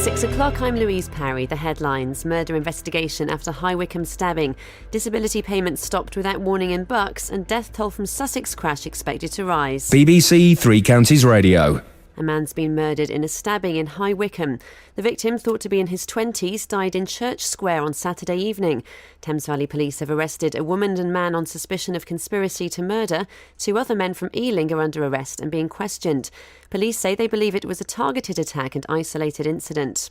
6 o'clock, I'm Louise Parry. The headlines: murder investigation after High Wycombe stabbing, disability payments stopped without warning in Bucks, and death toll from Sussex crash expected to rise. BBC Three Counties Radio. A man's been murdered in a stabbing in High Wycombe. The victim, thought to be in his 20s, died in Church Square on Saturday evening. Thames Valley Police have arrested a woman and man on suspicion of conspiracy to murder. 2 other men from Ealing are under arrest and being questioned. Police say they believe it was a targeted attack and isolated incident.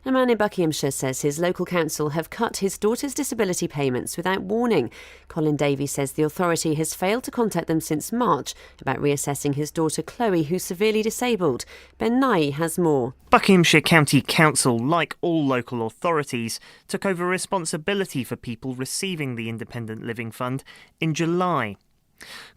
A man in Buckinghamshire says his local council have cut his daughter's disability payments without warning. Colin Davey says the authority has failed to contact them since March about reassessing his daughter Chloe, who's severely disabled. Ben Nye has more. Buckinghamshire County Council, like all local authorities, took over responsibility for people receiving the Independent Living Fund in July.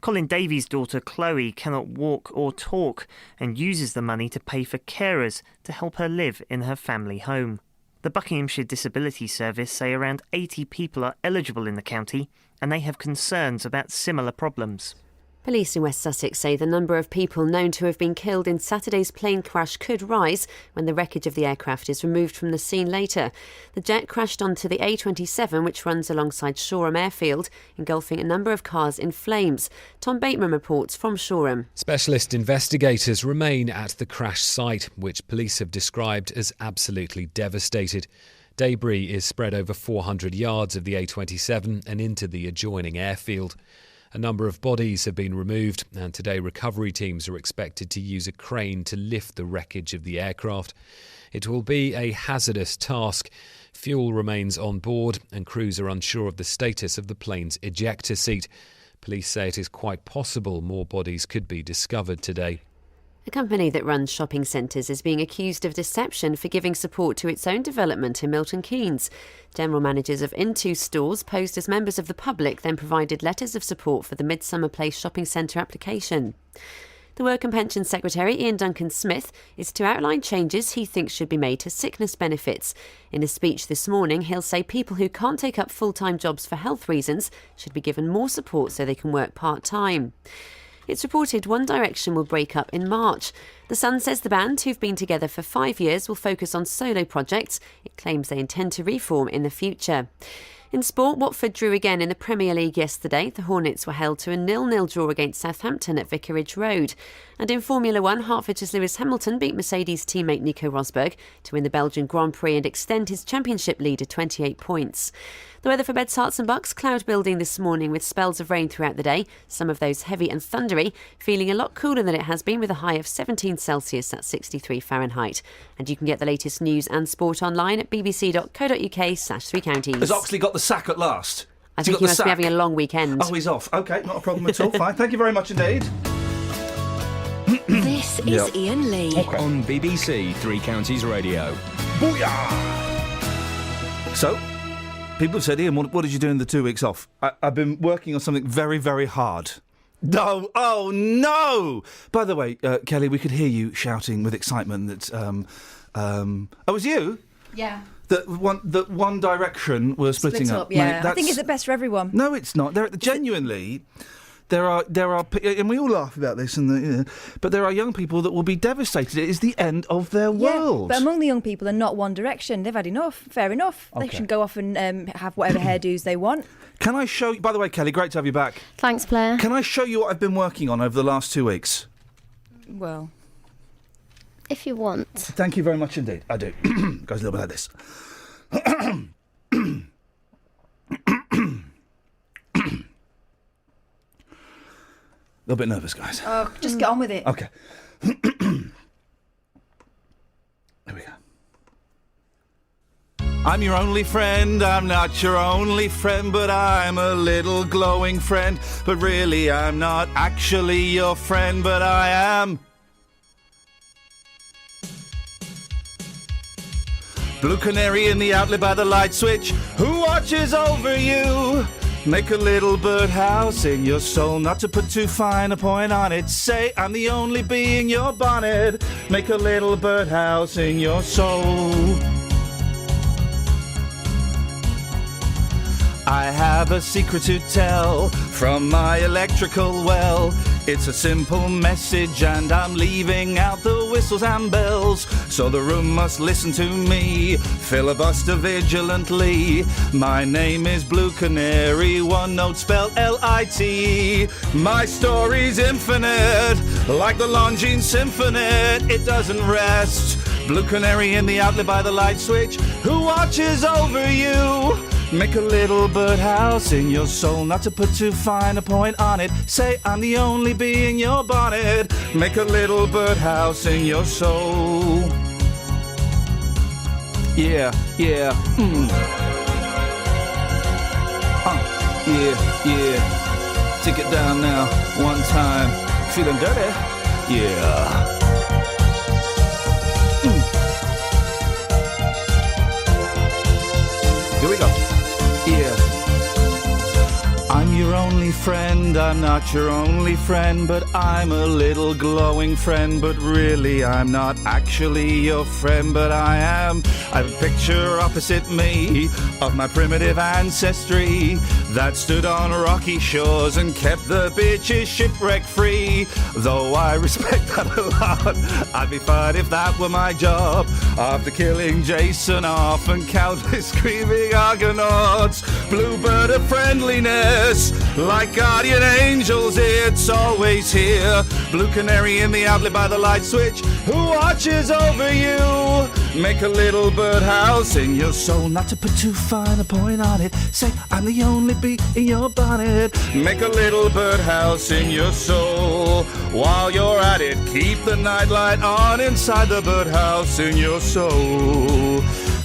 Colin Davies' daughter Chloe cannot walk or talk and uses the money to pay for carers to help her live in her family home. The Buckinghamshire Disability Service say around 80 people are eligible in the county and they have concerns about similar problems. Police in West Sussex say the number of people known to have been killed in Saturday's plane crash could rise when the wreckage of the aircraft is removed from the scene later. The jet crashed onto the A27, which runs alongside Shoreham Airfield, engulfing a number of cars in flames. Tom Bateman reports from Shoreham. Specialist investigators remain at the crash site, which police have described as absolutely devastated. Debris is spread over 400 yards of the A27 and into the adjoining airfield. A number of bodies have been removed, and today recovery teams are expected to use a crane to lift the wreckage of the aircraft. It will be a hazardous task. Fuel remains on board, and crews are unsure of the status of the plane's ejector seat. Police say it is quite possible more bodies could be discovered today. A company that runs shopping centres is being accused of deception for giving support to its own development in Milton Keynes. General managers of Into stores posed as members of the public then provided letters of support for the Midsummer Place shopping centre application. The Work and Pensions Secretary, Iain Duncan-Smith, is to outline changes he thinks should be made to sickness benefits. In a speech this morning, he'll say people who can't take up full-time jobs for health reasons should be given more support so they can work part-time. It's reported One Direction will break up in March. The Sun says the band, who've been together for 5 years, will focus on solo projects. It claims they intend to reform in the future. In sport, Watford drew again in the Premier League yesterday. The Hornets were held to a 0-0 draw against Southampton at Vicarage Road. And in Formula 1, Hertfordshire's Lewis Hamilton beat Mercedes teammate Nico Rosberg to win the Belgian Grand Prix and extend his championship lead to 28 points. The weather for Beds, Herts and Bucks: cloud building this morning with spells of rain throughout the day, some of those heavy and thundery, feeling a lot cooler than it has been with a high of 17 Celsius, that's 63 Fahrenheit. And you can get the latest news and sport online at bbc.co.uk/3 counties. Has Oxley got the sack at last? I think he must be having a long weekend. Oh, he's off. OK, not a problem at all. Fine. Thank you very much indeed. This is Iain Lee. Okay. On BBC Three Counties Radio. Booyah! So, people have said, Iain, what did you do in the 2 weeks off? I've been working on something very, very hard. No! Oh, no! By the way, Kelly, we could hear you shouting with excitement that... oh, it was you? Yeah. That One Direction were splitting Split up. Yeah, Mate, I think it's the best for everyone. No, it's not. Genuinely... There are, and we all laugh about this, but there are young people that will be devastated. It is the end of their world. But among the young people are not One Direction. They've had enough. Fair enough. Okay. They should go off and have whatever hairdos they want. Can I show you? By the way, Kelly, great to have you back. Thanks, Blair. Can I show you what I've been working on over the last 2 weeks? Well, If you want. Thank you very much indeed. I do. Goes a little bit like this. A little bit nervous, guys. oh, just get on with it. Okay. There we go. I'm your only friend, I'm not your only friend, but I'm a little glowing friend. But really I'm not actually your friend, but I am. Blue canary in the outlet by the light switch, who watches over you? Make a little birdhouse in your soul, not to put too fine a point on it. Say I'm the only bee in your bonnet. Make a little birdhouse in your soul. I have a secret to tell from my electrical well. It's a simple message and I'm leaving out the whistles and bells, so the room must listen to me, filibuster vigilantly. My name is Blue Canary, one note spelled L-I-T-E. My story's infinite, like the Longines Symphony, it doesn't rest. Blue Canary in the outlet by the light switch, who watches over you. Make a little birdhouse in your soul, not to put too fine a point on it. Say I'm the only bee in your bonnet. Make a little birdhouse in your soul. Yeah, yeah, yeah. Take it down now, one time. Feeling dirty? Yeah. Here we go. Yeah. I'm your only friend, I'm not your only friend, but I'm a little glowing friend, but really I'm not actually your friend, but I am. I have a picture opposite me of my primitive ancestry that stood on rocky shores and kept the bitches shipwreck free. Though I respect that a lot, I'd be fine if that were my job. After killing Jason off and countless screaming Argonauts, bluebird of friendliness, like guardian angels, it's always here. Blue Canary in the outlet by the light switch, who watches over you. Make a little birdhouse in your soul, not to put too fine a point on it. Say I'm the only bee in your bonnet. Make a little birdhouse in your soul. While you're at it, keep the nightlight on inside the birdhouse in your soul.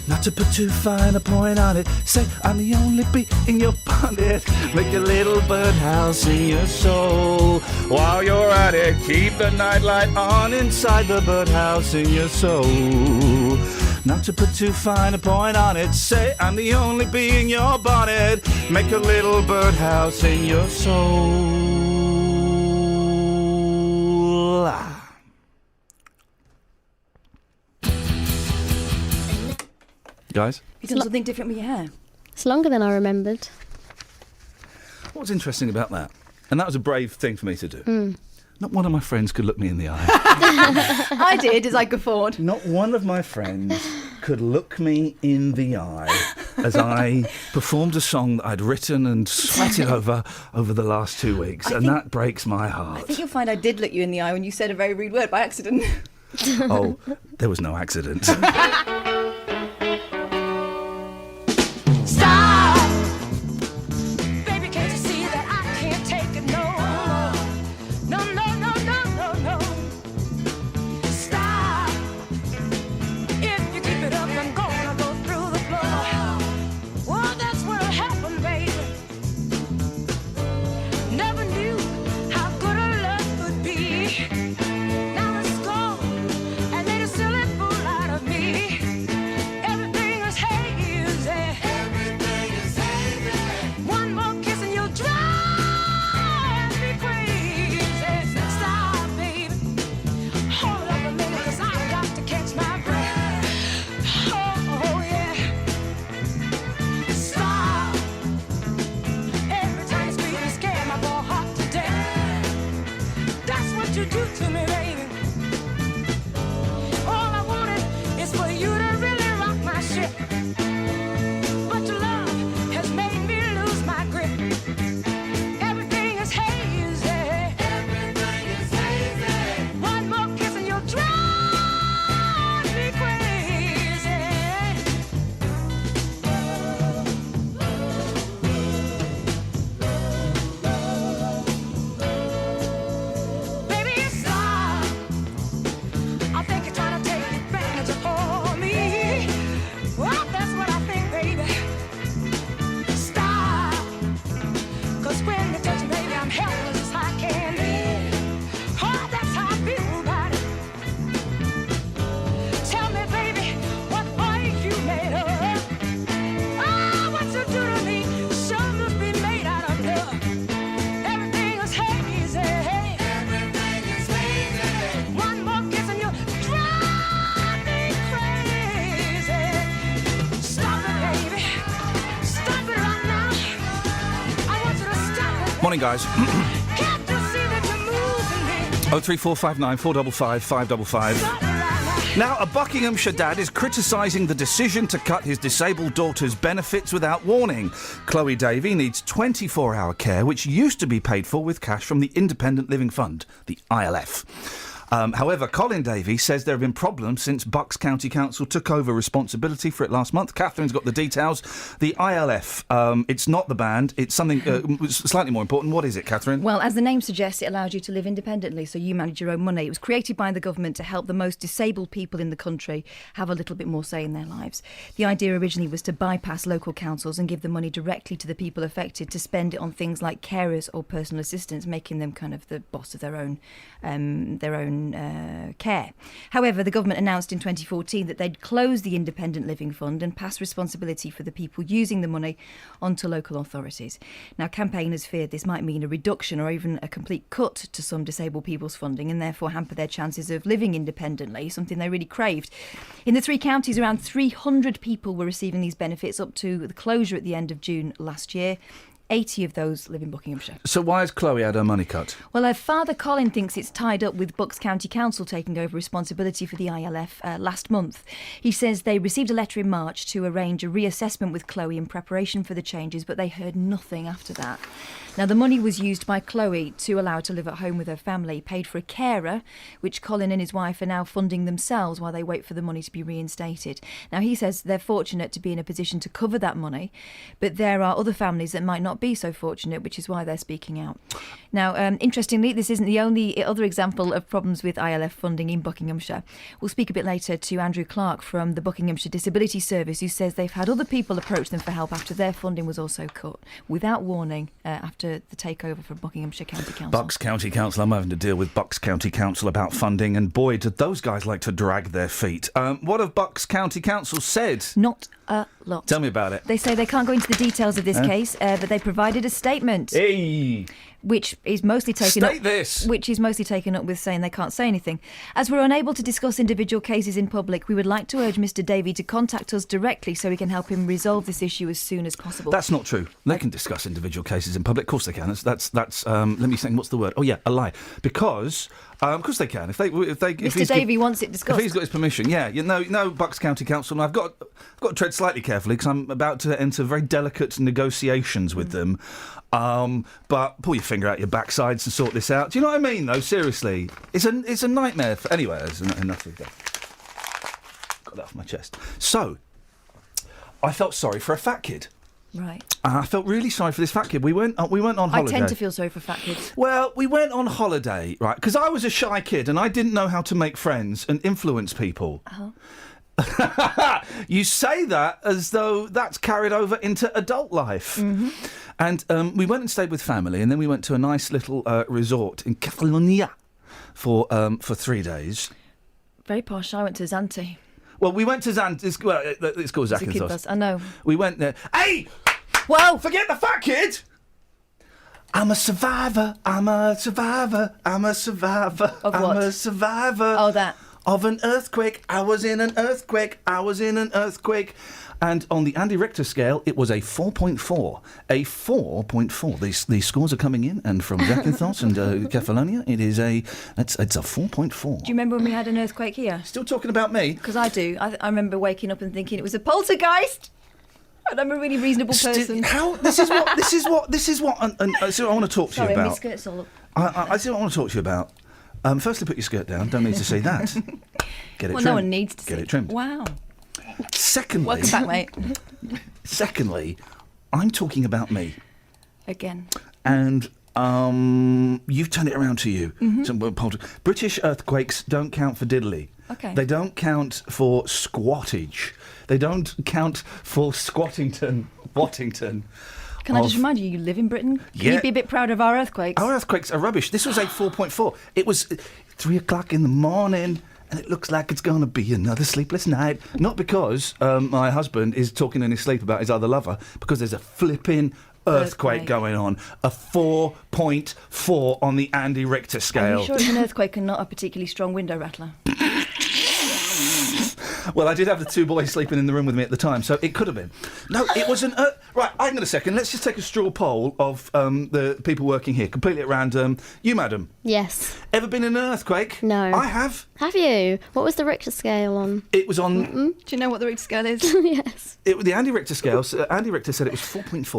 Not to put too fine a point on it. Say I'm the only bee in your bonnet. Make a little birdhouse in your soul. While you're at it, keep the nightlight on inside the birdhouse in your soul. Not to put too fine a point on it. Say I'm the only bee in your bonnet. Make a little birdhouse in your soul. Guys? You've done something different with your hair. It's longer than I remembered. What's interesting about that? And that was a brave thing for me to do. Not one of my friends could look me in the eye. I did, as I guffawed. Not one of my friends could look me in the eye as I performed a song that I'd written and sweated over the last 2 weeks. That breaks my heart. I think you'll find I did look you in the eye when you said a very rude word by accident. Oh, there was no accident. Morning, guys. 03459 455 555. Now, a Buckinghamshire dad is criticising the decision to cut his disabled daughter's benefits without warning. Chloe Davey needs 24-hour care, which used to be paid for with cash from the Independent Living Fund, the ILF. However, Colin Davey says there have been problems since Bucks County Council took over responsibility for it last month. Catherine's got the details. The ILF, it's not the band, it's something slightly more important. What is it, Catherine? Well, as the name suggests, it allows you to live independently, so you manage your own money. It was created by the government to help the most disabled people in the country have a little bit more say in their lives. The idea originally was to bypass local councils and give the money directly to the people affected to spend it on things like carers or personal assistants, making them kind of the boss of their own care. However, the government announced in 2014 that they'd close the Independent Living Fund and pass responsibility for the people using the money onto local authorities. Now, campaigners feared this might mean a reduction or even a complete cut to some disabled people's funding and therefore hamper their chances of living independently, something they really craved. In the 3 counties, around 300 people were receiving these benefits up to the closure at the end of June last year. 80 of those live in Buckinghamshire. So why has Chloe had her money cut? Well, her father, Colin, thinks it's tied up with Bucks County Council taking over responsibility for the ILF last month. He says they received a letter in March to arrange a reassessment with Chloe in preparation for the changes, but they heard nothing after that. Now, the money was used by Chloe to allow her to live at home with her family, paid for a carer, which Colin and his wife are now funding themselves while they wait for the money to be reinstated. Now, he says they're fortunate to be in a position to cover that money, but there are other families that might not be so fortunate, which is why they're speaking out. Now, interestingly, this isn't the only other example of problems with ILF funding in Buckinghamshire. We'll speak a bit later to Andrew Clark from the Buckinghamshire Disability Service, who says they've had other people approach them for help after their funding was also cut, without warning, after the takeover from Buckinghamshire County Council. Bucks County Council. I'm having to deal with Bucks County Council about funding, and boy, did those guys like to drag their feet. What have Bucks County Council said? Not a lot. Tell me about it. They say they can't go into the details of this case, but they provided a statement. Hey! Which is mostly taken State this! Which is mostly taken up with saying they can't say anything. As we're unable to discuss individual cases in public, we would like to urge Mr. Davey to contact us directly so we can help him resolve this issue as soon as possible. That's not true. They can discuss individual cases in public. Of course they can. That's let me think. What's the word? Oh yeah, a lie. Because of course they can. If Mr. Davey wants it discussed. If he's got his permission, yeah. No, Bucks County Council. And I've got to tread slightly carefully because I'm about to enter very delicate negotiations with them. But pull your finger out your backsides and sort this out. Do you know what I mean, though? Seriously. It's a nightmare. Anyway, there's enough of that. Got that off my chest. So, I felt sorry for a fat kid. Right. I felt really sorry for this fat kid. We went on holiday. I tend to feel sorry for fat kids. Well, we went on holiday, right? Because I was a shy kid and I didn't know how to make friends and influence people. Uh-huh. You say that as though that's carried over into adult life. Mm-hmm. And we went and stayed with family, and then we went to a nice little resort in Catalonia for 3 days. Very posh. I went to Zante. Well, we went to Zante. It's called Zakynthos. I know. We went there. Hey! Whoa! Forget the fat kid! I'm a survivor. I'm a survivor. I'm a survivor. Of what? I'm a survivor. Oh, that. Of an earthquake. I was in an earthquake. And on the Andy Richter scale, it was a 4.4. A 4.4. These scores are coming in, and from Zakynthos and Kefalonia, it's a 4.4. Do you remember when we had an earthquake here? Still talking about me? Because I do. I remember waking up and thinking it was a poltergeist. And I'm a really reasonable person. This is what I want to talk to Sorry, you about. my skirt's all up. This is what I want to talk to you about. Firstly, put your skirt down. Don't need to see that. Get it trimmed. No one needs to see. Get it trimmed. Wow. Secondly, Welcome back, mate. Secondly, I'm talking about me. Again. And you've turned it around to you. Mm-hmm. British earthquakes don't count for diddly. Okay. They don't count for squattage. They don't count for Squattington, Wattington. Can I just remind you, you live in Britain? Can you be a bit proud of our earthquakes? Our earthquakes are rubbish. This was a 4.4. It was 3 o'clock in the morning, and it looks like it's going to be another sleepless night. Not because my husband is talking in his sleep about his other lover, because there's a flipping earthquake going on. A 4.4 on the Andy Richter scale. Are you sure it's an earthquake and not a particularly strong window rattler? Well, I did have the two boys sleeping in the room with me at the time, so it could have been. No, it was an... right, hang on a second. Let's just take a straw poll of the people working here, completely at random. You, madam. Yes. Ever been in an earthquake? No. I have. Have you? What was the Richter scale on? It was on... Do you know what the Richter scale is? Yes. The Andy Richter scale, Andy Richter said it was 4.4.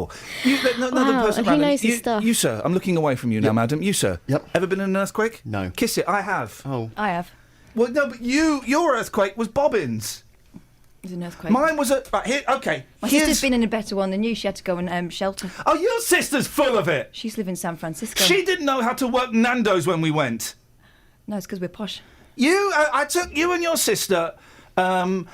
Wow, person, and he madam, knows his stuff. You, sir, I'm looking away from you now, madam. You, sir. Yep. Ever been in an earthquake? No. Kiss it, I have. Oh. I have. Well, no, but your earthquake was Bobbins. It was an earthquake. Mine was a... Right, here, OK. My sister's been in a better one than you. She had to go and shelter. Oh, your sister's full of it. She's living in San Francisco. She didn't know how to work Nando's when we went. No, it's because we're posh. I took you and your sister and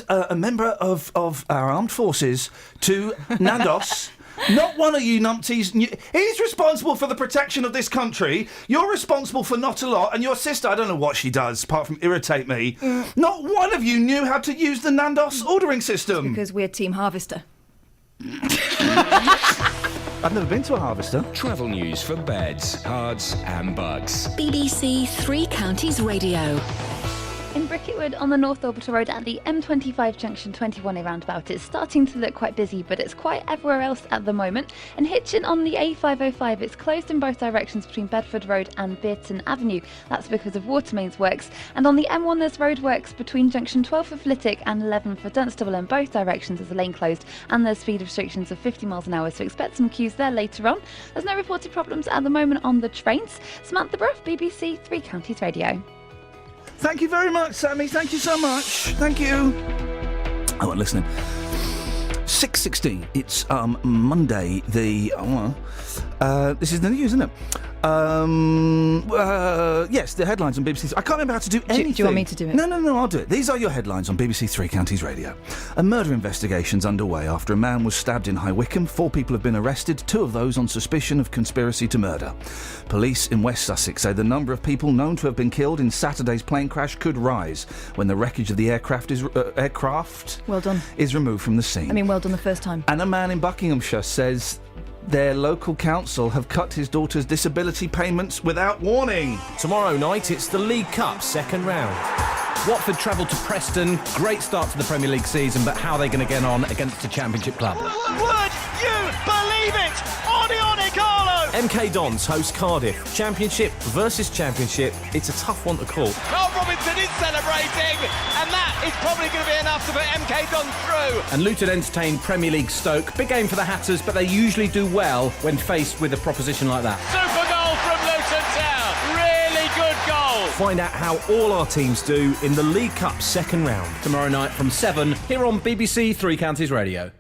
a member of our armed forces to Nandos. Not one of you numpties. He's responsible for the protection of this country. You're responsible for not a lot. And your sister, I don't know what she does, apart from irritate me. Not one of you knew how to use the Nandos ordering system. Because we're Team Harvester. I've never been to a harvester. Travel news for beds, cards, and bugs. BBC Three Counties Radio. In Bricketwood on the North Orbital Road at the M25 Junction 21A roundabout, it's starting to look quite busy, but it's quite everywhere else at the moment. And Hitchin on the A505, it's closed in both directions between Bedford Road and Bearton Avenue. That's because of water mains works. And on the M1 there's roadworks between junction 12 for Flitwick and 11 for Dunstable in both directions as a lane closed, and there's speed restrictions of 50 miles an hour, so expect some queues there later on. There's no reported problems at the moment on the trains. Samantha Bruff, BBC Three Counties Radio. Thank you very much, Sammy. Thank you so much. Thank you. I wasn't listening. 6:16. It's Monday. This is the news, isn't it? Yes, the headlines on BBC. I can't remember how to do anything. Do you want me to do it? No, I'll do it. These are your headlines on BBC Three Counties Radio. A murder investigation's underway after a man was stabbed in High Wycombe. 4 people have been arrested, 2 of those on suspicion of conspiracy to murder. Police in West Sussex say the number of people known to have been killed in Saturday's plane crash could rise when the wreckage of the aircraft Well done. is removed from the scene. I mean, well done the first time. And a man in Buckinghamshire says their local council have cut his daughter's disability payments without warning. Tomorrow night, it's the League Cup second round. Watford travel to Preston. Great start to the Premier League season, but how are they going to get on against the Championship club? Would you believe it? Odione Carlo! MK Dons host Cardiff. Championship versus Championship. It's a tough one to call. Carl Robinson is celebrating, and that is probably going to be enough to put MK Dons through. And Luton entertain Premier League Stoke. Big game for the Hatters, but they usually do well when faced with a proposition like that. Super goal from Luton Town. Really good goal. Find out how all our teams do in the League Cup second round. Tomorrow night from 7 here on BBC Three Counties Radio.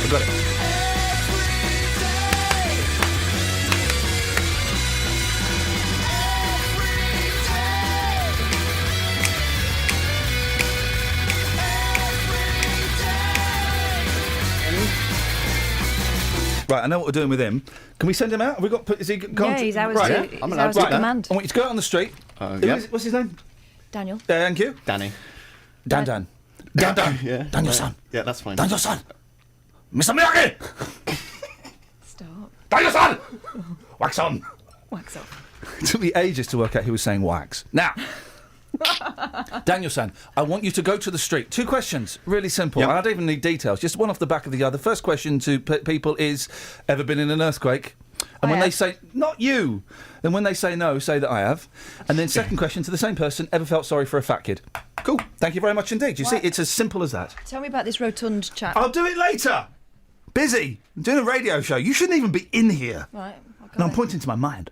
I've got it. Right, I know what we're doing with him. Can we send him out? Have we got? Is he? Yeah, he's ours right. to, I'm he's allowed ours to to do that. command. I want you to go out on the street. What's his name? Daniel. Thank you. Danny. Dan. Yeah. Dan, your son. Yeah, that's fine. Dan, your son. Mr. Miyagi! Stop. Dan, your son! Wax on. Wax off. It took me ages to work out who was saying wax. Now, Daniel-san, I want you to go to the street. 2 questions, really simple. Yep. I don't even need details, just one off the back of the other. First question to people is, ever been in an earthquake? And when they say, not you, then when they say no, say that I have. And then second question to the same person, ever felt sorry for a fat kid? Cool. Thank you very much indeed. You see, it's as simple as that. Tell me about this rotund chap. I'll do it later. Busy. I'm doing a radio show. You shouldn't even be in here. Right. No, I'm pointing to my mind.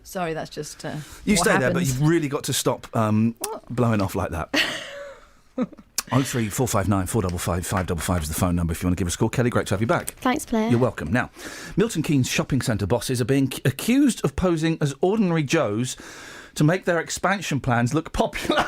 Sorry, that's just. You what stay there, but happens. you've really got to stop blowing off like that. 03459 455 555 is the phone number if you want to give us a call. Kelly, great to have you back. Thanks, Blair. You're welcome. Now, Milton Keynes shopping centre bosses are being accused of posing as ordinary Joes to make their expansion plans look popular.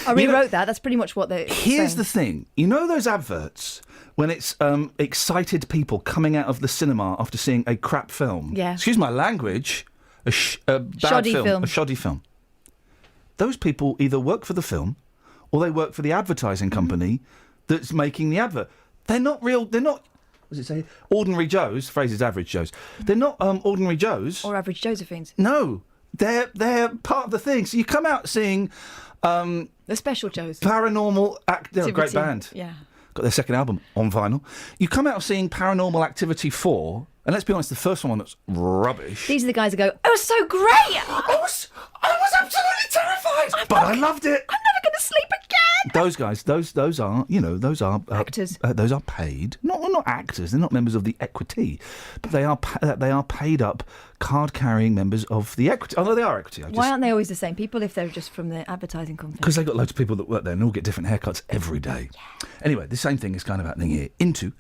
I rewrote that. That's pretty much what they. Here's the thing. You know those adverts when it's excited people coming out of the cinema after seeing a crap film? Yeah. Excuse my language. A bad Shoddy film. A shoddy film. Those people either work for the film or they work for the advertising company that's making the advert. They're not real. They're not. What does it say? Ordinary Joes. Phrase is average Joes. They're not ordinary Joes. Or average Josephines. No. They're part of the thing. So you come out seeing The Special Joes. Paranormal They're a great band. Yeah. Got their second album on vinyl. You come out seeing Paranormal Activity 4, and let's be honest, the first one was rubbish. These are the guys that go, "Oh, it was so great! I was absolutely terrified, but I loved it. I'm never going to sleep again." Those guys, those are Actors. Those are paid, not actors. They're not members of the Equity, but they are paid up card-carrying members of the Equity. Although they are Equity. Why aren't they always the same people if they're just from the advertising company? Because they've got loads of people that work there and all get different haircuts every day. Yeah. Anyway, the same thing is kind of happening here. Into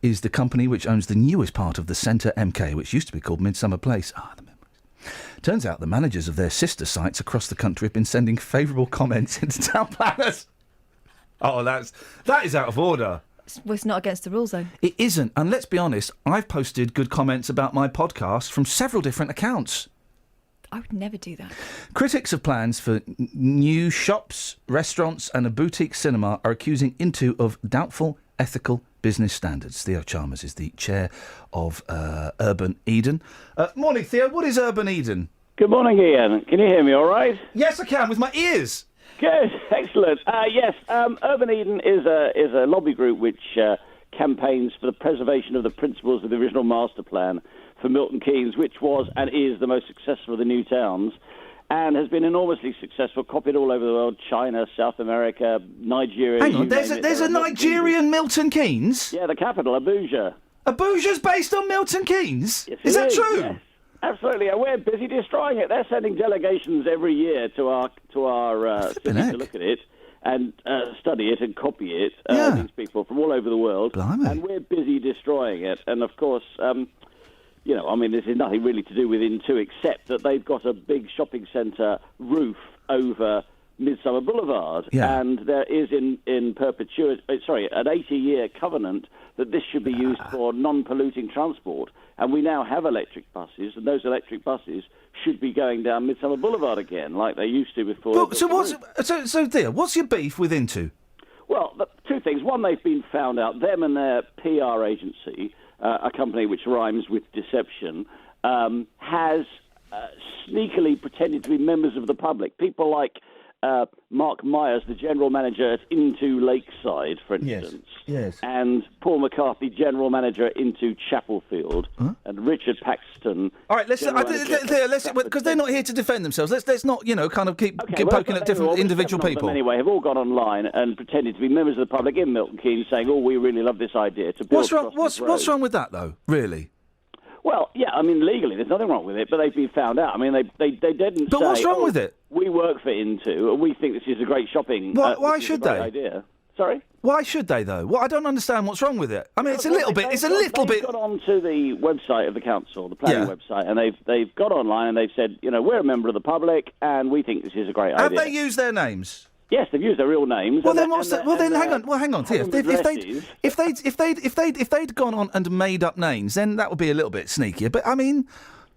is the company which owns the newest part of the Centre MK, which used to be called Midsummer Place. The memories. Turns out the managers of their sister sites across the country have been sending favourable comments into town planners. Oh, that is out of order. Well, it's not against the rules, though. It isn't. And let's be honest, I've posted good comments about my podcast from several different accounts. I would never do that. Critics of plans for new shops, restaurants and a boutique cinema are accusing Into of doubtful ethical business standards. Theo Chalmers is the chair of Urban Eden. Morning, Theo. What is Urban Eden? Good morning, Ian. Can you hear me all right? Yes, I can, with my ears. Good, excellent. Yes, Urban Eden is a lobby group which campaigns for the preservation of the principles of the original master plan for Milton Keynes, which was and is the most successful of the new towns, and has been enormously successful, copied all over the world, China, South America, Nigeria. Hang on, there's a Nigerian Milton Keynes? Yeah, the capital, Abuja. Abuja's based on Milton Keynes? Yes, is that true? Yes. Absolutely, and we're busy destroying it. They're sending delegations every year to our city to look at it and study it and copy it. These people from all over the world, Blimey. And we're busy destroying it. And of course, this is nothing really to do with Into except that they've got a big shopping centre roof over Midsummer Boulevard, and there is in perpetuity, an 80-year covenant that this should be used for non-polluting transport. And we now have electric buses, and those electric buses should be going down Midsummer Boulevard again, like they used to before. Well, so Theo, what's your beef with Into? Well, two things. One, they've been found out. Them and their PR agency, a company which rhymes with deception, has sneakily pretended to be members of the public. People like Mark Myers, the general manager at Into Lakeside, for instance, yes. And Paul McCarthy, general manager at Into Chapelfield, and Richard Paxton. All right, let's because they're not here to defend themselves. Let's not keep poking at different individual people. Anyway, have all gone online and pretended to be members of the public in Milton Keynes, saying, "Oh, we really love this idea to build." What's wrong with that, though? Really? Well, yeah, I mean, legally, there's nothing wrong with it, but they've been found out. I mean, they didn't But say, what's wrong with it? We work for Into, and we think this is a great shopping Why this is should a great they? idea. Sorry? Why should they, though? Well, I don't understand what's wrong with it. I mean, it's a little bit... They've gone onto the website of the council, the planning website, and they've got online and they've said, we're a member of the public, and we think this is a great idea. Have they used their names? Yes, they've used their real names. Well, then hang on. If they'd gone on and made up names, then that would be a little bit sneakier. But I mean,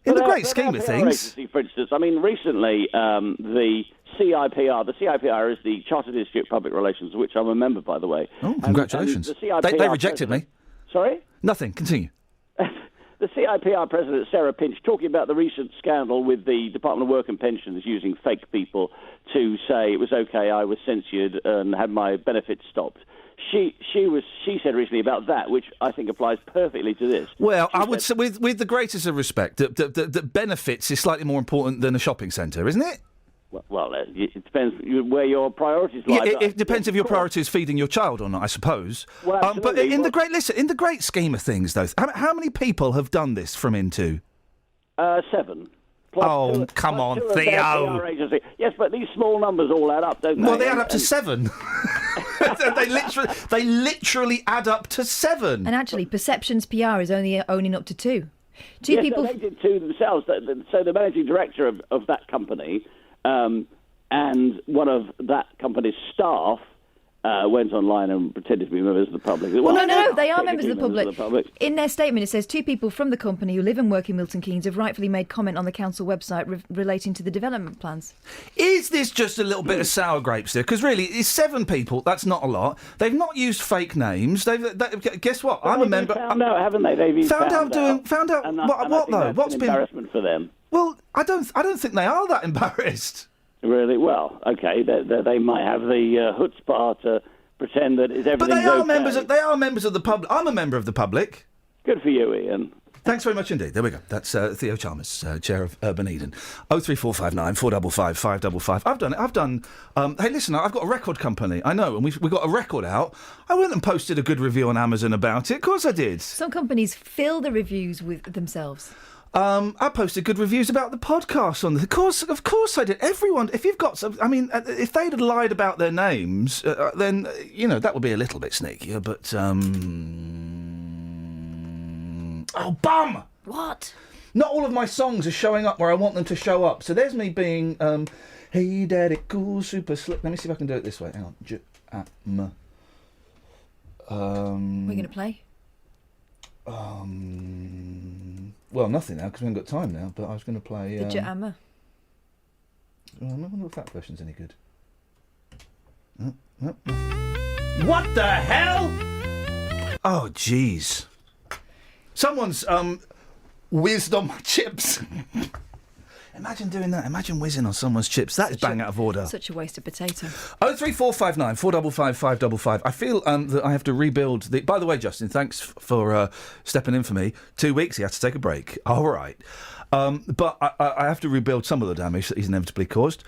in the great scheme of things, agency, for instance, I mean, recently the CIPR is the Chartered Institute of Public Relations, which I'm a member, by the way. Oh, congratulations! And the CIPR they rejected me. Sorry? Nothing. Continue. The CIPR president, Sarah Pinch, talking about the recent scandal with the Department of Work and Pensions using fake people to say it was okay, I was censured and had my benefits stopped. She said recently about that, which I think applies perfectly to this. Well, I would say, with the greatest of respect, that benefits is slightly more important than a shopping centre, isn't it? Well, it depends where your priorities lie. Yeah, it depends if your priority is feeding your child or not, I suppose. Well, but in the great scheme of things, though, how many people have done this from Into? 7. Come on, Theo. Yes, but these small numbers all add up, don't they? Well, they add up to 7. they literally add up to 7. And actually, Perceptions PR is only owning up to 2. Two people. They did 2 themselves. So the managing director of that company and one of that company's staff went online and pretended to be members of the public. Well, no, they are members of the public. In their statement, it says 2 people from the company who live and work in Milton Keynes have rightfully made comment on the council website relating to the development plans. Is this just a little bit of sour grapes there? Because really, it's 7 people. That's not a lot. They've not used fake names. Guess what? I'm a member. Found out, haven't they? They've found out. What though? What's been embarrassment for them? Well, I don't think they are that embarrassed. Really? Well, okay. They might have the chutzpah to pretend that it's everything's But they are okay. They are members of the public. I'm a member of the public. Good for you, Ian. Thanks very much indeed. There we go. That's Theo Chalmers, Chair of Urban Eden. 03459 455 555. I've done it. I've done... hey, listen, I've got a record company. I know, and we've got a record out. I went and posted a good review on Amazon about it. Of course I did. Some companies fill the reviews with themselves. I posted good reviews about the podcast on the... Of course I did. Everyone, if you've got some... I mean, if they'd had lied about their names, then, that would be a little bit sneakier, but... Oh, bum! What? Not all of my songs are showing up where I want them to show up. So there's me being, hey, daddy, cool, super slick. Let me see if I can do it this way. Hang on. We're going to play? Well, nothing now, because we haven't got time now, but I was going to play... The Jammer. I wonder if that version's any good. What the hell? Oh, jeez. Someone's whizzed on my chips. Imagine doing that. Imagine whizzing on someone's chips. That is bang out of order. Such a waste of potato. 03459 455 555. I feel that I have to rebuild the... By the way, Justin, thanks for stepping in for me. 2 weeks, he had to take a break. All right. But I have to rebuild some of the damage that he's inevitably caused.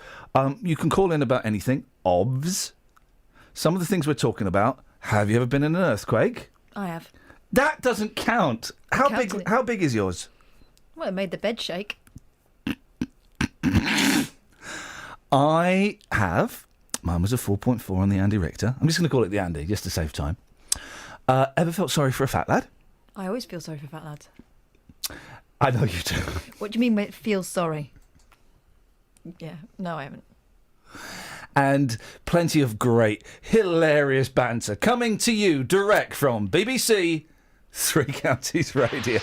You can call in about anything. OBS. Some of the things we're talking about. Have you ever been in an earthquake? I have. That doesn't count. How big is yours? Well, it made the bed shake. I have. Mine was a 4.4 on the Andy Richter. I'm just going to call it the Andy, just to save time. Ever felt sorry for a fat lad? I always feel sorry for fat lads. I know you do. What do you mean by feel sorry? Yeah, no, I haven't. And plenty of great, hilarious banter coming to you direct from BBC Three Counties Radio.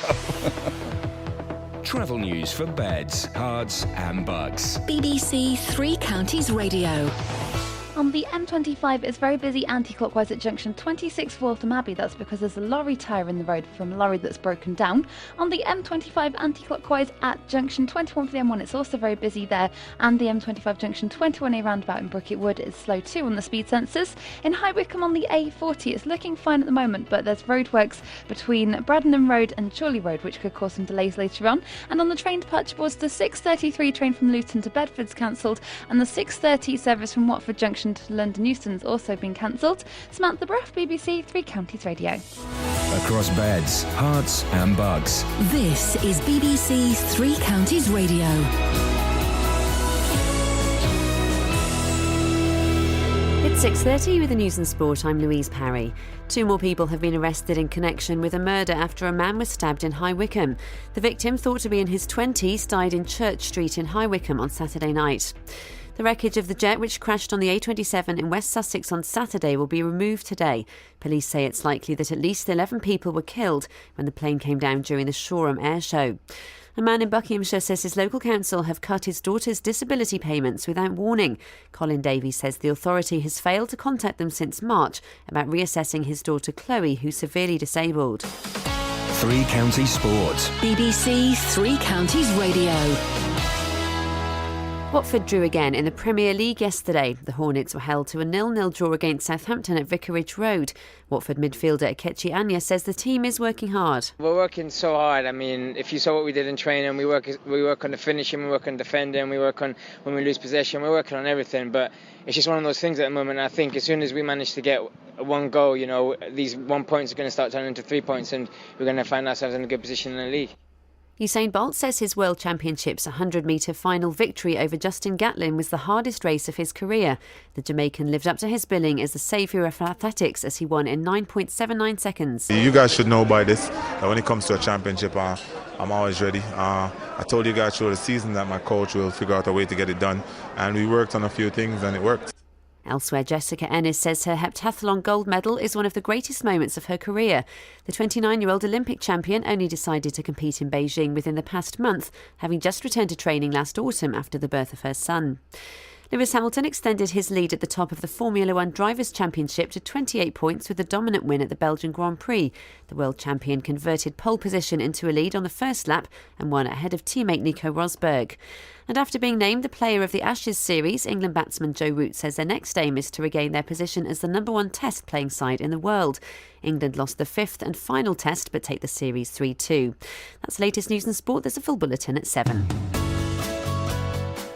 Travel news for beds, cards and bugs. BBC Three Counties Radio. On the M25, it's very busy anti-clockwise at junction 26 Waltham Abbey. That's because there's a lorry tyre in the road from a lorry that's broken down. On the M25 anti-clockwise at junction 21 for the M1, it's also very busy there. And the M25 junction 21A roundabout in Brookett Wood is slow too on the speed sensors. In High Wycombe on the A40, it's looking fine at the moment, but there's roadworks between Bradenham Road and Chorley Road, which could cause some delays later on. And on the train departure boards, the 6:33 train from Luton to Bedford's cancelled, and the 6:30 service from Watford Junction junction to London Euston's also been cancelled. Samantha Bruff, BBC Three Counties Radio. Across beds, hearts and bugs. This is BBC Three Counties Radio. It's 6:30 with the news and sport. I'm Louise Parry. 2 more people have been arrested in connection with a murder after a man was stabbed in High Wycombe. The victim, thought to be in his 20s, died in Church Street in High Wycombe on Saturday night. The wreckage of the jet which crashed on the A27 in West Sussex on Saturday will be removed today. Police say it's likely that at least 11 people were killed when the plane came down during the Shoreham Air Show. A man in Buckinghamshire says his local council have cut his daughter's disability payments without warning. Colin Davies says the authority has failed to contact them since March about reassessing his daughter Chloe, who's severely disabled. Three Counties Sport. BBC Three Counties Radio. Watford drew again in the Premier League yesterday. The Hornets were held to a 0-0 draw against Southampton at Vicarage Road. Watford midfielder Akechi Anya says the team is working hard. We're working so hard. I mean, if you saw what we did in training, we work on the finishing, we work on defending, we work on when we lose possession, we're working on everything. But it's just one of those things at the moment. I think as soon as we manage to get one goal, you know, these 1 points are going to start turning into 3 points, and we're going to find ourselves in a good position in the league. Usain Bolt says his World Championships 100-metre final victory over Justin Gatlin was the hardest race of his career. The Jamaican lived up to his billing as the saviour of athletics as he won in 9.79 seconds. You guys should know by this that when it comes to a championship, I'm always ready. I told you guys through the season that my coach will figure out a way to get it done, and we worked on a few things and it worked. Elsewhere, Jessica Ennis says her heptathlon gold medal is one of the greatest moments of her career. The 29-year-old Olympic champion only decided to compete in Beijing within the past month, having just returned to training last autumn after the birth of her son. Lewis Hamilton extended his lead at the top of the Formula One Drivers' Championship to 28 points with a dominant win at the Belgian Grand Prix. The world champion converted pole position into a lead on the first lap and won ahead of teammate Nico Rosberg. And after being named the player of the Ashes series, England batsman Joe Root says their next aim is to regain their position as the #1 Test playing side in the world. England lost the 5th and final Test but take the series 3-2. That's the latest news and sport. There's a full bulletin at 7.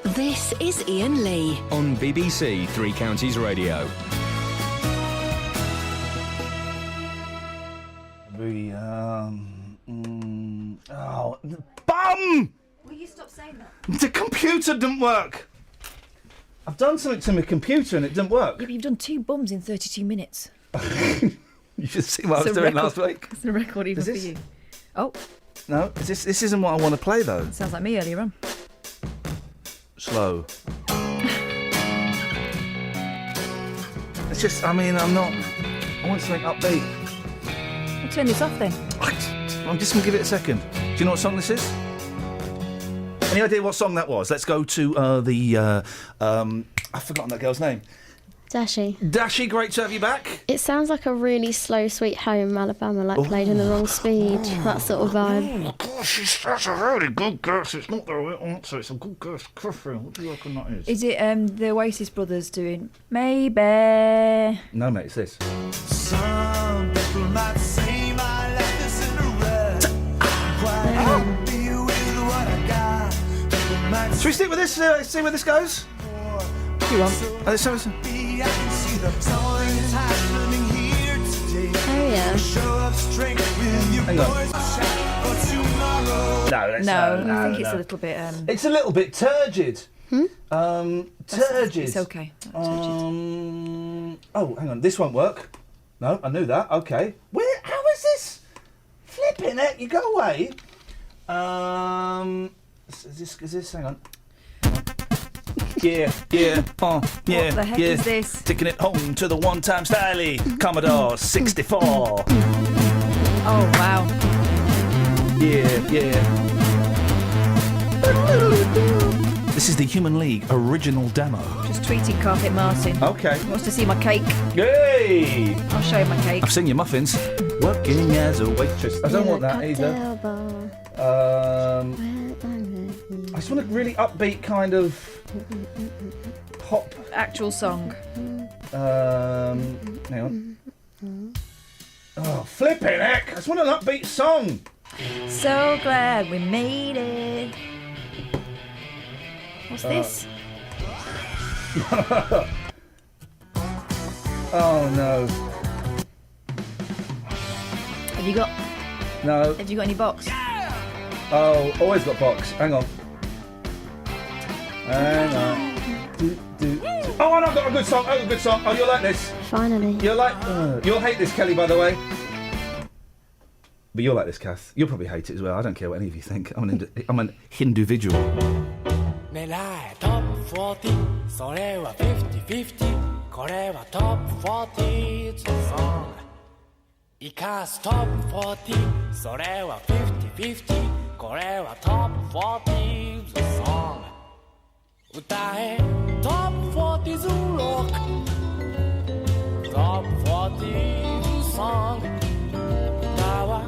This is Iain Lee On BBC Three Counties Radio. Bum! Will you stop saying that? The computer didn't work. I've done something to my computer and it didn't work. Yeah, but you've done 2 bums in 32 minutes. You should see what I was doing last week. It's a record even for you. Oh. No, this isn't what I want to play though. Sounds like me earlier on. Slow. It's just, I want something upbeat. I'll turn this off then. I'm just going to give it a second. Do you know what song this is? Any idea what song that was? Let's go to I've forgotten that girl's name. Dashi. Dashi, great to have you back. It sounds like a really slow Sweet Home Alabama, like played in the wrong speed. That sort of vibe. Oh gosh, that's a really good guess. It's not the right answer. It's a good guess. Catherine, what do you reckon that is? Is it the Oasis brothers doing Maybe? No, mate, it's this. Some people might say my life is Cinderella. Quite happy with what I got. Should we stick with this? See where this goes? You want? Let's have a... I can see the something's happening here today. Oh yeah. Show up strength with your Hang on. boys for tomorrow. No, I think it's a little bit. It's a little bit turgid. Turgid. It's okay. Oh, hang on. This won't work. No, I knew that. Okay. How is this? Flipping it. You go away. Is this? Hang on. Yeah. What the heck is this? Taking it home to the one-time styly Commodore 64. Oh, wow. Yeah. This is the Human League original demo. Just tweeting Carpet Martin. Okay. He wants to see my cake. Yay! I'll show you my cake. I've seen your muffins. Working as a waitress. I don't want that either. I just want a really upbeat kind of pop. Actual song. Hang on. Oh, flipping heck! I just want an upbeat song. So glad we made it. What's this? Oh, no. Have you got No. Have you got any box? Oh, always got box. Hang on. Hang on. Oh, and I've got a good song. Oh, a good song. Oh, you'll like this. Finally. You'll hate this, Kelly, by the way. But you'll like this, Kath. You'll probably hate it as well. I don't care what any of you think. I'm an individual. 狙えトップ40それは50-50これはトップ40ソング生かすトップ40それは50-50これはトップ40ソング歌えトップ40ロックトップ40ソング歌は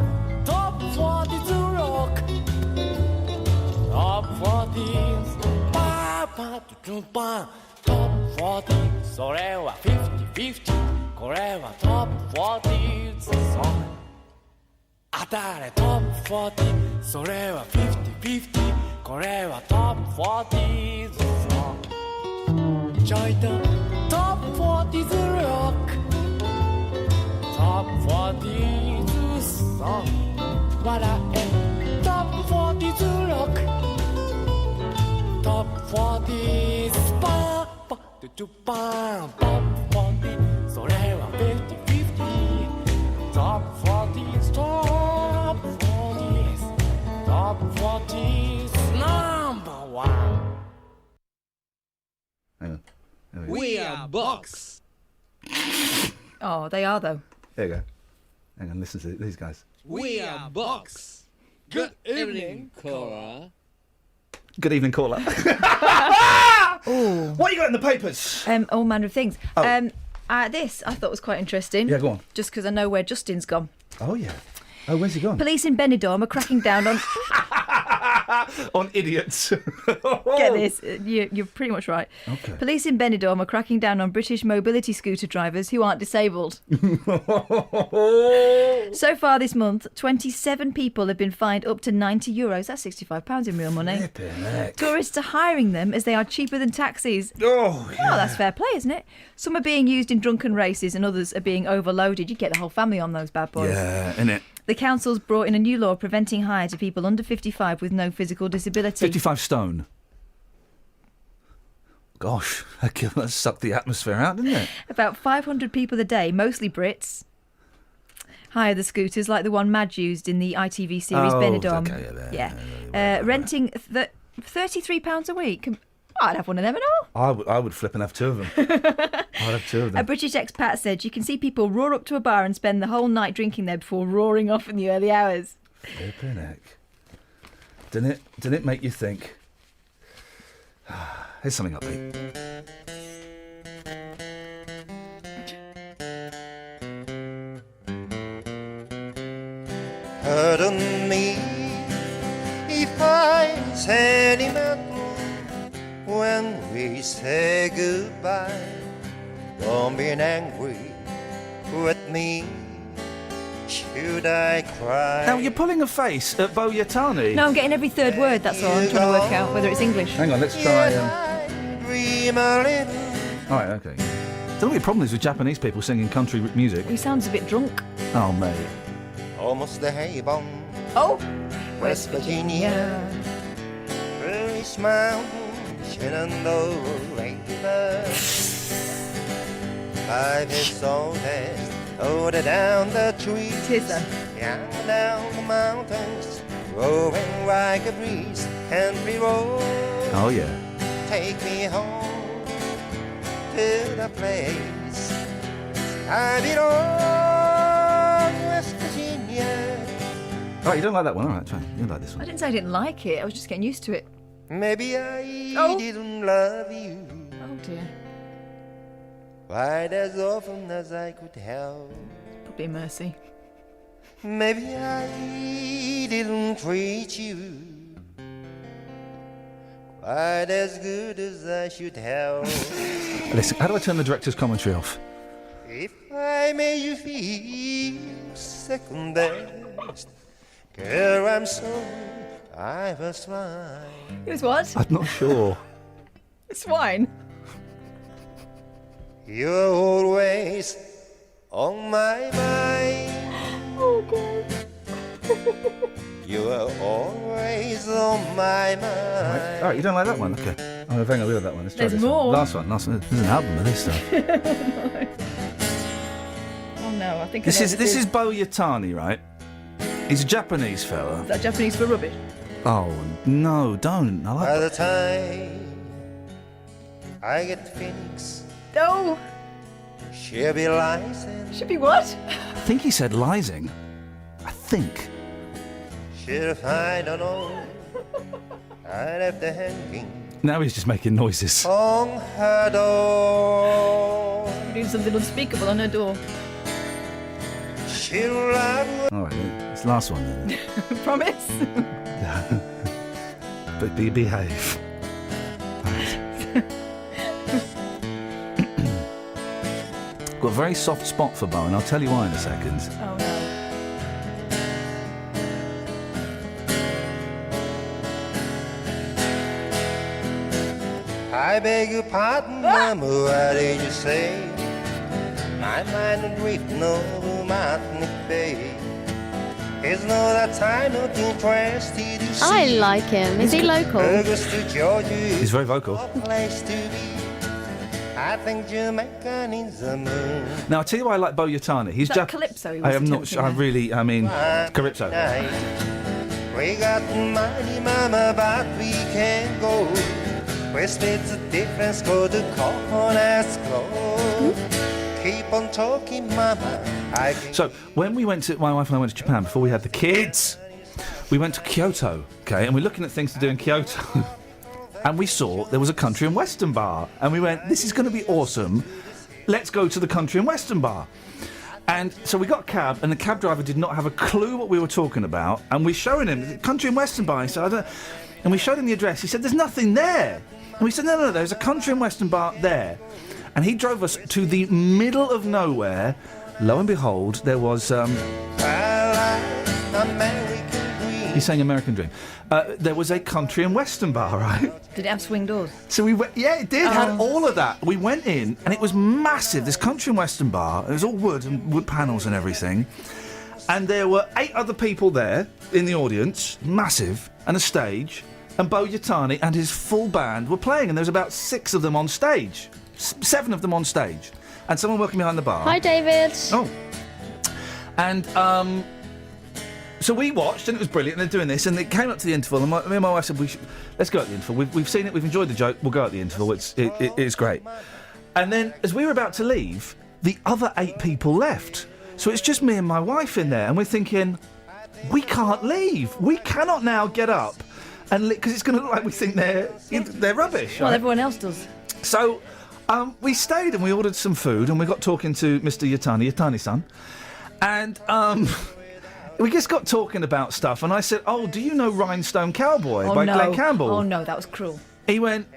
トップ40ロックトップ40パートゥパントップ40それは50-50これはトップ40ソング当たれトップ40それは50-50これはトップ40ソングちょいとトップ40ロックトップ40ソング笑えトップ40ロックTop 40 スパーパッドゥパントップ40それは50-50 Top 40 Top 40 Top 40 Number 1 Hang on. We are Box Oh, they are though. There you go. Hang on, listen to these guys. We are Box Good evening, Cora Good evening, caller. What you got in the papers? All manner of things. Oh. This I thought was quite interesting. Yeah, go on. Just because I know where Justin's gone. Oh, yeah. Oh, where's he gone? Police in Benidorm are cracking down on... On idiots. Get this, you're pretty much right. Okay. Police in Benidorm are cracking down on British mobility scooter drivers who aren't disabled. So far this month, 27 people have been fined up to €90. That's £65 in real money. Tourists are hiring them as they are cheaper than taxis. Oh, yeah. Oh, that's fair play, isn't it? Some are being used in drunken races and others are being overloaded. You get the whole family on those bad boys. Yeah, innit? The council's brought in a new law preventing hire to people under 55 with no physical disability. 55 stone. Gosh, that sucked the atmosphere out, didn't it? About 500 people a day, mostly Brits, hire the scooters like the one Madge used in the ITV series Benidorm. Okay, renting £33 a week. I'd have one of them and all. I would flip and have two of them. I'd have two of them. A British expat said you can see people roar up to a bar and spend the whole night drinking there before roaring off in the early hours. Flippin' heck. Didn't it make you think? Here's something upbeat. Pardon me if I sentimental when we say goodbye. Don't be angry with me. Should I cry? Now, you're pulling a face at Bo Yatani. No, I'm getting every third word, that's all. I'm trying to work out whether it's English. Hang on, let's try... Dream a little. All right, OK. Don't know what your problem is with Japanese people singing country music. He sounds a bit drunk. Oh, mate. Almost the Haybon. Oh! West Virginia. British Mountain, Shenandoah River. 5 years old as older down the trees. Down the mountains, growing like a breeze. Country road. Oh, yeah. Take me home to the place I belong, West Virginia. Oh, you don't like that one? All right, fine. You like this one. I didn't say I didn't like it, I was just getting used to it. Maybe I didn't love you Oh dear. quite as often as I could help. Probably a mercy. Maybe I didn't treat you quite as good as I should have. Listen, how do I turn the director's commentary off? If I made you feel second best, girl, I'm sorry I was fine. It was what? I'm not sure. Swine. You're always always on my mind. Oh, God. You are always on my mind. All right, you don't like that one? Okay. Oh, hang on, we got that one. Let's try There's this more. one. Last one. There's an album of this stuff. Oh, no, I think This is Bo Yatani, right? He's a Japanese fella. Is that Japanese for rubbish? Oh, no, don't. I like By the time I get to Phoenix, No. she'll be lying. Should be what? I think he said Lysing. I think. She'll find a note I left her hanging Now he's just making noises. on her door. Doing something unspeakable on her door. She'll love. All right, it's the last one then. Promise? But behave. Got a very soft spot for Bo, and I'll tell you why in a second. Oh, no. I beg your pardon, Mama, what did you say? My mind was drifting over Mountain Bay. It's no that time not interested to see. I like him. Is he local? Augusta, Georgia. He's very vocal. Place to be. I think Jamaica needs a moon. Now, I'll tell you why I like Bo Yatani. He's Is that Calypso he was I am not attempting sure. there? I mean, Calypso. We got money, Mama, but we can't go. We split the difference, go to Coconut Grove. Keep on talking, Mama. So, when my wife and I went to Japan, before we had the kids, we went to Kyoto, okay, and we're looking at things to do in Kyoto. And we saw there was a country and western bar. And we went, this is going to be awesome. Let's go to the country and western bar. And so we got a cab, and the cab driver did not have a clue what we were talking about. And we're showing him, country and western bar. He said, I don't... And we showed him the address. He said, there's nothing there. And we said, no, there's a country and western bar there. And he drove us to the middle of nowhere. Lo and behold, there was... He's saying American Dream. There was a country and western bar, right? Did it have swing doors? So we went... Yeah, it did. It had all of that. We went in, and it was massive. This country and western bar. It was all wood and wood panels and everything. And there were 8 other people there in the audience, massive, and a stage. And Bo Yatani and his full band were playing, and there was about 6 of them on stage. 7 of them on stage. And someone working behind the bar. Hi, David. Oh. And, so we watched, and it was brilliant, and they're doing this, and it came up to the interval, and me and my wife said, let's go at the interval. We've seen it, we've enjoyed the joke, we'll go at the interval, it's great. And then, as we were about to leave, the other 8 people left. So it's just me and my wife in there, and we're thinking, we can't leave. We cannot now get up, and because it's going to look like we think they're rubbish. Well, right? everyone else does. So we stayed, and we ordered some food, and we got talking to Mr. Yatani-san, and... we just got talking about stuff, and I said, "Oh, do you know Rhinestone Cowboy by Glenn Campbell?" Oh no, that was cruel. He went,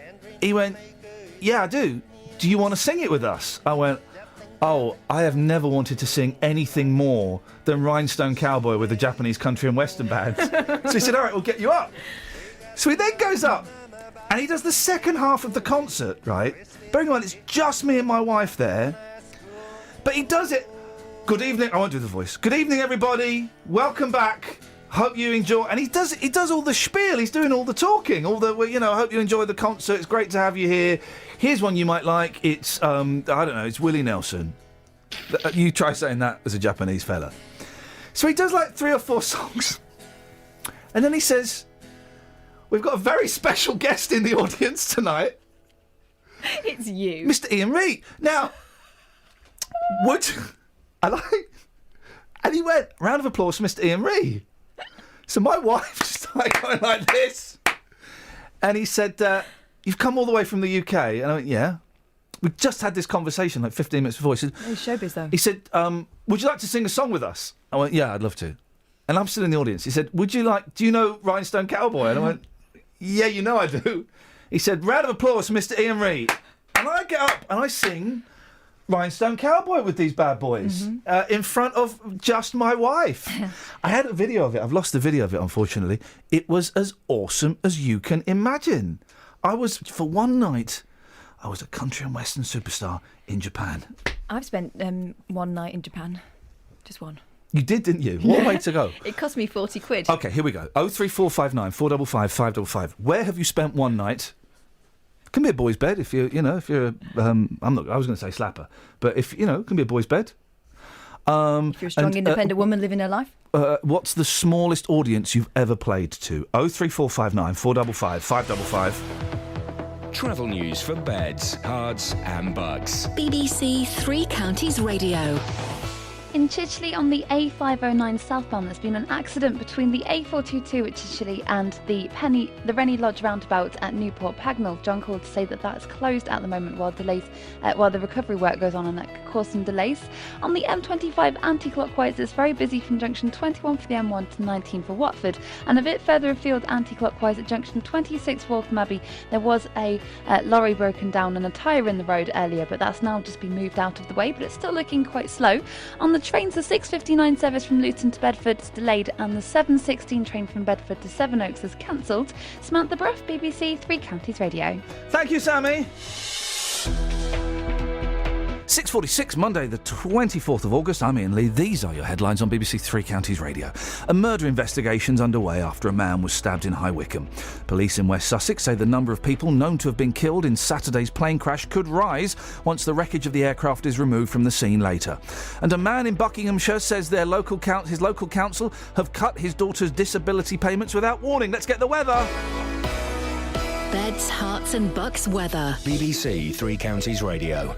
"Yeah, I do. Do you want to sing it with us?" I went, "Oh, I have never wanted to sing anything more than Rhinestone Cowboy with a Japanese country and western band." So he said, "All right, we'll get you up." So he then goes up, and he does the second half of the concert, right? Bearing in mind, it's just me and my wife there, but he does it. Good evening. I won't do the voice. Good evening, everybody. Welcome back. Hope you enjoy. And he does all the spiel. He's doing all the talking. All the, hope you enjoy the concert. It's great to have you here. Here's one you might like. It's, I don't know, it's Willie Nelson. You try saying that as a Japanese fella. So he does like 3 or 4 songs. And then he says, we've got a very special guest in the audience tonight. It's you. Mr. Iain Reid. Now, and he went, round of applause for Mr. Iain Reid. So my wife just started going like this. And he said, you've come all the way from the UK. And I went, yeah. We just had this conversation like 15 minutes before. He said, He's showbiz, though. He said, would you like to sing a song with us? I went, yeah, I'd love to. And I'm still in the audience. He said, do you know Rhinestone Cowboy? And I went, yeah, you know I do. He said, round of applause for Mr. Iain Reid. And I get up and I sing Rhinestone Cowboy with these bad boys in front of just my wife. I had a video of it. I've lost the video of it, unfortunately. It was as awesome as you can imagine. For one night, I was a country and western superstar in Japan. I've spent one night in Japan. Just one. You did, didn't you? What a way to go. It cost me 40 quid. OK, here we go. 03459 455 555. Where have you spent one night? Can be a boy's bed if you're, if you're, I was going to say slapper, but if, it can be a boy's bed. If you're a strong, independent woman living her life. What's the smallest audience you've ever played to? 03459 455 555. Travel news for beds, cards and bugs. BBC Three Counties Radio. In Chichiley on the A509 southbound, there's been an accident between the A422 at Chichiley and the Rennie Lodge roundabout at Newport Pagnell. John called to say that that's closed at the moment while the recovery work goes on, and that could cause some delays. On the M25 anti-clockwise, it's very busy from junction 21 for the M1 to 19 for Watford, and a bit further afield anti-clockwise at junction 26 for Waltham Abbey. There was a lorry broken down and a tyre in the road earlier, but that's now just been moved out of the way, but it's still looking quite slow. On the trains, the 6:59 service from Luton to Bedford is delayed, and the 7:16 train from Bedford to Sevenoaks is cancelled. Samantha Bruff, BBC Three Counties Radio. Thank you, Sammy. 6:46, Monday the 24th of August. I'm Iain Lee. These are your headlines on BBC Three Counties Radio. A murder investigation's underway after a man was stabbed in High Wycombe. Police in West Sussex say the number of people known to have been killed in Saturday's plane crash could rise once the wreckage of the aircraft is removed from the scene later. And a man in Buckinghamshire says his local council have cut his daughter's disability payments without warning. Let's get the weather. Beds, hearts and bucks weather. BBC Three Counties Radio.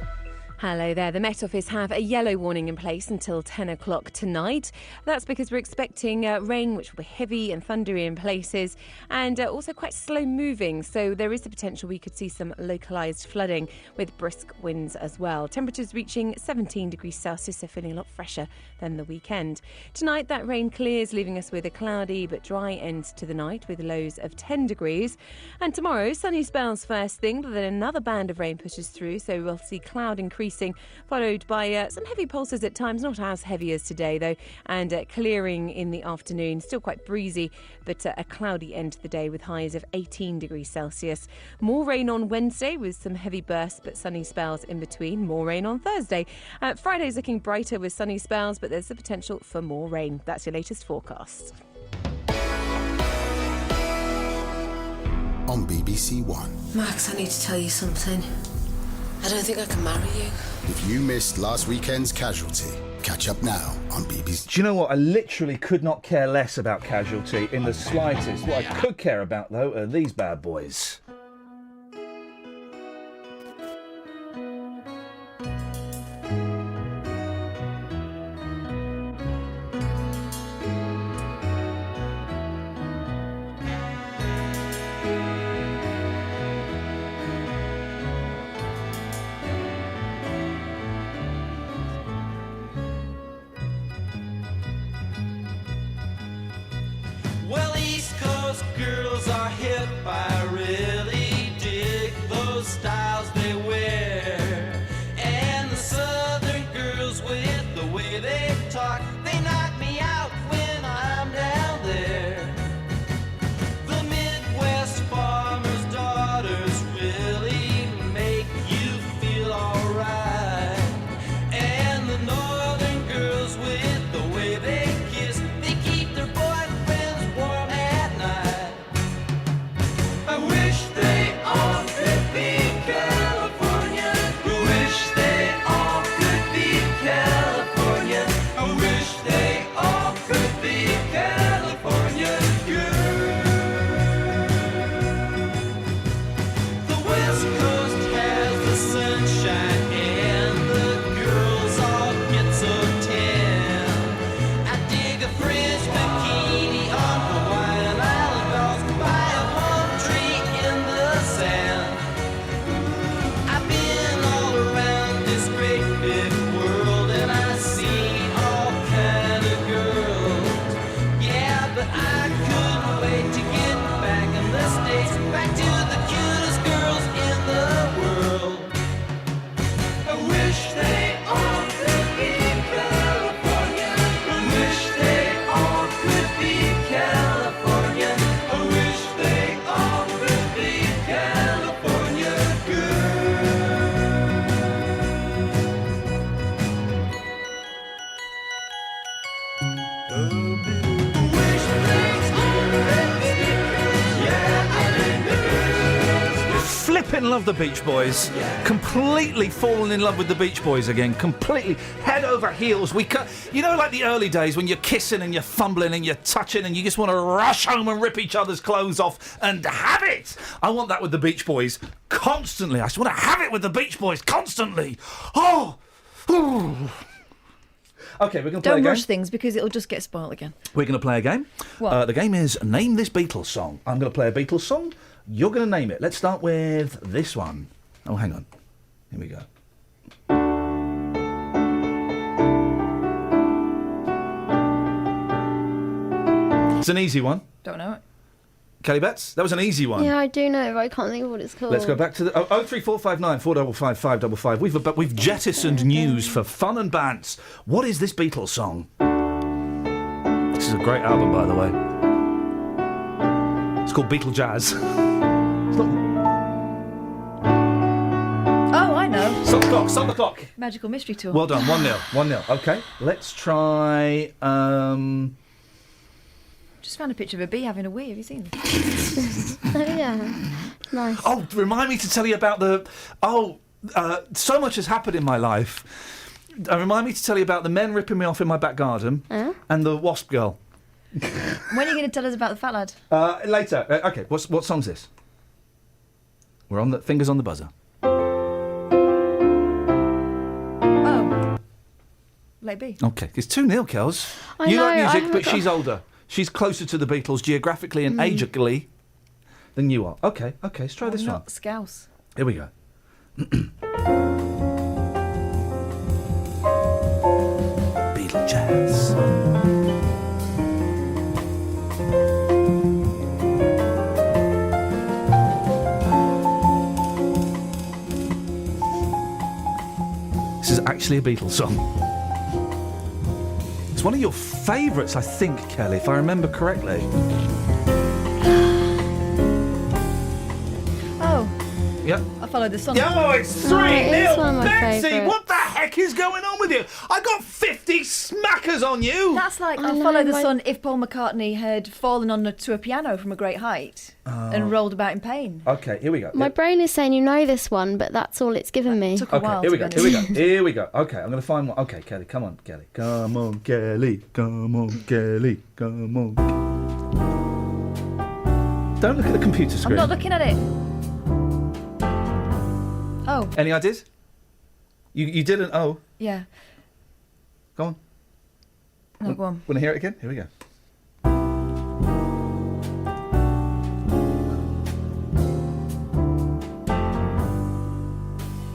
Hello there. The Met Office have a yellow warning in place until 10 o'clock tonight. That's because we're expecting rain, which will be heavy and thundery in places, and also quite slow moving. So there is the potential we could see some localised flooding with brisk winds as well. Temperatures reaching 17 degrees Celsius, so feeling a lot fresher than the weekend. Tonight, that rain clears, leaving us with a cloudy but dry end to the night with lows of 10 degrees. And tomorrow, sunny spells first thing, but then another band of rain pushes through, so we'll see cloud increasing, followed by some heavy pulses at times, not as heavy as today though, and clearing in the afternoon. Still quite breezy, but a cloudy end to the day with highs of 18 degrees Celsius. More rain on Wednesday with some heavy bursts but sunny spells in between. More rain on Thursday. Friday's looking brighter with sunny spells, but there's the potential for more rain. That's your latest forecast. On BBC One. Max, I need to tell you something. I don't think I can marry you. If you missed last weekend's Casualty, catch up now on BBC. Do you know what? I literally could not care less about Casualty in the slightest. What I could care about, though, are these bad boys. Well, East Coast girls are hit by rhythm. fucking love the Beach Boys. Completely fallen in love with the Beach Boys again. Completely head over heels. You know, like the early days when you're kissing and you're fumbling and you're touching and you just want to rush home and rip each other's clothes off and have it. I want that with the Beach Boys constantly. I just want to have it with the Beach Boys constantly. Oh. Okay, we're going to play a game. Don't rush things because it'll just get spoiled again. We're going to play a game. What? The game is Name This Beatles Song. I'm going to play a Beatles song. You're going to name it. Let's start with this one. Oh, hang on. Here we go. It's an easy one. Don't know it. Kelly Betts, that was an easy one. Yeah, I do know, but I can't think of what it's called. Let's go back to the 03459 455 555. We've jettisoned news for fun and bants. What is this Beatles song? This is a great album, by the way. It's called Beatle Jazz. It's not... Oh, I know. Stop the clock. Stop the clock. Magical Mystery Tour. Well done. 1-0. 1-0. Okay. Let's try. Just found a picture of a bee having a wee. Have you seen this? Oh, yeah. Nice. Oh, remind me to tell you about the... so much has happened in my life. Remind me to tell you about the men ripping me off in my back garden and the wasp girl. When are you going to tell us about the fat lad? Later. Okay, what song's this? We're on the... Fingers on the buzzer. Oh. Let it be. Okay, it's 2-0, Kels. You like music, but she's older. She's closer to the Beatles geographically and ageically than you are. Okay, let's try this one. Not Scouse. Here we go. Beatle Jazz. This is actually a Beatles song. It's one of your favourites, I think, Kelly, if I remember correctly. Oh. Yep. I followed the sun. Oh, it's 3-0. Betsy, what the heck is going on with you? I got 50 smackers on you. That's like I followed the sun if Paul McCartney had fallen to a piano from a great height and rolled about in pain. Okay, here we go. My brain is saying you know this one, but that's all it's given me. Took a while. Here we go. Okay, I'm going to find one. Okay, Kelly, come on, Kelly. Come on, Kelly. Come on, Kelly. Come on. Don't look at the computer screen. I'm not looking at it. Oh. Any ideas? You didn't. Oh. Yeah. Go on. No, go on. Want to hear it again? Here we go.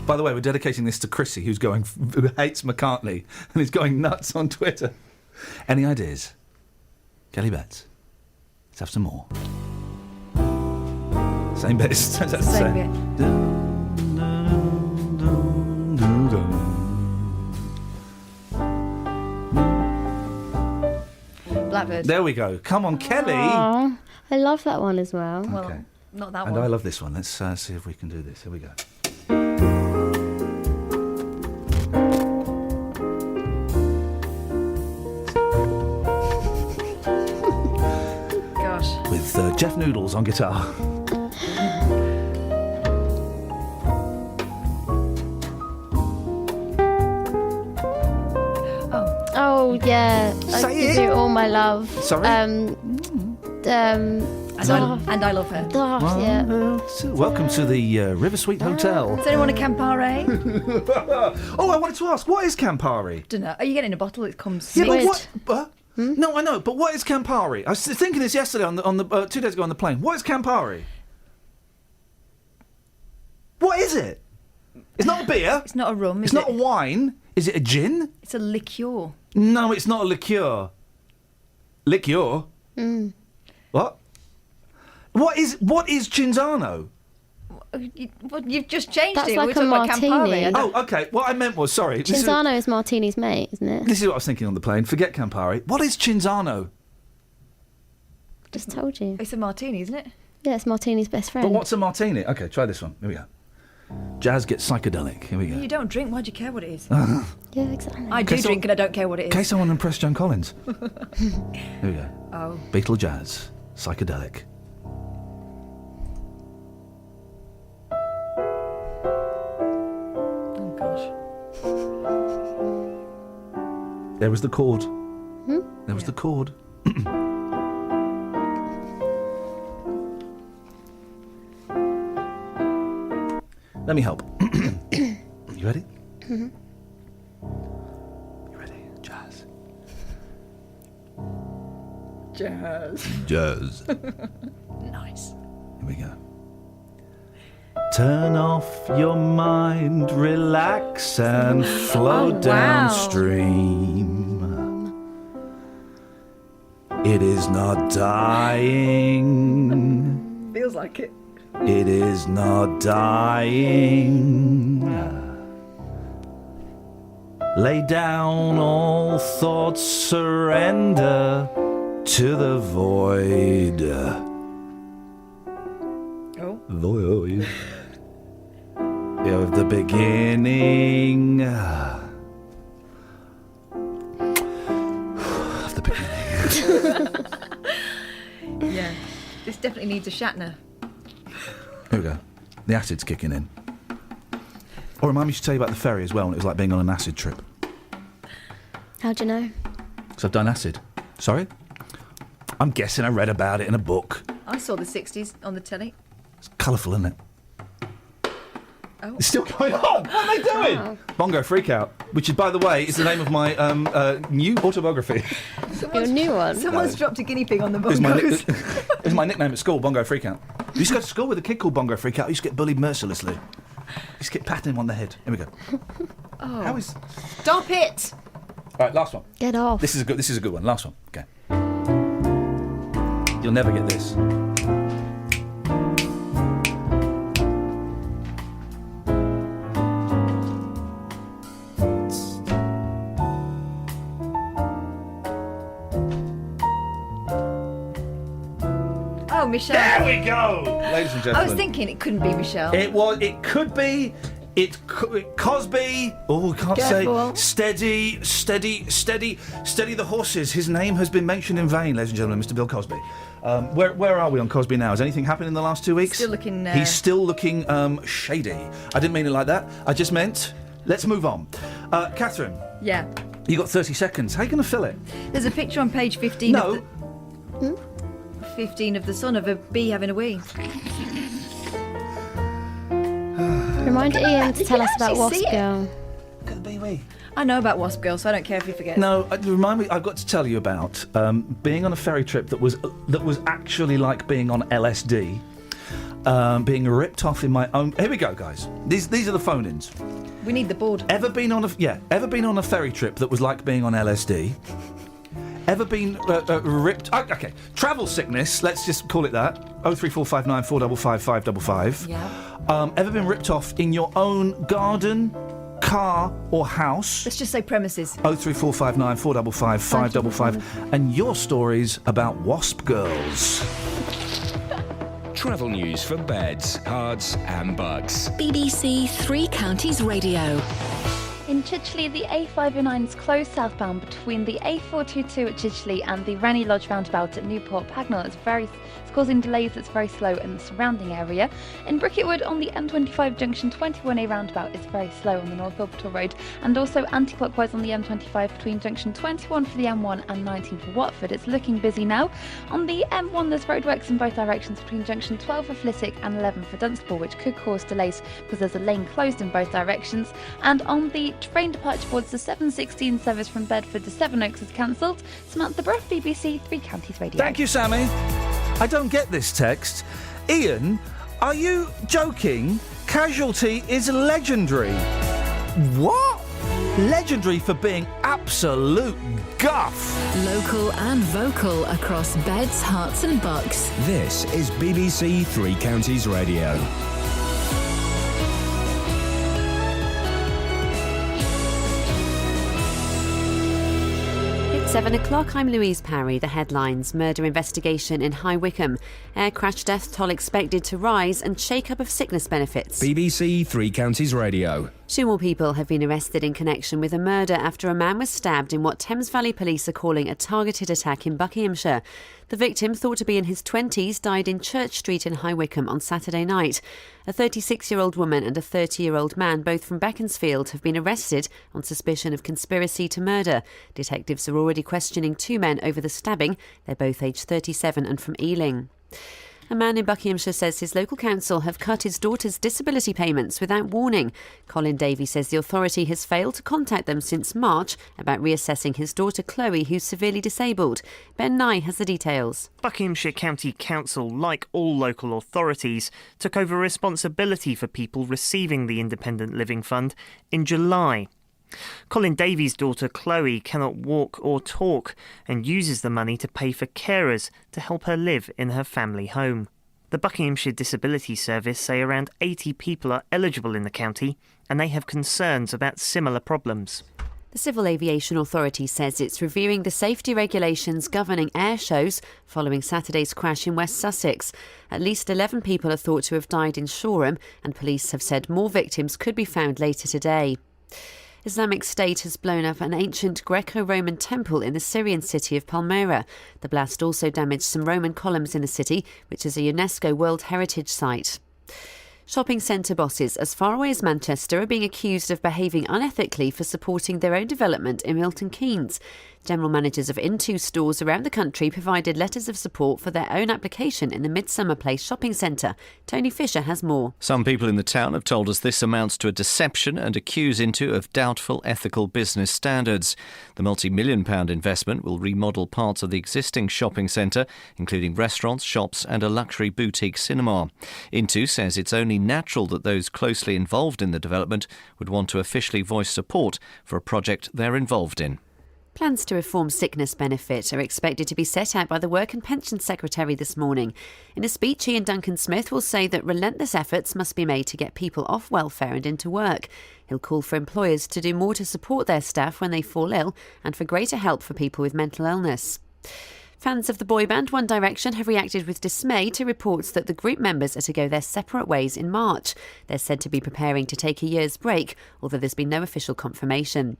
By the way, we're dedicating this to Chrissy, who hates McCartney and is going nuts on Twitter. Any ideas? Kelly Betts. Let's have some more. Same bit. Same bit. Blackbird. There we go. Come on, Kelly. Aww, I love that one as well. Well, Okay. not that And one. I love this one. Let's see if we can do this. Here we go. Gosh. With Jeff Noodles on guitar. Oh yeah, I Say give it. you all my love. Sorry? And I love her. Yeah. Welcome to the River Suite Hotel. Does anyone want a Campari? Oh, I wanted to ask, what is Campari? Don't know. Are you getting a bottle? It comes. Yeah, but mixed. what? No, I know, but what is Campari? I was thinking this yesterday on the 2 days ago on the plane. What is Campari? What is it? It's not a beer. It's not a rum. It's not a wine. Is it a gin? It's a liqueur. No, it's not a liqueur. Liqueur? What? What is Cinzano? You've just changed That's it. like We're a talking about martini. Campari. Oh, okay. What I meant was, sorry. Cinzano is Martini's mate, isn't it? This is what I was thinking on the plane. Forget Campari. What is Cinzano? Just told you. It's a martini, isn't it? Yeah, it's Martini's best friend. But what's a martini? Okay, try this one. Here we go. Jazz gets psychedelic. Here we go. You don't drink. Why do you care what it is? Yeah, exactly. I do drink and I don't care what it In is. case I want to impress Joan Collins. Here we go. Oh. Beatle Jazz. Psychedelic. There was the chord. There was the chord. Let me help. You ready? Mhm. You ready? Jazz. Jazz. Jazz. Nice. Here we go. Turn off your mind, relax and flow downstream. It is not dying. Feels like it. It is not dying. Lay down all thoughts, surrender to the void. Oh. Void of the beginning. Of the beginning. Yeah. This definitely needs a Shatner. Here we go. The acid's kicking in. Or remind me to tell you about the ferry as well, and it was like being on an acid trip. How do you know? Because I've done acid. Sorry? I'm guessing I read about it in a book. I saw the 60s on the telly. It's colourful, isn't it? Oh. It's still going on. What are they doing? Oh. Bongo Freakout, which is, by the way, is the name of my new autobiography. Your new one? Someone's dropped a guinea pig on the It's bongos. it's my nickname at school, Bongo Freakout. I used to go to school with a kid called Bongo Freakout. I used to get bullied mercilessly. I used to get patting him on the head. Here we go. Oh. How is... Stop it! All right, last one. Get off. This is a good one. Last one. Okay. You'll never get this. Oh, Michelle. There we go! Ladies and gentlemen. I was thinking it couldn't be Michelle. It could be. Cosby. Oh, I can't Careful. say. Steady the horses. His name has been mentioned in vain, ladies and gentlemen, Mr. Bill Cosby. Where are we on Cosby now? Has anything happened in the last 2 weeks? Still looking... He's still looking shady. I didn't mean it like that. I just meant, let's move on. Catherine. Yeah. You got 30 seconds. How are you going to fill it? There's a picture on page 15 No. of the... 15 of the son of a bee having a wee. Remind Iain to tell us about actually Wasp see it? Girl. I know about Wasp Girl, so I don't care if you forget. No, remind me. I've got to tell you about being on a ferry trip that was actually like being on LSD, being ripped off in my own. Here we go, guys. These are the phone-ins. We need the board. Ever been on a ferry trip that was like being on LSD? Ever been ripped? Okay, travel sickness. Let's just call it that. 03459 455 555. Yeah. Ever been ripped off in your own garden, car, or house? Let's just say premises. 03459 455 555. And your stories about Wasp Girls. Travel news for beds, cards, and bugs. BBC Three Counties Radio. In Chidgley, the A509 is closed southbound between the A422 at Chidgley and the Rennie Lodge roundabout at Newport Pagnell. It's causing delays. It's very slow in the surrounding area. In Bricketwood on the M25 junction 21A roundabout, it's very slow on the North Orbital Road, and also anti-clockwise on the M25 between junction 21 for the M1 and 19 for Watford. It's looking busy now. On the M1, there's roadworks in both directions between junction 12 for Flitwick and 11 for Dunstable, which could cause delays because there's a lane closed in both directions. And on the train departure boards, the 7:16 service from Bedford to Sevenoaks is cancelled. Samantha Bruff, BBC Three Counties Radio. Thank you, Sammy. I don't get this text. Iain, are you joking? Casualty is legendary. What? Legendary for being absolute guff. Local and vocal across beds, hearts and bucks. This is BBC Three Counties Radio. It's 7 o'clock. I'm Louise Parry. The headlines: murder investigation in High Wycombe, air crash death toll expected to rise, and shake-up of sickness benefits. BBC Three Counties Radio. Two more people have been arrested in connection with a murder after a man was stabbed in what Thames Valley Police are calling a targeted attack in Buckinghamshire. The victim, thought to be in his 20s, died in Church Street in High Wycombe on Saturday night. A 36-year-old woman and a 30-year-old man, both from Beaconsfield, have been arrested on suspicion of conspiracy to murder. Detectives are already questioning two men over the stabbing. They're both aged 37 and from Ealing. A man in Buckinghamshire says his local council have cut his daughter's disability payments without warning. Colin Davey says the authority has failed to contact them since March about reassessing his daughter Chloe, who's severely disabled. Ben Nye has the details. Buckinghamshire County Council, like all local authorities, took over responsibility for people receiving the Independent Living Fund in July. Colin Davies' daughter Chloe cannot walk or talk and uses the money to pay for carers to help her live in her family home. The Buckinghamshire Disability Service say around 80 people are eligible in the county and they have concerns about similar problems. The Civil Aviation Authority says it's reviewing the safety regulations governing air shows following Saturday's crash in West Sussex. At least 11 people are thought to have died in Shoreham, and police have said more victims could be found later today. Islamic State has blown up an ancient Greco-Roman temple in the Syrian city of Palmyra. The blast also damaged some Roman columns in the city, which is a UNESCO World Heritage Site. Shopping centre bosses as far away as Manchester are being accused of behaving unethically for supporting their own development in Milton Keynes. General managers of Into stores around the country provided letters of support for their own application in the Midsummer Place shopping centre. Tony Fisher has more. Some people in the town have told us this amounts to a deception and accuse Into of doubtful ethical business standards. The multi-million-pound investment will remodel parts of the existing shopping centre, including restaurants, shops and a luxury boutique cinema. Into says it's only natural that those closely involved in the development would want to officially voice support for a project they're involved in. Plans to reform sickness benefit are expected to be set out by the Work and Pensions Secretary this morning. In a speech, Iain Duncan-Smith will say that relentless efforts must be made to get people off welfare and into work. He'll call for employers to do more to support their staff when they fall ill and for greater help for people with mental illness. Fans of the boy band One Direction have reacted with dismay to reports that the group members are to go their separate ways in March. They're said to be preparing to take a year's break, although there's been no official confirmation.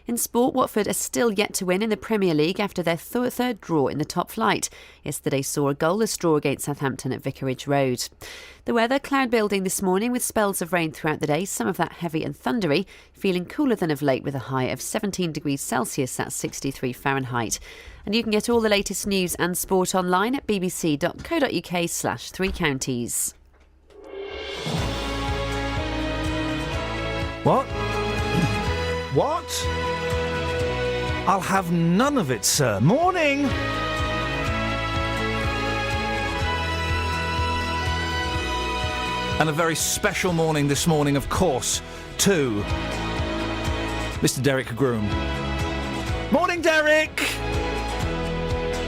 In sport, Watford are still yet to win in the Premier League after their third draw in the top flight. Yesterday saw a goalless draw against Southampton at Vicarage Road. The weather, cloud building this morning with spells of rain throughout the day, some of that heavy and thundery, feeling cooler than of late with a high of 17 degrees Celsius, that's 63 Fahrenheit. And you can get all the latest news and sport online at bbc.co.uk/3counties. What? What? I'll have none of it, sir. Morning! And a very special morning this morning, of course, to Mr. Derek Groom. Morning, Derek!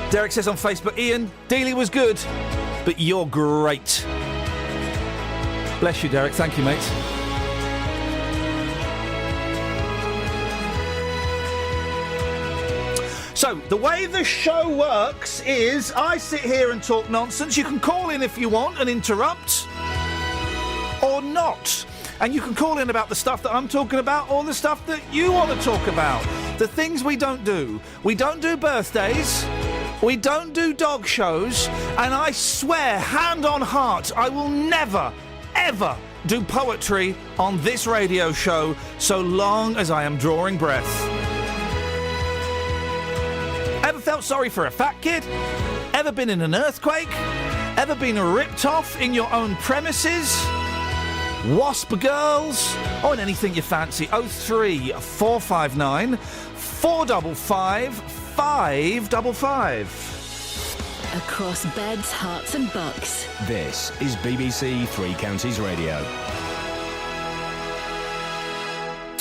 Derek says on Facebook, Iain, Dealey was good, but you're great. Bless you, Derek. Thank you, mate. So, the way the show works is I sit here and talk nonsense. You can call in if you want and interrupt, or not. And you can call in about the stuff that I'm talking about or the stuff that you want to talk about. The things we don't do. We don't do birthdays. We don't do dog shows. And I swear, hand on heart, I will never, ever do poetry on this radio show so long as I am drawing breath. Ever felt sorry for a fat kid? Ever been in an earthquake? Ever been ripped off in your own premises? Wasp girls? Oh, and anything you fancy. 03459 455 555. Across beds, hearts and bucks. This is BBC Three Counties Radio.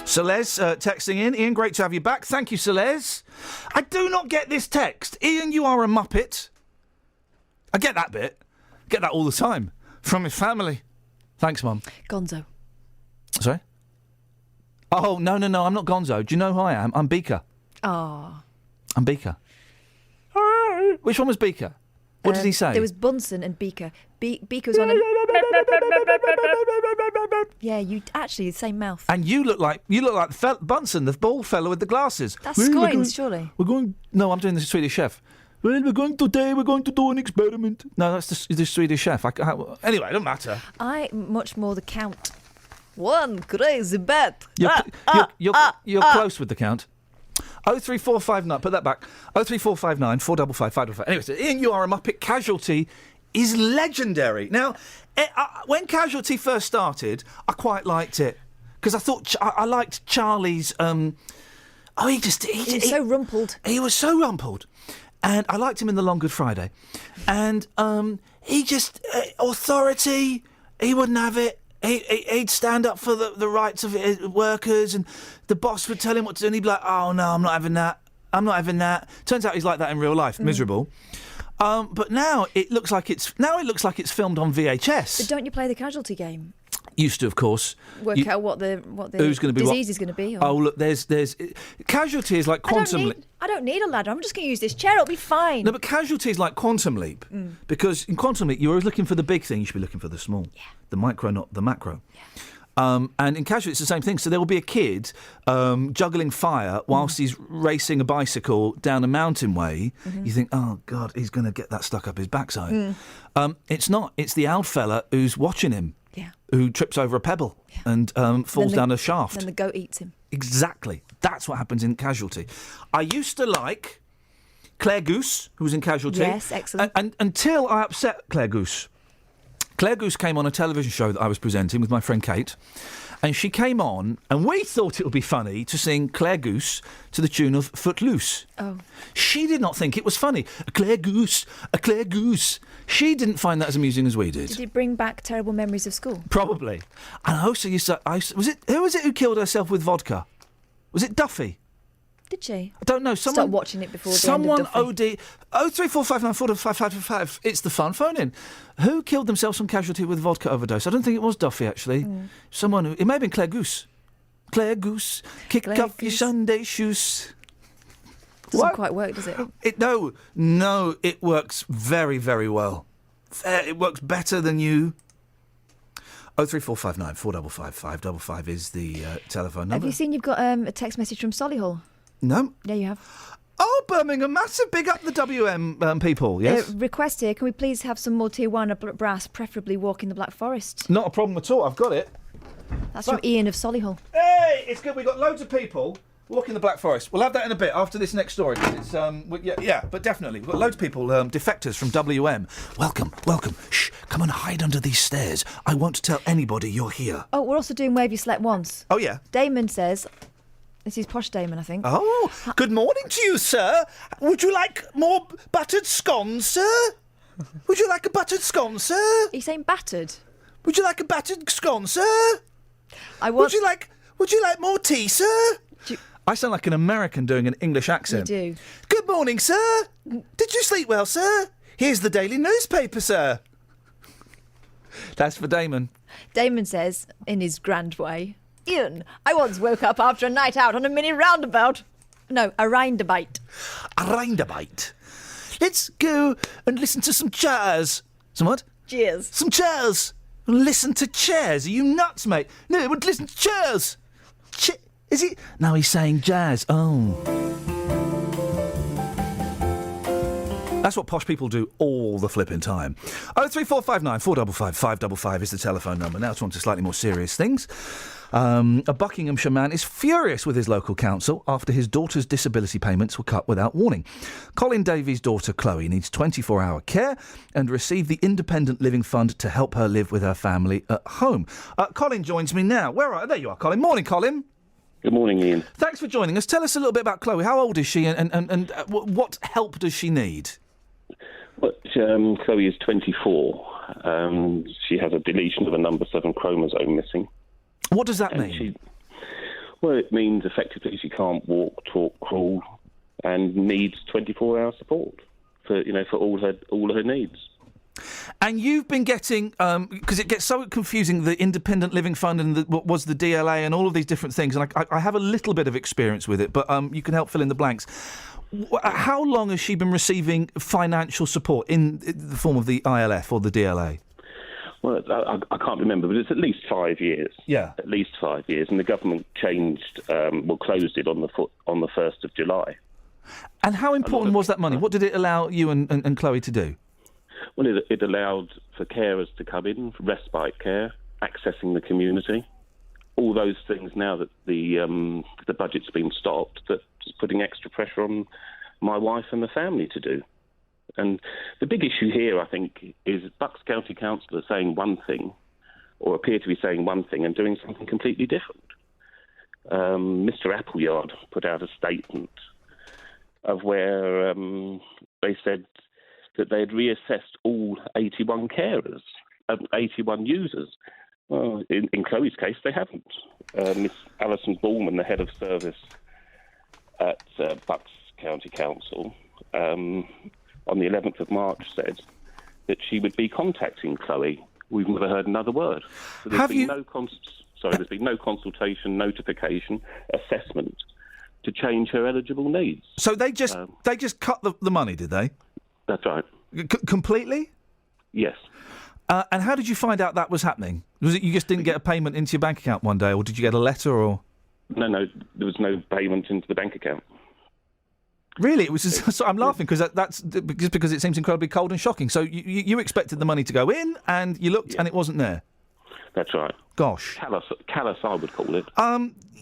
Celeste texting in. Iain, great to have you back. Thank you, Celeste. I do not get this text. Iain, you are a muppet. I get that bit. Get that all the time. From his family. Thanks, Mum. Gonzo. Sorry? Oh, no, I'm not Gonzo. Do you know who I am? I'm Beaker. Oh. I'm Beaker. Which one was Beaker? What did he say? There was Bunsen and Beaker. Beaker was on a... Yeah, you actually, the same mouth. And you look like Bunsen, the bald fellow with the glasses. That's Scoins, surely. No, I'm doing the Swedish Chef. Well, we're going to do an experiment. No, that's the Swedish Chef. Anyway, it don't matter. I much more the Count. One crazy bet. You're close with the Count. 03459, put that back. 03459 455 555. Anyway, so Iain, you are a Muppet. Casualty is legendary. Now, when Casualty first started, I quite liked it because I thought I liked Charlie's. He was so rumpled. He was so rumpled, and I liked him in The Long Good Friday, and he just authority. He wouldn't have it. He'd stand up for the rights of workers, and the boss would tell him what to do, and he'd be like, "Oh no, I'm not having that. I'm not having that." Turns out he's like that in real life, miserable. But now it looks like it's filmed on VHS. But don't you play the Casualty game? Used to, of course. Work out what the who's gonna be disease is going to be. Or... Oh look, there's Casualty is like Quantum Leap. I don't need a ladder. I'm just going to use this chair. It'll be fine. No, but Casualty is like Quantum Leap because in Quantum Leap you're always looking for the big thing. You should be looking for the small, the micro, not the macro. Yeah. And in Casualty it's the same thing. So there will be a kid juggling fire whilst he's racing a bicycle down a mountain way. You think, oh God, he's going to get that stuck up his backside. It's not. It's the old fella who's watching him. Yeah. Who trips over a pebble and falls down a shaft. And the goat eats him. Exactly. That's what happens in Casualty. I used to like Claire Goose, who was in Casualty. Yes, excellent. And until I upset Claire Goose. Claire Goose came on a television show that I was presenting with my friend Kate. And she came on, and we thought it would be funny to sing Claire Goose to the tune of Footloose. Oh. She did not think it was funny. A Claire Goose, a Claire Goose. She didn't find that as amusing as we did. Did it bring back terrible memories of school? Probably. And I also used to... who was it who killed herself with vodka? Was it Duffy? Did she? I don't know. Stop watching it before the end of Duffy. OD... 03459 455. It's the fun phone in. Who killed themselves from Casualty with vodka overdose? I don't think it was Duffy, actually. Someone who... It may have been Claire Goose. Claire Goose, kick off your Sunday shoes. Doesn't quite work, does it? No, it works very, very well. It works better than you... 03459 455 555 is the telephone number. Have you seen you've got a text message from Solihull? No. Yeah, you have. Oh, Birmingham, massive big up the WM people, yes? Request here, can we please have some more Tijuana brass, preferably walking the Black Forest? Not a problem at all, I've got it. That's from Iain of Solihull. Hey, it's good, we've got loads of people walking the Black Forest. We'll have that in a bit after this next story. It's but definitely. We've got loads of people, defectors from WM. Welcome. Shh, come and hide under these stairs. I won't tell anybody you're here. Oh, we're also doing Where Have You Slept Once. Oh, yeah. Damon says... This is Posh Damon, I think. Oh, good morning to you, sir. Would you like more buttered scones, sir? Would you like a buttered scone, sir? Are you saying battered? Would you like a battered scone, sir? Would you like more tea, sir? I sound like an American doing an English accent. You do. Good morning, sir. Did you sleep well, sir? Here's the daily newspaper, sir. That's for Damon. Damon says, in his grand way, Iain, I once woke up after a night out on a mini roundabout. No, a roundabout. A roundabout. Let's go and listen to some jazz. Some what? Cheers. Some jazz. Listen to chairs. Are you nuts, mate? No, but listen to chairs. Is he? No, he's saying jazz. Oh. That's what posh people do all the flipping time. 03459 455 555 is the telephone number. Now it's on to slightly more serious things. A Buckinghamshire man is furious with his local council after his daughter's disability payments were cut without warning. Colin Davies' daughter Chloe needs 24-hour care and received the Independent Living Fund to help her live with her family at home. Colin joins me now. There you are, Colin. Morning, Colin. Good morning, Iain. Thanks for joining us. Tell us a little bit about Chloe. How old is she and what help does she need? Well, Chloe is 24. She has a deletion of a number 7 chromosome missing. What does that mean? It means effectively she can't walk, talk, crawl, and needs 24-hour support for all her needs. And you've been getting, because it gets so confusing, the Independent Living Fund and what was the DLA and all of these different things, and I have a little bit of experience with it, but you can help fill in the blanks. How long has she been receiving financial support in the form of the ILF or the DLA? Well, I can't remember, but it's at least 5 years. Yeah. At least 5 years, and the government closed it on the 1st of July. And how important was that money? What did it allow you and Chloe to do? Well, it allowed for carers to come in, respite care, accessing the community, all those things. Now that the budget's been stopped, that's putting extra pressure on my wife and the family to do. And the big issue here, I think, is Bucks County Council are saying one thing, or appear to be saying one thing, and doing something completely different. Mr. Appleyard put out a statement of where they said that they had reassessed all 81 carers, 81 users. Well, in Chloe's case, they haven't. Miss Alison Ballman, the head of service at Bucks County Council, on the 11th of March said that she would be contacting Chloe. We've never heard another word. So there's been no consultation, notification, assessment to change her eligible needs. So they just cut the money, did they? That's right. Completely? Yes. And how did you find out that was happening? Was it you just didn't get a payment into your bank account one day, or did you get a letter, or...? No, there was no payment into the bank account. Really? It was just, so I'm laughing because that's because it seems incredibly cold and shocking. So you expected the money to go in, and you looked, and it wasn't there. That's right. Gosh. Callous, I would call it.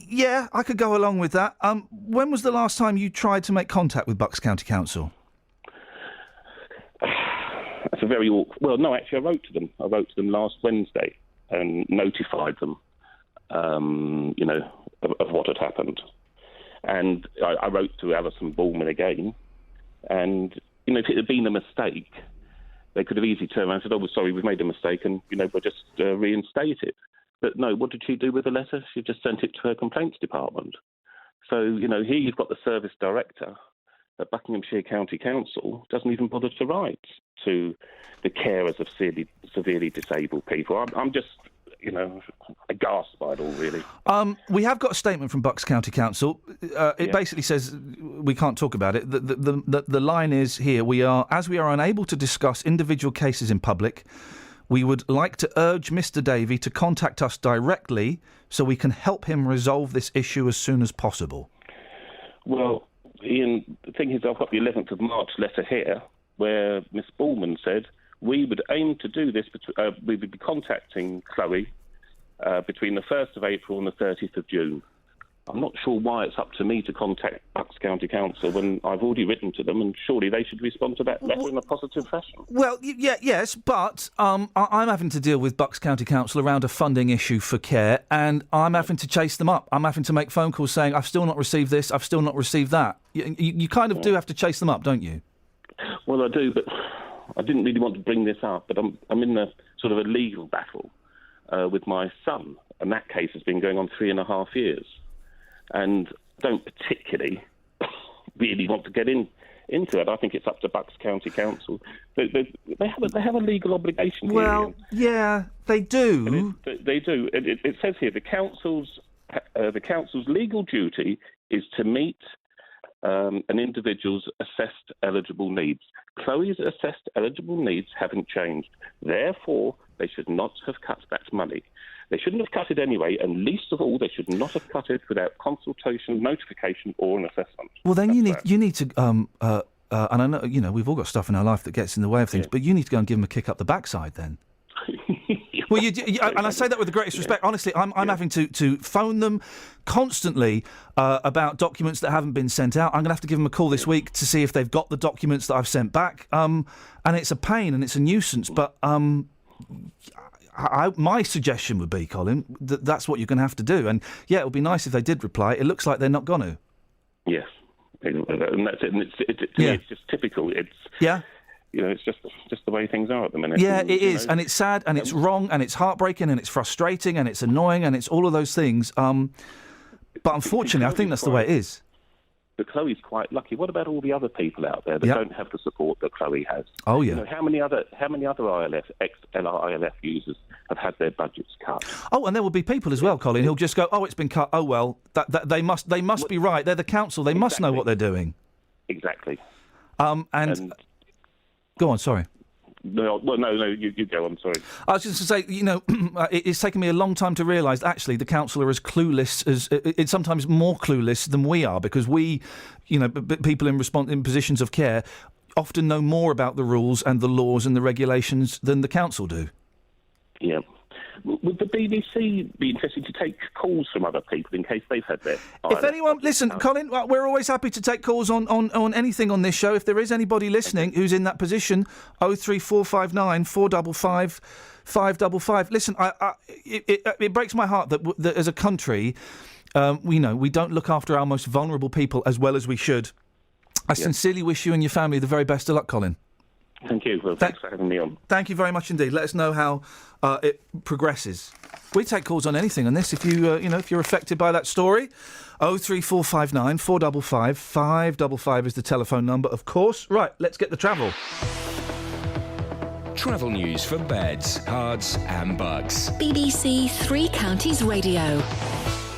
Yeah, I could go along with that. When was the last time you tried to make contact with Bucks County Council? That's a very awkward... Well, no, actually, I wrote to them. I wrote to them last Wednesday and notified them, of what had happened. And I wrote to Alison Ballman again, and, if it had been a mistake, they could have easily turned around and said, oh, sorry, we've made a mistake, and, we'll just reinstate it. But no, what did she do with the letter? She just sent it to her complaints department. So, here you've got the service director at Buckinghamshire County Council doesn't even bother to write to the carers of severely disabled people. I'm just... aghast by it all, really. We have got a statement from Bucks County Council. It basically says we can't talk about it. The line is here: as we are unable to discuss individual cases in public, we would like to urge Mr. Davey to contact us directly so we can help him resolve this issue as soon as possible. Well, Ian, the thing is, I've got the 11th of March letter here where Miss Ballman said we would aim to do this, we would be contacting Chloe between the 1st of April and the 30th of June. I'm not sure why it's up to me to contact Bucks County Council when I've already written to them, and surely they should respond to that letter in a positive fashion. Well, yes, but I'm having to deal with Bucks County Council around a funding issue for care, and I'm having to chase them up. I'm having to make phone calls saying, I've still not received this, I've still not received that. You kind of do have to chase them up, don't you? Well, I do, but I didn't really want to bring this up, but I'm in a sort of a legal battle with my son, and that case has been going on 3.5 years. And don't particularly really want to get into it. I think it's up to Bucks County Council. They have a legal obligation here. Well, yeah, they do. They do. It says here the council's legal duty is to meet an individual's assessed eligible needs. Chloe's assessed eligible needs haven't changed. Therefore, they should not have cut that money. They shouldn't have cut it anyway, and least of all, they should not have cut it without consultation, notification, or an assessment. Well, then you need to, and I know, we've all got stuff in our life that gets in the way of things, but you need to go and give them a kick up the backside then. Well, and I say that with the greatest respect. Honestly, I'm having to phone them constantly about documents that haven't been sent out. I'm going to have to give them a call this week to see if they've got the documents that I've sent back. And it's a pain and it's a nuisance, but... my suggestion would be, Colin, that's what you're going to have to do. And, yeah, it would be nice if they did reply. It looks like they're not going to. Yes. And that's it. And it's just typical. It's just the way things are at the minute. Yeah, it is. And it's sad and it's wrong and it's heartbreaking and it's frustrating and it's annoying and it's all of those things. But unfortunately, I think that's the way it is. But Chloe's quite lucky. What about all the other people out there that don't have the support that Chloe has? Oh, yeah. How many other ILF, ex-LRILF users have had their budgets cut? Oh, and there will be people as well, Colin, who'll just go, oh, it's been cut. Oh, well, they must be right. They're the council. They must know what they're doing. Exactly. And go on, sorry. No, you go. I'm sorry. I was just going to say, it's taken me a long time to realise actually the council are as clueless as it's sometimes more clueless than we are, because we, people in positions of care often know more about the rules and the laws and the regulations than the council do. Yeah. Would the BBC be interested to take calls from other people in case they've had their... If anyone... Listen, Colin, we're always happy to take calls on anything on this show. If there is anybody listening who's in that position, 03459 455 555. Listen, it breaks my heart that as a country, we don't look after our most vulnerable people as well as we should. I sincerely wish you and your family the very best of luck, Colin. Thank you. Well, thanks for having me on. Thank you very much indeed. Let us know how it progresses. We take calls on anything on this. If you, if you're affected by that story, 03459 455 555 is the telephone number, of course. Right, let's get the travel. Travel news for beds, cards and bugs. BBC Three Counties Radio.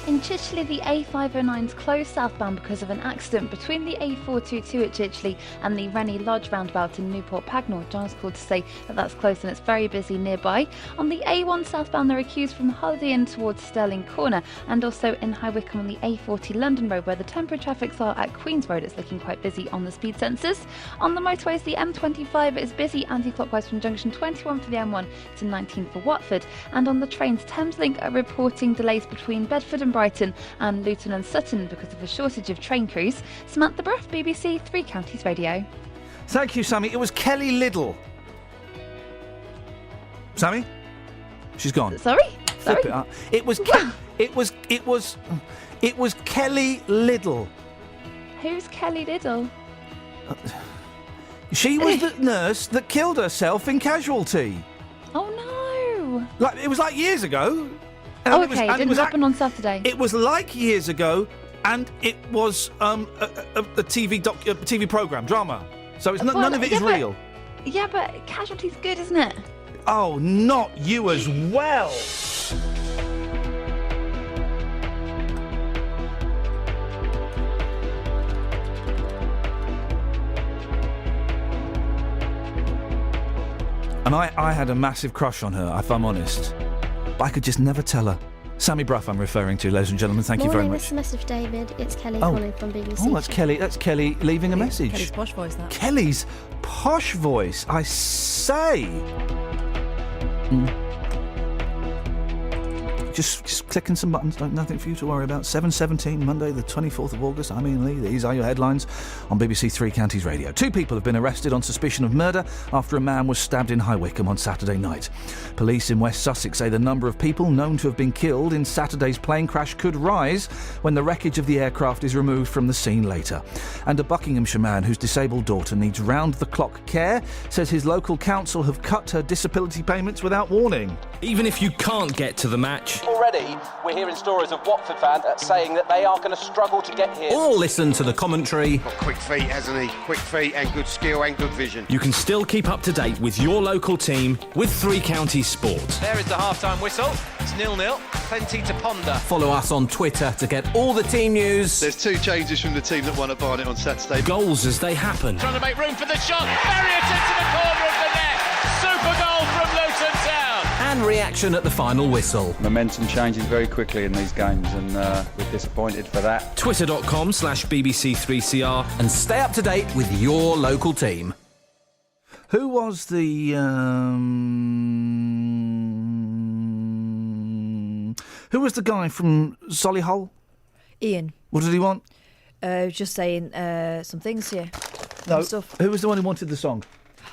In Chicheley, the A509 is closed southbound because of an accident between the A422 at Chicheley and the Rennie Lodge roundabout in Newport Pagnell. Giles called to say that that's closed and it's very busy nearby. On the A1 southbound, they're accused from Holiday Inn towards Stirling Corner, and also in High Wycombe on the A40 London Road, where the temporary traffics are at Queen's Road. It's looking quite busy on the speed sensors. On the motorways, the M25 is busy anti-clockwise from junction 21 for the M1 to 19 for Watford. And on the trains, Thameslink are reporting delays between Bedford and Brighton and Luton and Sutton because of a shortage of train crews. Samantha Bruff, BBC Three Counties Radio. Thank you, Sammy. It was Kelly Liddell. Sammy? She's gone. Sorry? Flip it up. It was Kelly Liddell. Who's Kelly Liddell? She was the nurse that killed herself in Casualty. Oh no! It was years ago. Oh, okay. It didn't happen on Saturday. It was years ago, and it was a TV programme, drama. So it's none of it is real. Yeah, but Casualty's good, isn't it? Oh, not you as well. And I had a massive crush on her, if I'm honest. But I could just never tell her. Sammy Bruff I'm referring to, ladies and gentlemen. Thank you very much. Morning, this is Message David. It's Kelly calling from BBC. Oh, that's Kelly. That's Kelly leaving a message. Kelly's posh voice, that. Kelly's posh voice, I say. Just clicking some buttons, nothing for you to worry about. 7:17, Monday the 24th of August. I'm Iain Lee. These are your headlines on BBC Three Counties Radio. 2 people have been arrested on suspicion of murder after a man was stabbed in High Wycombe on Saturday night. Police in West Sussex say the number of people known to have been killed in Saturday's plane crash could rise when the wreckage of the aircraft is removed from the scene later. And a Buckinghamshire man whose disabled daughter needs round-the-clock care says his local council have cut her disability payments without warning. Even if you can't get to the match... Already, we're hearing stories of Watford fans saying that they are going to struggle to get here. Or listen to the commentary. Got quick feet, hasn't he? Quick feet and good skill and good vision. You can still keep up to date with your local team with Three Counties Sport. There is the half-time whistle. It's 0-0. Plenty to ponder. Follow us on Twitter to get all the team news. There's 2 changes from the team that won at Barnet on Saturday. Goals as they happen. Trying to make room for the shot. Marriott into the corner of the net. Super goal from Luton Town. And reaction at the final whistle. Momentum changes very quickly in these games, and we're disappointed for that. Twitter.com/BBC3CR and stay up to date with your local team. Who was the... Who was the guy from Solihull? Iain. What did he want? Just saying some things here. No, stuff. Who was the one who wanted the song?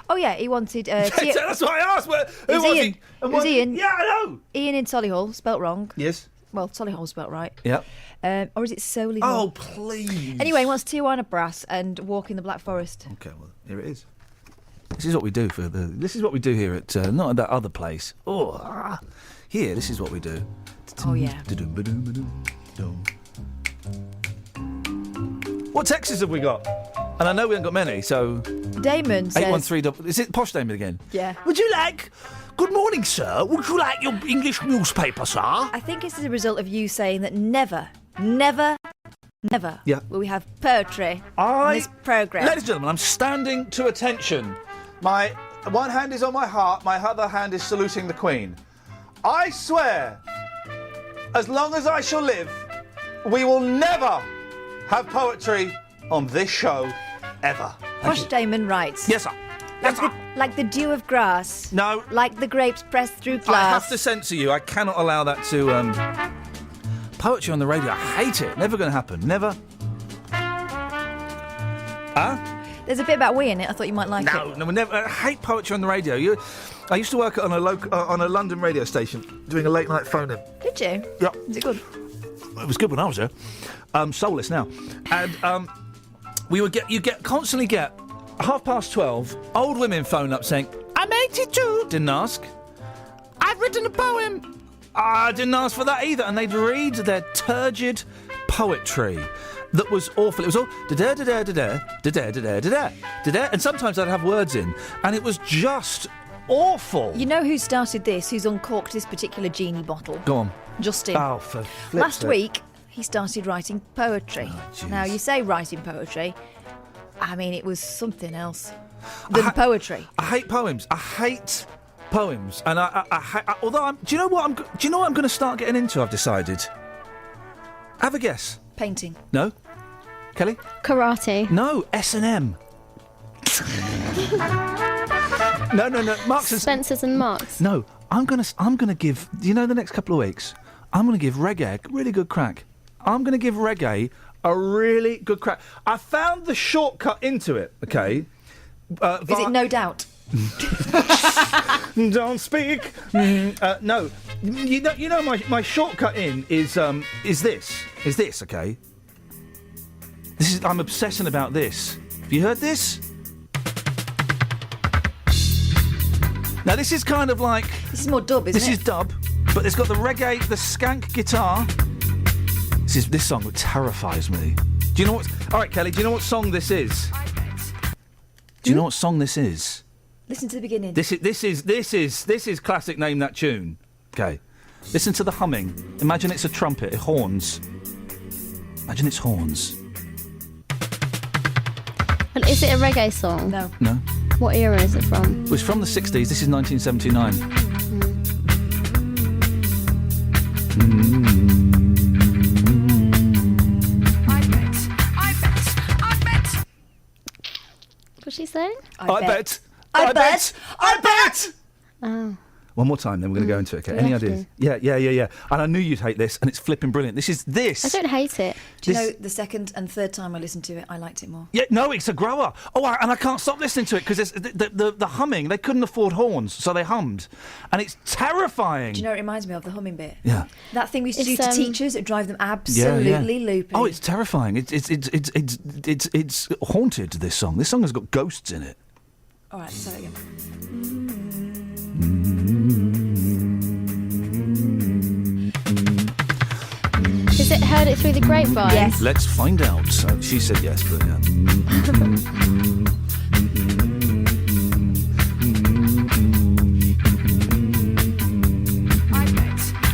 Oh, yeah, he wanted... That's what I asked. Who was Iain. he? It was Iain. Yeah, I know. Iain in Solihull, spelt wrong. Yes. Well, Solihull spelt right. Yep. Or is it Solihull? Oh, please. Anyway, he wants Tijuana Brass and Walk in the Black Forest. Okay, well, here it is. This is what we do This is what we do here at not at that other place. Here, this is what we do. Oh yeah. What texts have we got? And I know we haven't got many, so... Damon says... 813... Is it Posh Damon again? Yeah. Would you like... Good morning, sir. Would you like your English newspaper, sir? I think it's as a result of you saying that never, Never Yeah. will we have poetry on this programme. Ladies and gentlemen, I'm standing to attention. My one hand is on my heart, my other hand is saluting the Queen. I swear, as long as I shall live, we will never have poetry on this show, ever. Posh Damon writes. Yes, sir. Like the dew of grass. No. Like the grapes pressed through glass. I have to censor you. I cannot allow that to... Poetry on the radio, I hate it. Never going to happen. Never. Huh? There's a bit about we in it. I thought you might like it. No, never. I hate poetry on the radio. I used to work on a London radio station doing a late night phone-in. Did you? Yeah. Is it good? It was good when I was there. Soulless now. And you constantly get 12:30 old women phone up saying, I'm 82. Didn't ask. I've written a poem. I didn't ask for that either. And they'd read their turgid poetry that was awful. It was all da da da da da da da da da da da, and sometimes I'd have words in, and it was just awful. You know who started this? Who's uncorked this particular genie bottle? Go on. Justin. Oh, for flip's Last sake. week, he started writing poetry. Now, you say writing poetry. I mean, it was something else than poetry. I hate poems. I hate poems, and although do you know what I'm going to start getting into? I've decided. Have a guess. Painting. No. Kelly? Karate. No. S&M. No. Marks and Spencer's and Marks. No. I'm gonna give. The next couple of weeks, I'm gonna give reggae a really good crack. I'm gonna give reggae a really good crack. I found the shortcut into it. Okay. Is it No Doubt? Don't speak. No. You know my shortcut in is this. Okay. I'm obsessing about this. Have you heard this? Now this is kind of like... This is more dub, isn't it? This is dub, but it's got the reggae, the skank guitar. This song terrifies me. Do you know what... All right, Kelly, do you know what song this is? Do you know what song this is? Listen to the beginning. This is classic Name That Tune. Okay. Listen to the humming. Imagine it's a trumpet, horns. Imagine it's horns. And is it a reggae song? No. No. What era is it from? It was from the 60s. This is 1979. I bet. What's she saying? I bet. Oh. One more time, then we're going to go into it. Okay. We Any have ideas? Yeah. And I knew you'd hate this, and it's flipping brilliant. This. I don't hate it. Do you know, the second and third time I listened to it, I liked it more. Yeah, no, it's a grower. And I can't stop listening to it because the humming. They couldn't afford horns, so they hummed, and it's terrifying. Do you know what it reminds me of? The humming bit. Yeah. That thing we used to do to teachers, it drive them absolutely loopy. Oh, it's terrifying. It's haunted. This song. This song has got ghosts in it. All right, say it again. Is it Heard It Through the Grapevine? Yes. Let's find out. She said yes, but yeah.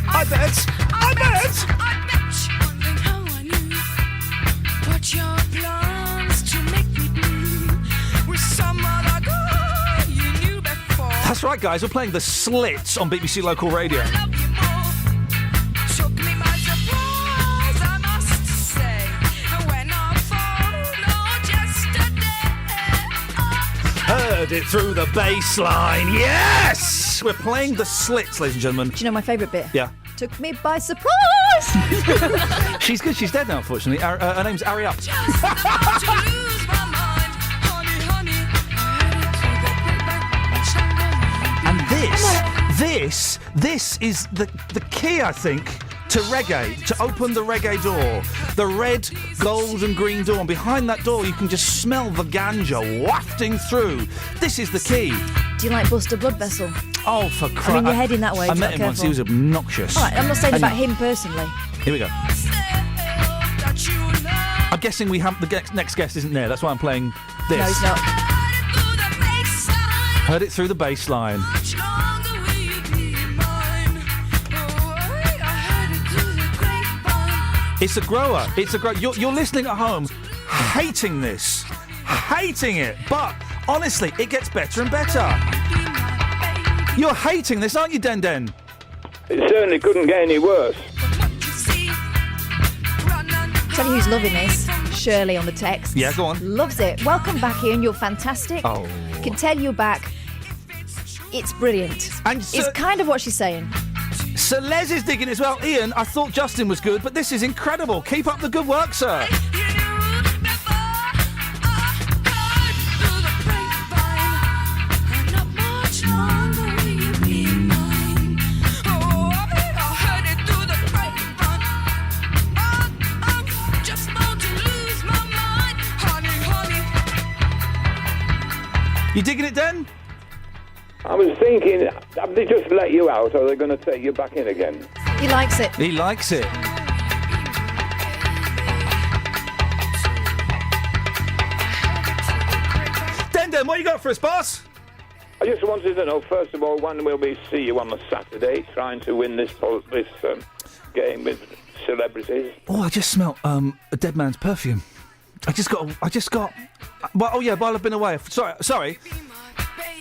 I bet. But your plans to make me blue with some other guy you knew before. That's right, guys. We're playing The Slits on BBC Local Radio. Took me by surprise, I must say. And when I followed yesterday, Heard it through the bass line. Yes! We're playing The Slits, ladies and gentlemen. Do you know my favourite bit? Yeah. Took me by surprise. She's good. She's dead now, unfortunately. Her name's Ari Up. And this is the key, I think, to reggae, to open the reggae door. The red, gold and green door. And behind that door, you can just smell the ganja wafting through. This is the key. Do you like Buster Blood Vessel? Oh, for Christ. I mean, you're heading that way. I met him once. He was obnoxious. All right, I'm not saying about him personally. Here we go. I'm guessing we have the next guest isn't there. That's why I'm playing this. No, he's not. Heard it through the bass line. It's a grower. It's a grower. You're listening at home, hating this. Hating it. But, honestly, it gets better and better. You're hating this, aren't you, Den Den? It certainly couldn't get any worse. Tell you who's loving this. Shirley on the text. Yeah, go on. Loves it. Welcome back, Iain. You're fantastic. Oh. Can tell you're back. It's brilliant. And it's kind of what she's saying. Sir Les is digging as well. Iain, I thought Justin was good, but this is incredible. Keep up the good work, sir. You digging it, Den? I was thinking, have they just let you out, or are they going to take you back in again? He likes it. He likes it. Den, what you got for us, boss? I just wanted to know, first of all, when will we see you on the Saturday trying to win this game with celebrities? Oh, I just smelt a dead man's perfume. I just got. Well, oh yeah, while I've been away. Sorry.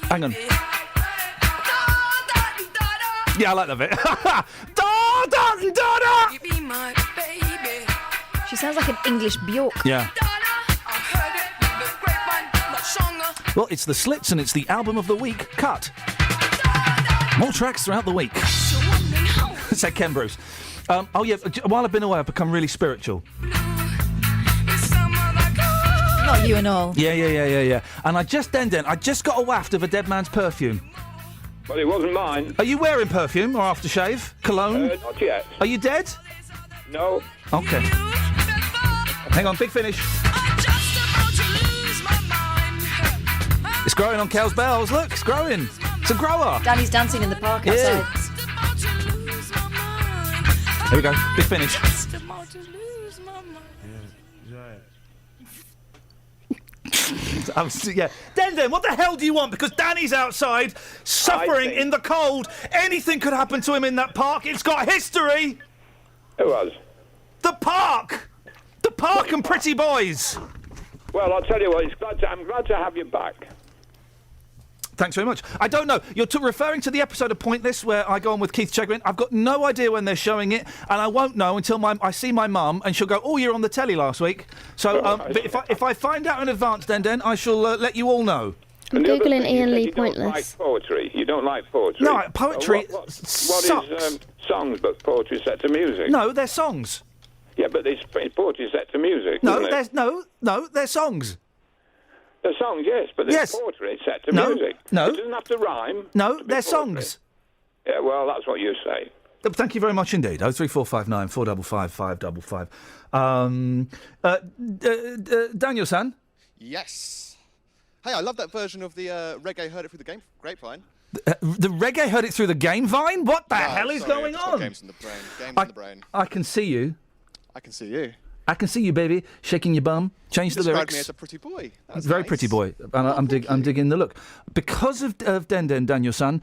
Hang on. Yeah, I like that bit. She sounds like an English Bjork. Yeah. Well, it's the Slits and it's the album of the week, Cut. More tracks throughout the week. Said Ken Bruce. Oh yeah, while I've been away, I've become really spiritual. Not you and all. Yeah. And I just got a waft of a dead man's perfume. Well, it wasn't mine. Are you wearing perfume or aftershave? Cologne? Not yet. Are you dead? No. Okay. Hang on, big finish. It's growing on Kel's bells. Look, it's growing. It's a grower. Danny's dancing in the park outside. Here we go. Big finish. Yeah. Den, what the hell do you want? Because Danny's outside, suffering in the cold. Anything could happen to him in that park. It's got history. Who was? The park. The park and pretty boys. Well, I'll tell you what, I'm glad to have you back. Thanks very much. I don't know. You're referring to the episode of Pointless where I go on with Keith Chegwin. I've got no idea when they're showing it, and I won't know until I see my mum, and she'll go, "Oh, you're on the telly last week." So, but if I find out in advance, Den, I shall let you all know. I'm googling Iain Lee You don't Pointless. like poetry. You don't like poetry. No, poetry What sucks. is songs, but poetry set to music? No, they're songs. Yeah, but it's poetry set to music. No, isn't it? they're songs. They're songs, yes, but there's poetry set to music. No. It doesn't have to rhyme. No, they're songs. Yeah, well, that's what you say. Thank you very much indeed. 03459 455 555. Daniel-san? Yes. Hey, I love that version of the Reggae Heard It Through the Grapevine. The reggae heard it through the game vine? What the hell is going on? Games in the brain. Games in the brain. I can see you. I can see you. I can see you, baby, shaking your bum. Change the lyrics. Described me as a pretty boy. That's Very nice. pretty boy. And I'm digging the look. Because of Daniel-san,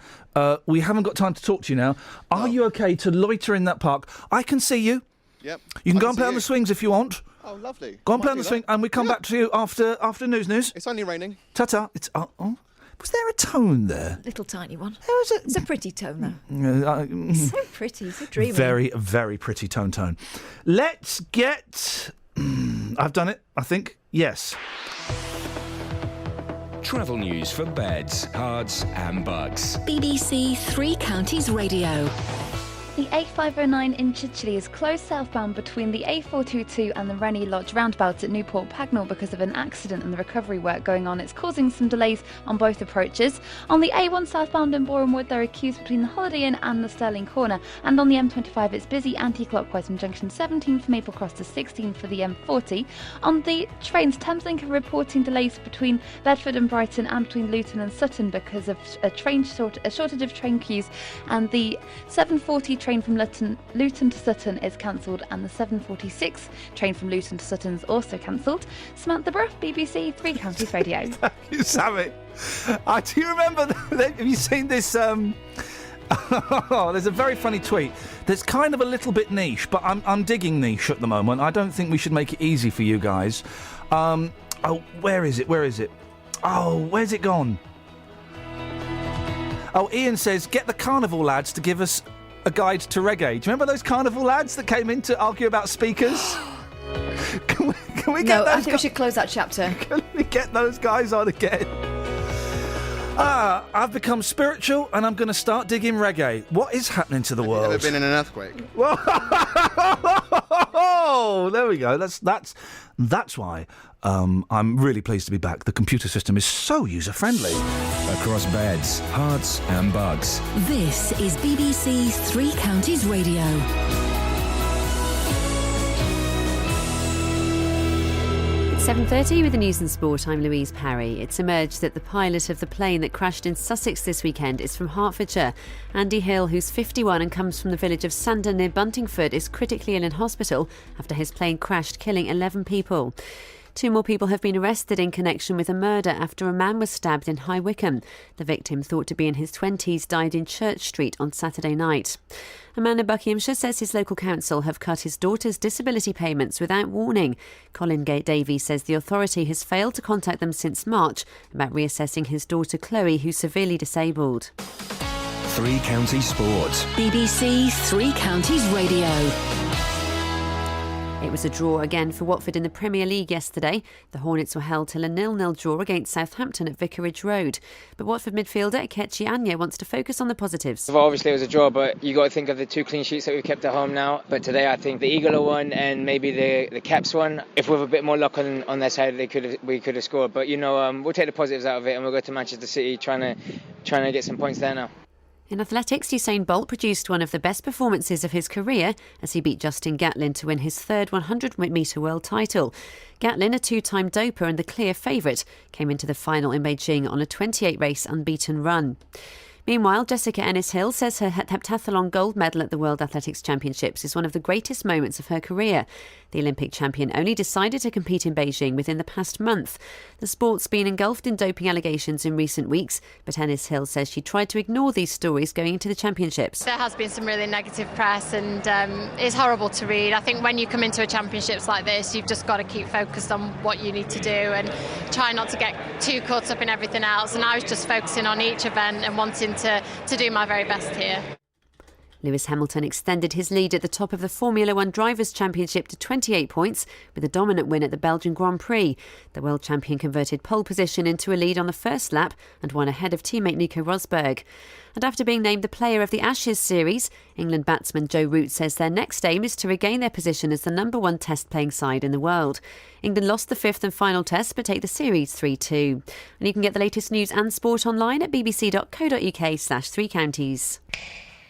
we haven't got time to talk to you now. Are you okay to loiter in that park? I can see you. Yep. You can go and play on the swings if you want. Oh, lovely. Go and play on the swing, and we come back to you after news. It's only raining. Ta-ta. It's was there a tone there? Little tiny one. It's a pretty tone, though. So pretty, so dreamy. Very, very pretty tone. Let's get... I've done it, I think. Yes. Travel news for beds, cards and bugs. BBC Three Counties Radio. The A509 in Chichiley is closed southbound between the A422 and the Rennie Lodge roundabout at Newport Pagnell because of an accident and the recovery work going on. It's causing some delays on both approaches. On the A1 southbound in Borehamwood, there are queues between the Holiday Inn and the Stirling Corner. And on the M25, it's busy anti-clockwise from junction 17 for Maple Cross to 16 for the M40. On the trains, Thameslink are reporting delays between Bedford and Brighton and between Luton and Sutton because of a shortage of train queues. And the 740 train from Luton to Sutton is cancelled, and the 746 train from Luton to Sutton is also cancelled. Samantha Bruff, BBC Three Counties Radio. You Sammy. Do you remember? Have you seen this There's a very funny tweet that's kind of a little bit niche, but I'm digging niche at the moment. I don't think we should make it easy for you guys. Where is it? Oh, where's it gone? Oh, Iain says, get the Carnival lads to give us a guide to reggae. Do you remember those Carnival lads that came in to argue about speakers? Can we get those I think we should close that chapter. Can we get those guys on again? I've become spiritual and I'm going to start digging reggae. What is happening to the world? Ever been in an earthquake? Oh, there we go. That's why I'm really pleased to be back. The computer system is so user-friendly. Across beds, hearts and bugs. This is BBC Three Counties Radio. It's 7:30 with the news and sport. I'm Louise Parry. It's emerged that the pilot of the plane that crashed in Sussex this weekend is from Hertfordshire. Andy Hill, who's 51 and comes from the village of Sander near Buntingford, is critically ill in hospital after his plane crashed, killing 11 people. 2 more people have been arrested in connection with a murder after a man was stabbed in High Wycombe. The victim, thought to be in his 20s, died in Church Street on Saturday night. A man in Buckinghamshire says his local council have cut his daughter's disability payments without warning. Colin Davies says the authority has failed to contact them since March about reassessing his daughter Chloe, who's severely disabled. Three Counties Sport. BBC Three Counties Radio. It was a draw again for Watford in the Premier League yesterday. The Hornets were held till a 0-0 draw against Southampton at Vicarage Road. But Watford midfielder Akechi Anya wants to focus on the positives. Well, obviously it was a draw, but you got to think of the 2 clean sheets that we've kept at home now. But today I think the Eagle one and maybe the Caps one, if with a bit more luck on their side, we could have scored. But we'll take the positives out of it and we'll go to Manchester City trying to get some points there now. In athletics, Usain Bolt produced one of the best performances of his career as he beat Justin Gatlin to win his 3rd 100-metre world title. Gatlin, a 2-time doper and the clear favourite, came into the final in Beijing on a 28-race unbeaten run. Meanwhile, Jessica Ennis-Hill says her heptathlon gold medal at the World Athletics Championships is one of the greatest moments of her career. The Olympic champion only decided to compete in Beijing within the past month. The sport's been engulfed in doping allegations in recent weeks, but Ennis-Hill says she tried to ignore these stories going into the championships. There has been some really negative press and it's horrible to read. I think when you come into a championships like this, you've just got to keep focused on what you need to do and try not to get too caught up in everything else. And I was just focusing on each event and wanting to do my very best here. Lewis Hamilton extended his lead at the top of the Formula One Drivers' Championship to 28 points with a dominant win at the Belgian Grand Prix. The world champion converted pole position into a lead on the first lap and won ahead of teammate Nico Rosberg. And after being named the player of the Ashes series, England batsman Joe Root says their next aim is to regain their position as the #1 test-playing side in the world. England lost the 5th and final test but take the series 3-2. And you can get the latest news and sport online at bbc.co.uk/3 counties.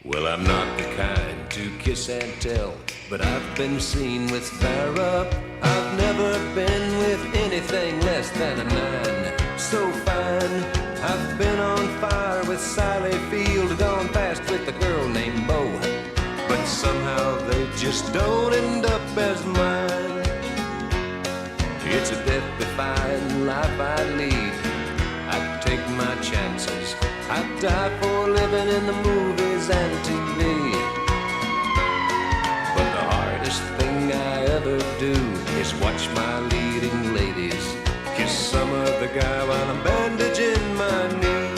Well, I'm not the kind to kiss and tell, but I've been seen with Farrah. I've never been with anything less than a 9. So fine, I've been on fire with Sally Field, gone past with a girl named Bo, but somehow they just don't end up as mine. It's a death-defying life I lead. I take my chances. I die for living in the movies and TV. But the hardest thing I ever do is watch my leading ladies kiss some other guy while I'm bandaging my knee.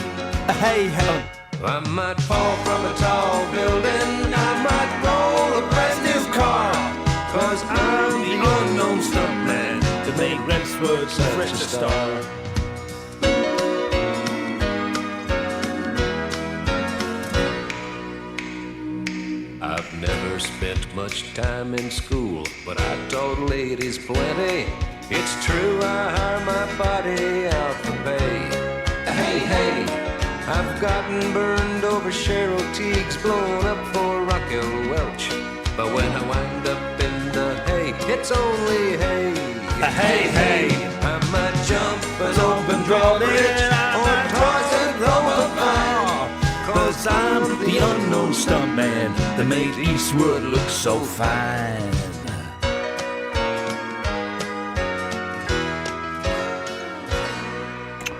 Hey, hey. I might fall from a tall building, I might roll a brand new car, 'cause I'm the unknown stuntman to make Brentford such a star. I've never spent much time in school, but I taught ladies plenty. It's true, I hire my body out for pay. Hey, hey, I've gotten burned over Cheryl Teague's, blown up for Raquel Welch. But when I wind up in the hay, it's only hay. Hey, hey, I might jump an open drawbridge or toss and throw a vine. 'Cause I'm the unknown stuntman that made Eastwood look so fine.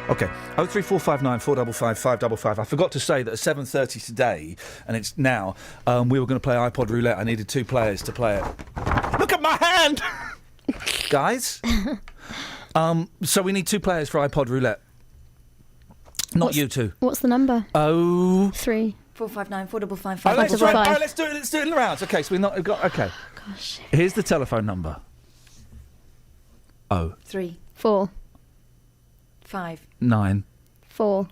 Okay, 03459 455 555. I forgot to say that at 7:30 today, and it's now, we were going to play iPod Roulette. I needed 2 players to play it. Look at my hand! Guys? So we need 2 players for iPod Roulette. Not you two. What's the number? 3 459 455 555. Right, let's do it in the rounds. Okay, so we've got. Okay. Gosh. Here's the telephone number. 3 4 5 9 4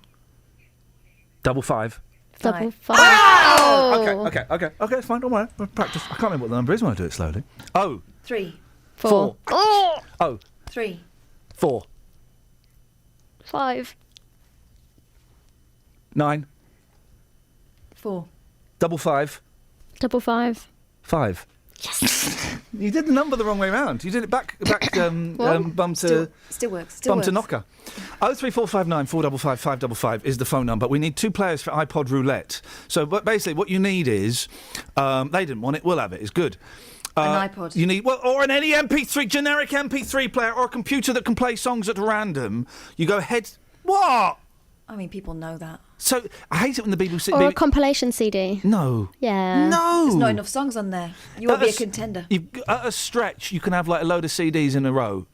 55 55. Oh! Okay, it's fine, don't worry. We'll practice. I can't remember what the number is when I do it slowly. 3 4 3 4 5 9 4 55 55. 5. Yes. You did the number the wrong way round. You did it back bum to still works. Bum to knocker. 03459 455 555 is the phone number. We need 2 players for iPod Roulette. So, but basically, what you need is they didn't want it. We'll have it. It's good. An iPod. You need or any MP3 generic MP3 player or a computer that can play songs at random. You go ahead. What? I mean, people know that. So I hate it when the BBC. Or a compilation CD. No. Yeah. No. There's not enough songs on there. You won't be a contender. At a stretch, you can have like a load of CDs in a row,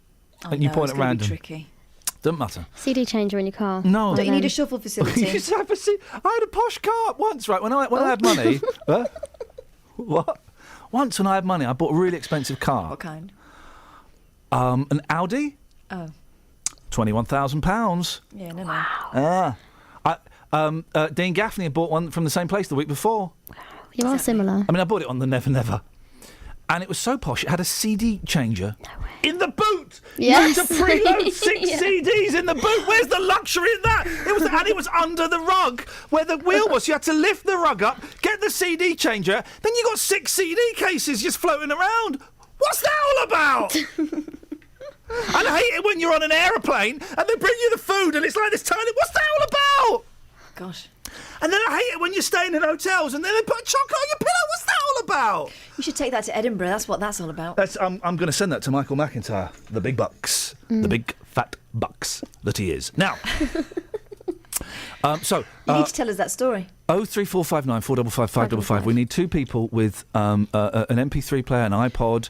and you point at random. Be tricky. Doesn't matter. CD changer in your car. No. Don't you need a shuffle facility? I had a posh car once, right? When I had money. What? Once when I had money, I bought a really expensive car. What kind? An Audi. Oh. £21,000. Yeah, no man. Dean Gaffney had bought one from the same place the week before. You are similar. I mean, I bought it on the Never Never. And it was so posh, it had a CD changer in the boot! Yes. You had to preload 6 CDs in the boot! Where's the luxury in that? It was under the rug where the wheel was. You had to lift the rug up, get the CD changer, then you got 6 CD cases just floating around. What's that all about? And I hate it when you're on an aeroplane and they bring you the food and it's like this tiny... What's that all about? Gosh. And then I hate it when you're staying in hotels and then they put chocolate on your pillow. What's that all about? You should take that to Edinburgh. That's what that's all about. I'm going to send that to Michael McIntyre, the big bucks, the big fat bucks that he is. Now, you need to tell us that story. 03459 455 555. We need 2 people with an MP3 player, an iPod.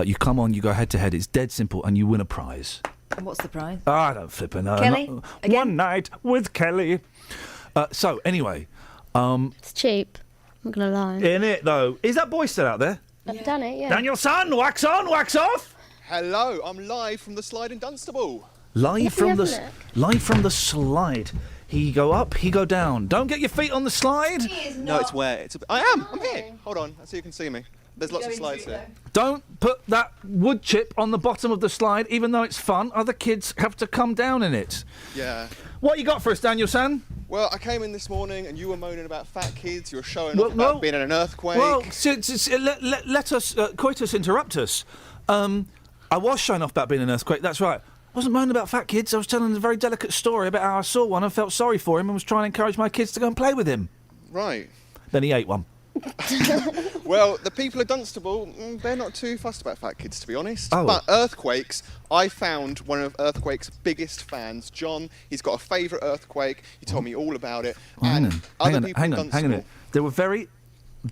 You come on, you go head to head. It's dead simple, and you win a prize. And what's the prize? I don't flip know. Kelly? One night with Kelly. So anyway, it's cheap. I'm not gonna lie. In it though, is that boy still out there? I've done it. Yeah. Daniel Son, wax on, wax off. Hello, I'm live from the slide in Dunstable. Live from the slide. He go up, he go down. Don't get your feet on the slide. No, it's where I'm here. Hold on, so you can see me. There's lots of slides here. Don't put that wood chip on the bottom of the slide, even though it's fun. Other kids have to come down in it. Yeah. What you got for us, Daniel San? Well, I came in this morning and you were moaning about fat kids. You were showing off about being in an earthquake. Well, let us, coitus interruptus. I was showing off about being in an earthquake, that's right. I wasn't moaning about fat kids. I was telling a very delicate story about how I saw one and felt sorry for him and was trying to encourage my kids to go and play with him. Right. Then he ate one. Well, the people of Dunstable, they're not too fussed about fat kids, to be honest. Oh. But earthquakes, I found one of Earthquake's biggest fans, John. He's got a favourite earthquake. He told me all about it. Hang on. There were very,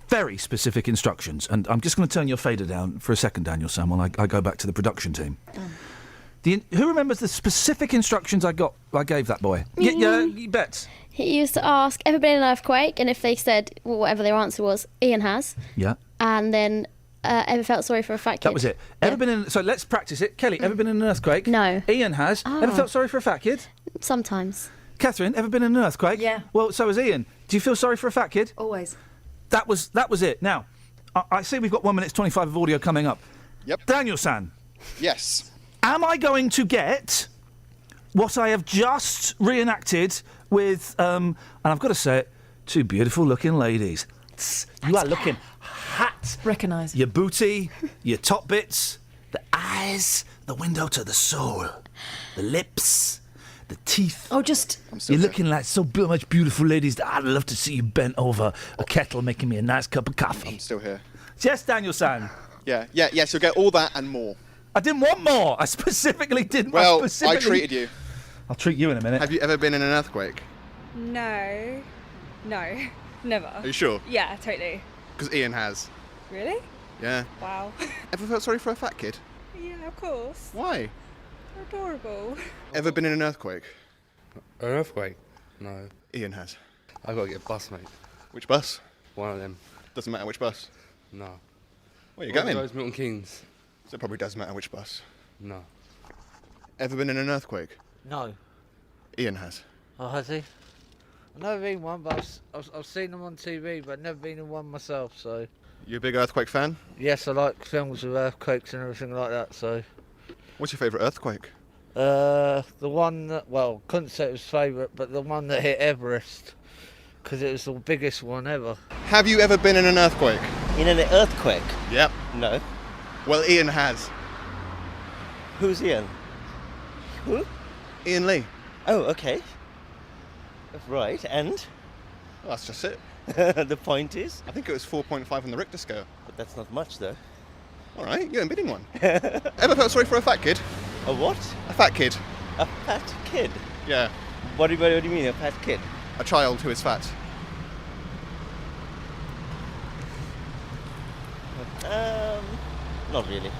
very specific instructions, and I'm just going to turn your fader down for a second, Daniel Sam, while I go back to the production team. Who remembers the specific instructions I gave that boy? Yeah, you bet. He used to ask, ever been in an earthquake? And if they said, well, whatever their answer was, Iain has. Yeah. And then, ever felt sorry for a fat kid? That was it. Ever been in... So let's practice it. Kelly, ever been in an earthquake? No. Iain has. Ever felt sorry for a fat kid? Sometimes. Catherine, ever been in an earthquake? Yeah. Well, so has Iain. Do you feel sorry for a fat kid? Always. That was it. Now, I see we've got 1 minute 25 of audio coming up. Yep. Daniel San. Yes. Am I going to get what I have just reenacted with, and I've got to say it, 2 beautiful-looking ladies. You are looking hot. Recognise. Your booty, your top bits, the eyes, the window to the soul, the lips, the teeth. Oh, just... You're looking like so much beautiful ladies that I'd love to see you bent over a kettle making me a nice cup of coffee. I'm still here. Yes, Daniel San. Yeah, you'll get all that and more. I didn't want more. I specifically didn't. Well, I treated you. I'll treat you in a minute. Have you ever been in an earthquake? No, never. Are you sure? Yeah, totally. Because Iain has. Really? Yeah. Wow. Ever felt sorry for a fat kid? Yeah, of course. Why? They're adorable. Ever been in an earthquake? An earthquake? No. Iain has. I gotta get a bus, mate. Which bus? One of them. Doesn't matter which bus. No. Where are you One going? of those Milton Keynes. So it probably doesn't matter which bus. No. Ever been in an earthquake? No. Iain has. Oh, has he? I've never been in one, but I've seen them on TV, but never been in one myself, so... You a big earthquake fan? Yes, I like films with earthquakes and everything like that, so... What's your favourite earthquake? The one that... Well, couldn't say it was favourite, but the one that hit Everest, because it was the biggest one ever. Have you ever been in an earthquake? In an earthquake? Yep. No. Well, Iain has. Who's Iain? Who? Iain Lee. Oh, okay. Right, and? Well, that's just it. The point is? I think it was 4.5 on the Richter scale. But that's not much, though. All right, you haven't been in one. Ever felt sorry for a fat kid? A what? A fat kid. A fat kid? Yeah. What do you mean, a fat kid? A child who is fat. Not really.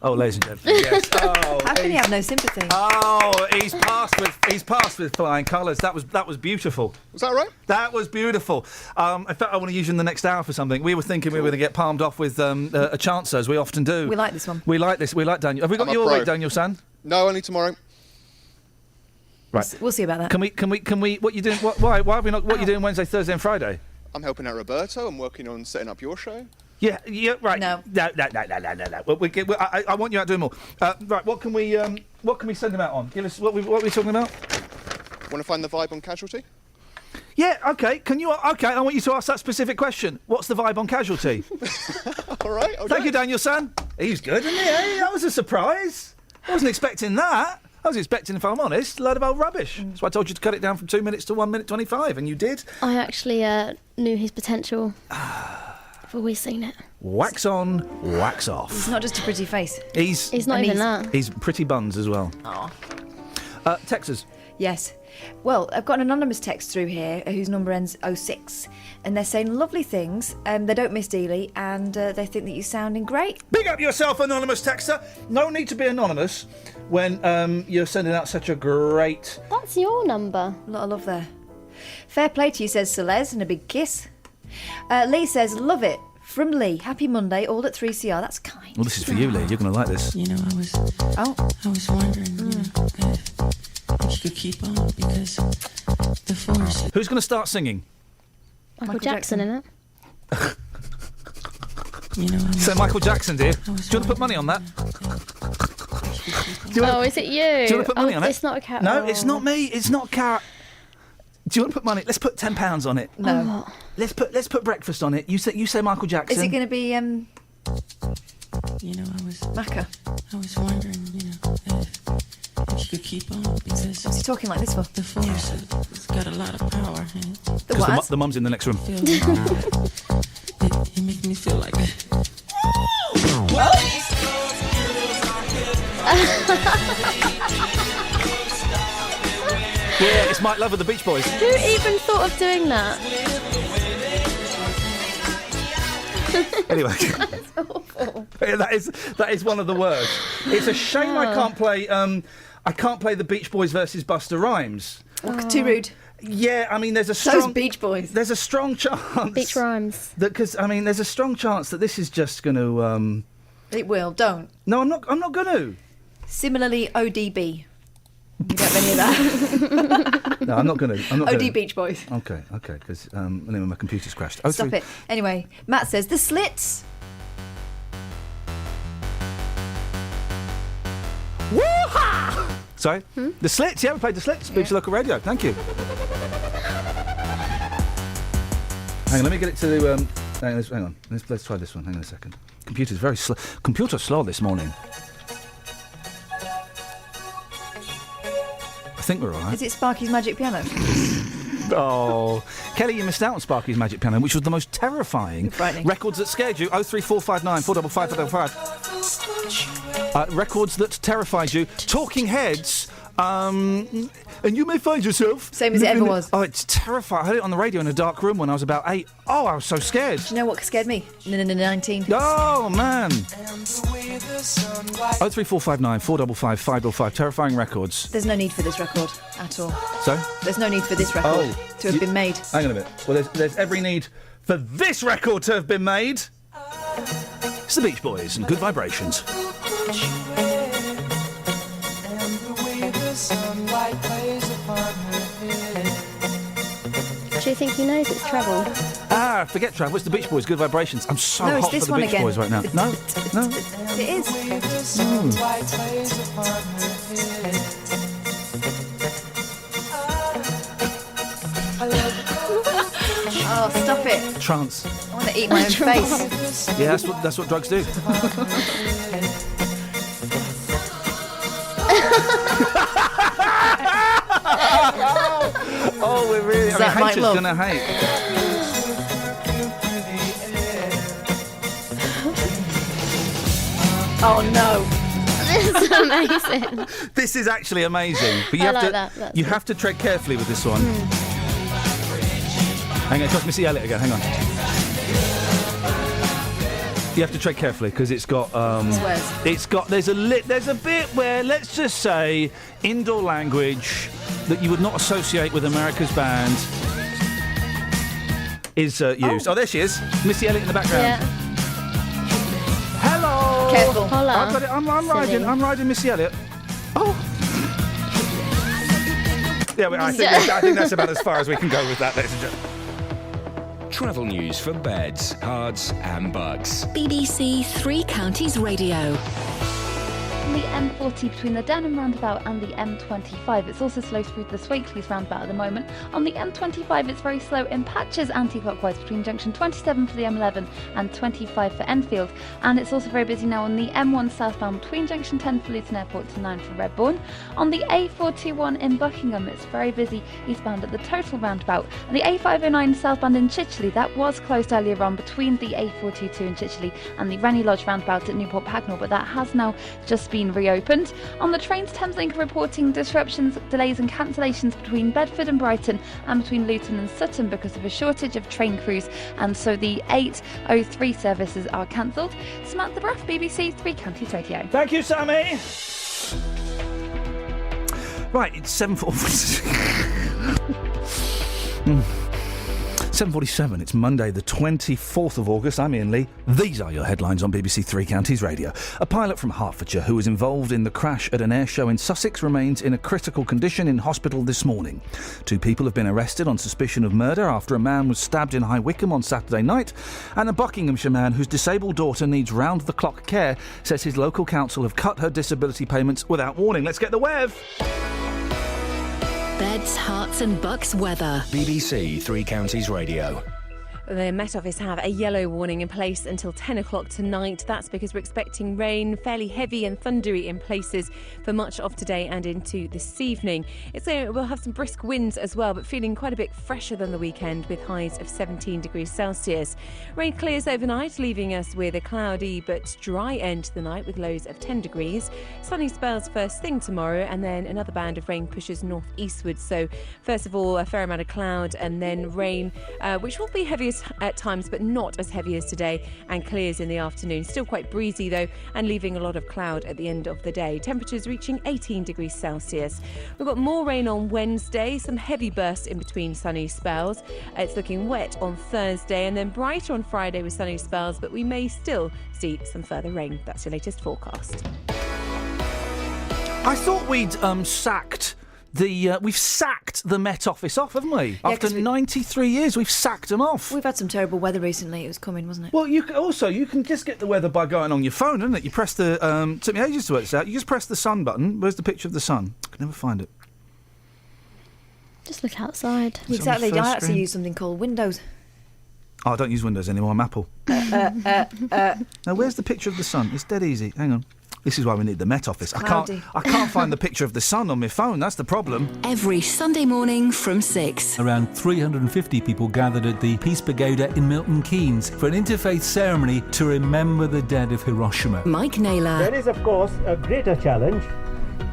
Oh, ladies and gentlemen, yes. Oh, How can you have no sympathy? Oh, he's passed with flying colours. That was beautiful. Was that right? That was beautiful. In fact, I want to use you in the next hour for something. We were thinking we were going to get palmed off with a chancer, as we often do. We like this one. We like this. We like Daniel. Have we got you all right, Daniel San? No, only tomorrow. Right. We'll see about that. Can we? What you doing? Why have we not? What you doing Wednesday, Thursday, and Friday? I'm helping out Roberto. I'm working on setting up your show. Yeah, right. No. I want you out doing more. Right, what can we send them out on? Give us what are we talking about? Want to find the vibe on Casualty? Yeah, okay. Okay, I want you to ask that specific question. What's the vibe on Casualty? All right. Thank you, Daniel San. He's good, isn't he? Hey, that was a surprise. I wasn't expecting that. I was expecting, if I'm honest, a load of old rubbish. That's why I told you to cut it down from 2 minutes to 1 minute 25, and you did. I actually knew his potential. I've always seen it. Wax on, wax off. He's not just a pretty face. He's not even that. He's pretty buns as well. Oh. Texas. Yes. Well, I've got an anonymous text through here whose number ends 06, and they're saying lovely things. They don't miss Dealey, and they think that you're sounding great. Big up yourself, anonymous texter. No need to be anonymous when you're sending out such a great... That's your number. A lot of love there. Fair play to you, says Celeste, and a big kiss. Lee says, love it. From Lee, happy Monday, all at 3CR. That's kind. Well, this is for you, Lee. You're going to like this. You know, I was wondering, you know, if you could keep on, because the force... Who's going to start singing? Michael Jackson, innit? You know, So Michael Jackson, dear. Do you want to put money on that? Is it you? Do you want to put money on it? It's not a cat. No, it's not me. It's not Cat. Do you want to put money? Let's put £10 on it. No. Let's put breakfast on it. You say Michael Jackson. Is it going to be, You know, Macca? I was wondering, you know, if you could keep on, because... What's he talking like this for? The force, it's got a lot of power. Because the mum's in the next room. It makes me feel like... Yeah, it's Mike Love of the Beach Boys. Who even thought of doing that? Anyway, That's awful. that is one of the worst. It's a shame I can't play the Beach Boys versus Busta Rhymes. Too rude. Yeah, I mean, there's a strong... Those Beach Boys. There's a strong chance... Beach Rhymes. Because, I mean, there's a strong chance that this is just going to... It will, don't. No, I'm not going to. Similarly, ODB. You don't have any of that. No, I'm not going to. OD Beach Boys. Okay, because anyway, my computer's crashed. Stop it. Anyway, Matt says, the Slits. Woo-ha! Sorry? The Slits, yeah, we played the Slits. BBC Local Radio, thank you. Hang on, let me get it to the... hang on, let's try this one. Hang on a second. Computer's very slow. Computer's slow this morning. I think we're all right. Is it Sparky's Magic Piano? Oh, Kelly, you missed out on Sparky's Magic Piano, which was the most terrifying records that scared you. 03459 455 555. Records that terrified you. Talking Heads And you may find yourself... Same as it ever was. Oh, it's terrifying. I heard it on the radio in a dark room when I was about 8. Oh, I was so scared. Do you know what scared me? 19. Oh, man. 03459 455 555. Terrifying records. There's no need for this record at all. So? There's no need for this record to have been made. Hang on a minute. Well, there's every need for this record to have been made. It's the Beach Boys and Good Vibrations. Do you think he knows it's Travel? Forget Travel. It's the Beach Boys, Good Vibrations. I'm so No, it's hot this for the one Beach again. Boys right now. No. It is. Oh, stop it. Trance. I want to eat my own face. Yeah, that's what drugs do. Oh, we're really... Is that Mike haters Love? gonna hate. Oh, no. This is amazing. This is actually amazing. But you I have like to that. That's you good. have to tread carefully with this one. Hang on, it's Missy Elliott again. Hang on. You have to tread carefully because it's got there's a bit where, let's just say, indoor language that you would not associate with America's band is used. Oh, there she is, Missy Elliott in the background. Yeah. Hello. Careful. Hola. I've got it. I'm riding Missy Elliott. Oh. Yeah, I think that's about as far as we can go with that, ladies and gentlemen. Travel news for beds, cards, and bugs. BBC Three Counties Radio. On the M40 between the Denham roundabout and the M25. It's also slow through the Swakeleys roundabout at the moment. On the M25, it's very slow in patches anti-clockwise between junction 27 for the M11 and 25 for Enfield. And it's also very busy now on the M1 southbound between junction 10 for Luton Airport to 9 for Redbourne. On the A421 in Buckingham, it's very busy eastbound at the Total roundabout. And the A509 southbound in Chicheley, that was closed earlier on between the A422 in Chicheley and the Rennie Lodge roundabout at Newport Pagnell, but that has now just been reopened. On the trains, Thameslink are reporting disruptions, delays and cancellations between Bedford and Brighton and between Luton and Sutton because of a shortage of train crews, and so the 8:03 services are cancelled. Samantha Bruff, BBC Three Counties Radio. Thank you, Sammy. Right, it's 7:47. It's Monday, the 24th of August. I'm Iain Lee. These are your headlines on BBC Three Counties Radio. A pilot from Hertfordshire who was involved in the crash at an air show in Sussex remains in a critical condition in hospital this morning. 2 people have been arrested on suspicion of murder after a man was stabbed in High Wycombe on Saturday night, and a Buckinghamshire man whose disabled daughter needs round-the-clock care says his local council have cut her disability payments without warning. Let's get the Wev. Beds, Hearts and Bucks weather. BBC Three Counties Radio. The Met Office have a yellow warning in place until 10 o'clock tonight. That's because we're expecting rain, fairly heavy and thundery in places for much of today and into this evening. We'll have some brisk winds as well, but feeling quite a bit fresher than the weekend with highs of 17 degrees Celsius. Rain clears overnight, leaving us with a cloudy but dry end to the night with lows of 10 degrees. Sunny spells first thing tomorrow, and then another band of rain pushes northeastward. So first of all, a fair amount of cloud and then rain, which will be heavy at times, but not as heavy as today, and clears in the afternoon. Still quite breezy though, and leaving a lot of cloud at the end of the day. Temperatures reaching 18 degrees Celsius. We've got more rain on Wednesday, some heavy bursts in between sunny spells. It's looking wet on Thursday, and then brighter on Friday with sunny spells, but we may still see some further rain. That's your latest forecast. I thought we'd sacked we've sacked the Met Office off, haven't we? Yeah, After 93 years, we've sacked them off. We've had some terrible weather recently. It was coming, wasn't it? Well, you can just get the weather by going on your phone, isn't it? You press the took me ages to work this out. You just press the sun button. Where's the picture of the sun? I can never find it. Just look outside. Exactly. I actually use something called Windows. Oh, I don't use Windows anymore. I'm Apple. Now, where's the picture of the sun? It's dead easy. Hang on. This is why we need the Met Office. I can't find the picture of the sun on my phone. That's the problem. Every Sunday morning from 6. Around 350 people gathered at the Peace Pagoda in Milton Keynes for an interfaith ceremony to remember the dead of Hiroshima. Mike Naylor. There is, of course, a greater challenge,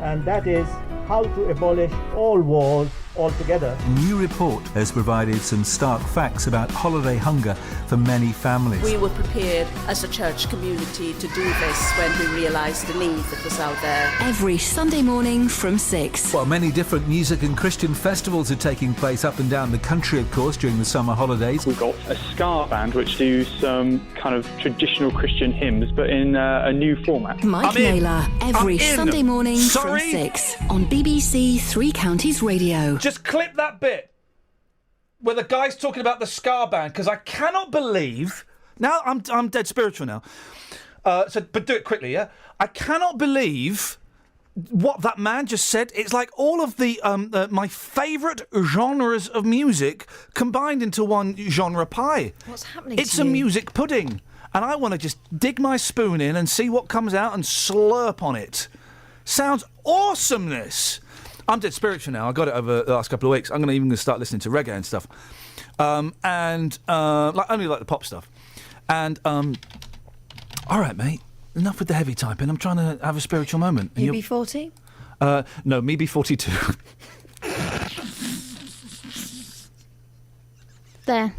and that is how to abolish all wars altogether. A new report has provided some stark facts about holiday hunger for many families. We were prepared as a church community to do this when we realised the need that was out there. Every Sunday morning from 6. Well, many different music and Christian festivals are taking place up and down the country, of course, during the summer holidays. We've got a ska band which do some kind of traditional Christian hymns, but in a new format. Mike Naylor, every Sunday morning from 6 on BBC Three Counties Radio. Just clip that bit where the guy's talking about the ska band, because I cannot believe. Now I'm dead spiritual now. But do it quickly, yeah. I cannot believe what that man just said. It's like all of the my favourite genres of music combined into one genre pie. What's happening? It's to a you? music pudding, and I want to just dig my spoon in and see what comes out and slurp on it. Sounds awesomeness. I'm dead spiritual now. I got it over the last couple of weeks. I'm even going to start listening to reggae and stuff, and only like the pop stuff. And all right, mate. Enough with the heavy typing. I'm trying to have a spiritual moment. You be 40? No, me be 42. There.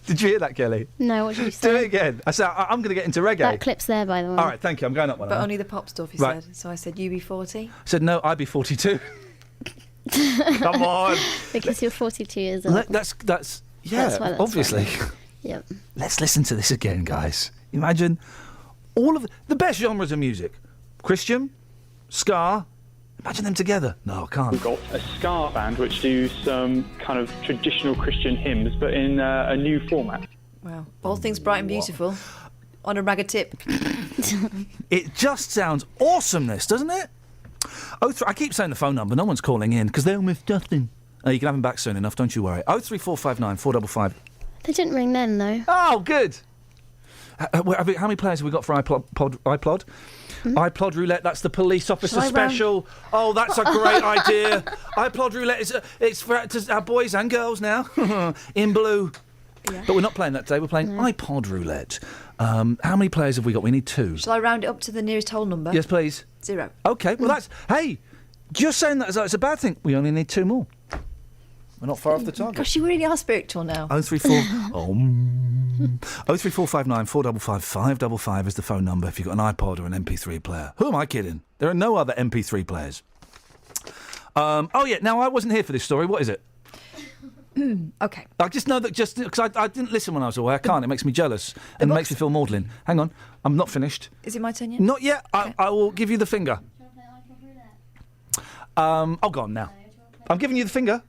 Did you hear that, Kelly? No, what did you say? Do it again. I said I'm going to get into reggae. That clip's there, by the way. All right, thank you. I'm going up one. But only the pop stuff, he Right. said. So I said, you be 40? I said no, I'd be 42. Come on. Because you're 42 years old. That's yeah. That's why that's obviously. funny. Yep. Let's listen to this again, guys. Imagine all of the best genres of music: Christian, ska. Imagine them together. No, I can't. We've got a ska band which do some kind of traditional Christian hymns, but in a new format. Wow. All things bright and beautiful. On a ragged tip. It just sounds awesomeness, doesn't it? I keep saying the phone number. No one's calling in because they'll miss Justin. You can have him back soon enough. Don't you worry. 03459 455. They didn't ring then, though. Oh, good. How many players have we got for iPod? iPod roulette, that's the police officer special. Oh, that's a great idea. iPod roulette, it's for our boys and girls now. In blue. Yeah. But we're not playing that today, we're playing iPod roulette. How many players have we got? We need 2. Shall I round it up to the nearest whole number? Yes, please. 0. OK, well that's... Hey, just saying that as though it's a bad thing. We only need 2 more. We're not far off the target. Gosh, you really are spiritual now. 03459 455 555 is the phone number if you've got an iPod or an MP3 player. Who am I kidding? There are no other MP3 players. Oh, yeah, now I wasn't here for this story. What is it? OK. I just know that just because I didn't listen when I was away. I can't. It makes me jealous and makes me feel maudlin. Hang on. I'm not finished. Is it my turn yet? Not yet. Okay. I will give you the finger. Go on now. I'm giving you the finger.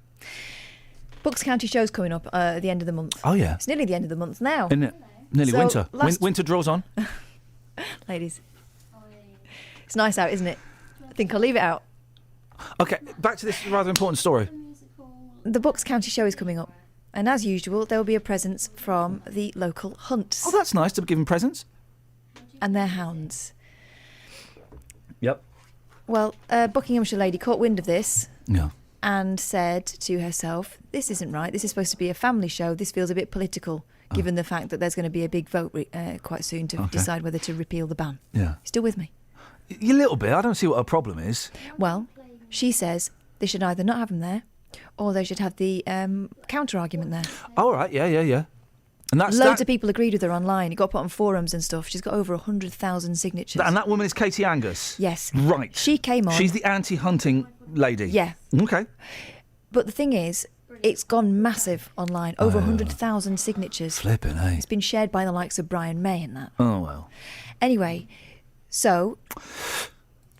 Bucks County show's coming up at the end of the month. Oh, yeah. It's nearly the end of the month now. Isn't it? Nearly winter. Winter draws on. Ladies. It's nice out, isn't it? I think I'll leave it out. OK, back to this rather important story. The Bucks County show is coming up. And as usual, there will be a presence from the local hunts. Oh, that's nice to be given presents. And their hounds. Yep. Well, a Buckinghamshire lady caught wind of this. Yeah. And said to herself, this isn't right. This is supposed to be a family show. This feels a bit political, given the fact that there's going to be a big vote quite soon to decide whether to repeal the ban. Yeah. Still with me? A little bit. I don't see what her problem is. Well, she says they should either not have them there or they should have the counter-argument there. All right, yeah. And that's Loads of people agreed with her online. It got put on forums and stuff. She's got over 100,000 signatures. And that woman is Katie Angus? Yes. Right. She came on. She's the anti-hunting lady? Yeah. OK. But the thing is, it's gone massive online. Over 100,000 signatures. Flipping, eh? It's been shared by the likes of Brian May and that. Oh, well. Anyway, so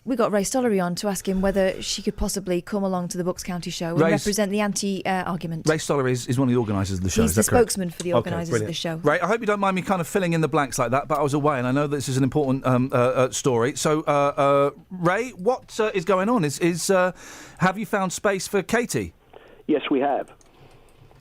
we got Ray Stollery on to ask him whether she could possibly come along to the Bucks County show and represent the anti-argument. Ray Stollery is one of the organisers of the show. He's the spokesman for the organisers of the show. Ray, I hope you don't mind me kind of filling in the blanks like that, but I was away and I know this is an important story. So, Ray, what is going on? Have you found space for Katie? Yes, we have.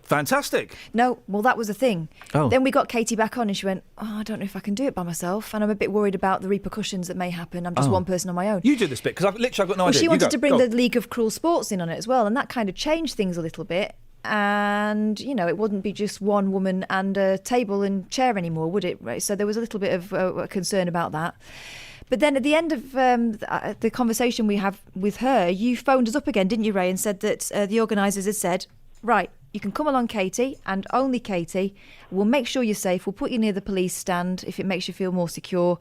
Fantastic. No, well, that was the thing. Oh. Then we got Katie back on and she went, I don't know if I can do it by myself. And I'm a bit worried about the repercussions that may happen. I'm just one person on my own. You do this bit, because I've got no idea. She wanted to bring the League of Cruel Sports in on it as well. And that kind of changed things a little bit. and, it wouldn't be just one woman and a table and chair anymore, would it? Right? So there was a little bit of concern about that. But then at the end of the conversation we have with her, you phoned us up again, didn't you, Ray, and said that the organisers had said, right, you can come along, Katie, and only Katie. We'll make sure you're safe. We'll put you near the police stand if it makes you feel more secure,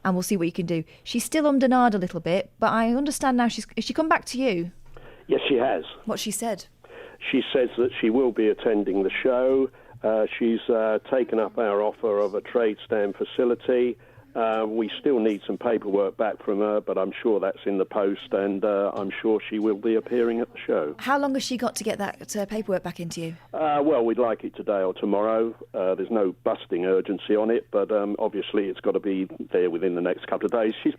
and we'll see what you can do. She's still umd-and-ahed a little bit, but I understand now has she come back to you? Yes, she has. What she said? She says that she will be attending the show. She's taken up our offer of a trade stand facility. We still need some paperwork back from her, but I'm sure that's in the post, and I'm sure she will be appearing at the show. How long has she got to get that paperwork back into you? Well, we'd like it today or tomorrow. There's no busting urgency on it, but obviously it's got to be there within the next couple of days. It's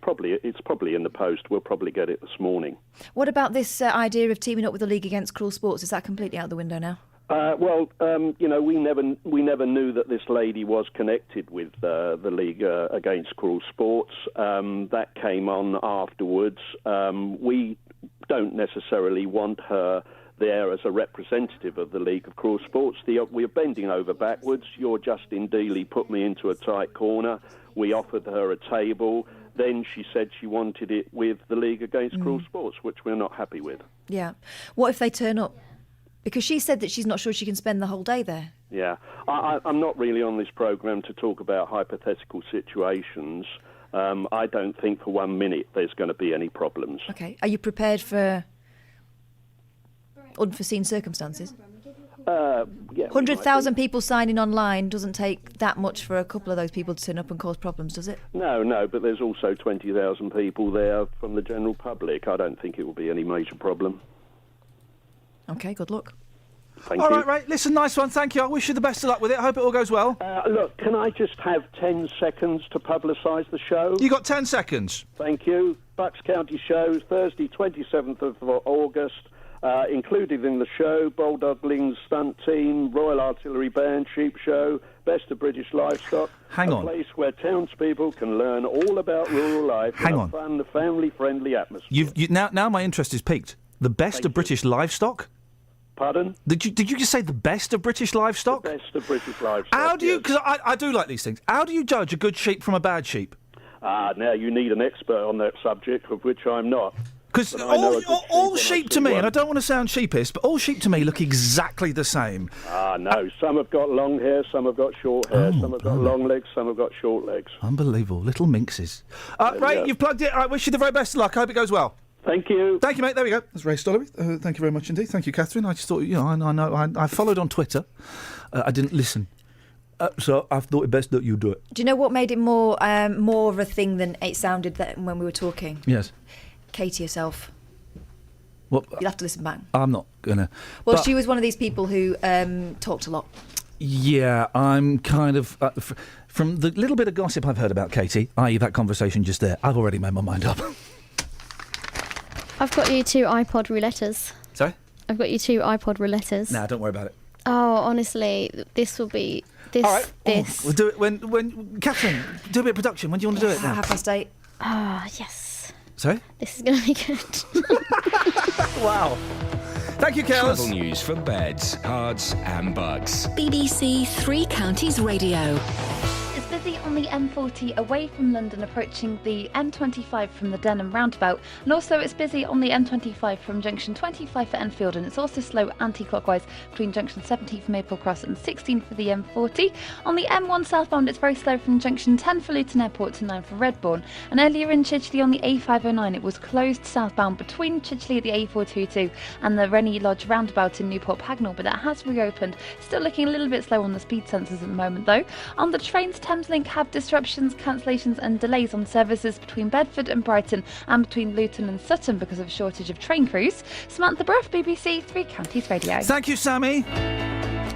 probably in the post. We'll probably get it this morning. What about this idea of teaming up with the League Against Cruel Sports? Is that completely out the window now? We never knew that this lady was connected with the League Against Cruel Sports. That came on afterwards. We don't necessarily want her there as a representative of the League of Cruel Sports. We're bending over backwards. Your Justin Dealey put me into a tight corner. We offered her a table. Then she said she wanted it with the League Against Cruel Sports, which we're not happy with. Yeah. What if they turn up? Because she said that she's not sure she can spend the whole day there. Yeah. I'm not really on this programme to talk about hypothetical situations. I don't think for 1 minute there's going to be any problems. OK. Are you prepared for unforeseen circumstances? Yeah. 100,000 people signing online doesn't take that much for a couple of those people to turn up and cause problems, does it? No, but there's also 20,000 people there from the general public. I don't think it will be any major problem. OK, good luck. Thank you. All right, Ray. Listen, nice one. Thank you. I wish you the best of luck with it. I hope it all goes well. Look, can I just have 10 seconds to publicise the show? You got 10 seconds. Thank you. Bucks County shows, Thursday, 27th of August. Included in the show, Bulldog-Ling's stunt team, Royal Artillery Band, Sheep Show, Best of British Livestock. Hang on. A place where townspeople can learn all about rural life in a fun, family-friendly atmosphere. Now my interest is piqued. The best of British livestock? Pardon? Did you just say the best of British livestock? The best of British livestock. How do you? Because I do like these things. How do you judge a good sheep from a bad sheep? Now you need an expert on that subject, of which I'm not. Because all sheep to me, and I don't want to sound sheepish, but all sheep to me look exactly the same. No. Some have got long hair, some have got short hair, some have got long legs, some have got short legs. Unbelievable. Little minxes. Ray, you've plugged it. I wish you the very best of luck. I hope it goes well. Thank you. Thank you, mate. There we go. That's Ray Stollery. Thank you very much indeed. Thank you, Catherine. I just thought, I followed on Twitter. I didn't listen. So I thought it best that you do it. Do you know what made it more of a thing than it sounded when we were talking? Yes. Katie herself. What? You'll have to listen back. I'm not gonna. Well, she was one of these people who talked a lot. Yeah, I'm kind of... from the little bit of gossip I've heard about Katie, i.e. that conversation just there, I've already made my mind up. I've got you 2 iPod roulettes. Sorry? I've got you 2 iPod roulettes. Nah, don't worry about it. Oh, honestly, this will be... This, all right. this. We'll do it when... Catherine, do a bit of production. When do you want to do it now? 8:30. Ah, yes. Sorry? This is going to be good. Wow. Thank you, Kels. Travel news for beds, cards and bugs. BBC Three Counties Radio. It's busy on the M40 away from London, approaching the M25 from the Denham roundabout, and also it's busy on the M25 from junction 25 for Enfield, and it's also slow anti-clockwise between junction 17 for Maple Cross and 16 for the M40. On the M1 southbound, it's very slow from junction 10 for Luton Airport to 9 for Redbourne, and earlier in Chidgley on the A509 it was closed southbound between Chidgley at the A422 and the Rennie Lodge roundabout in Newport Pagnell, but that has reopened. Still looking a little bit slow on the speed sensors at the moment though. On the trains, Thameslink have disruptions, cancellations and delays on services between Bedford and Brighton and between Luton and Sutton because of a shortage of train crews. Samantha Bruff, BBC Three Counties Radio. Thank you, Sammy.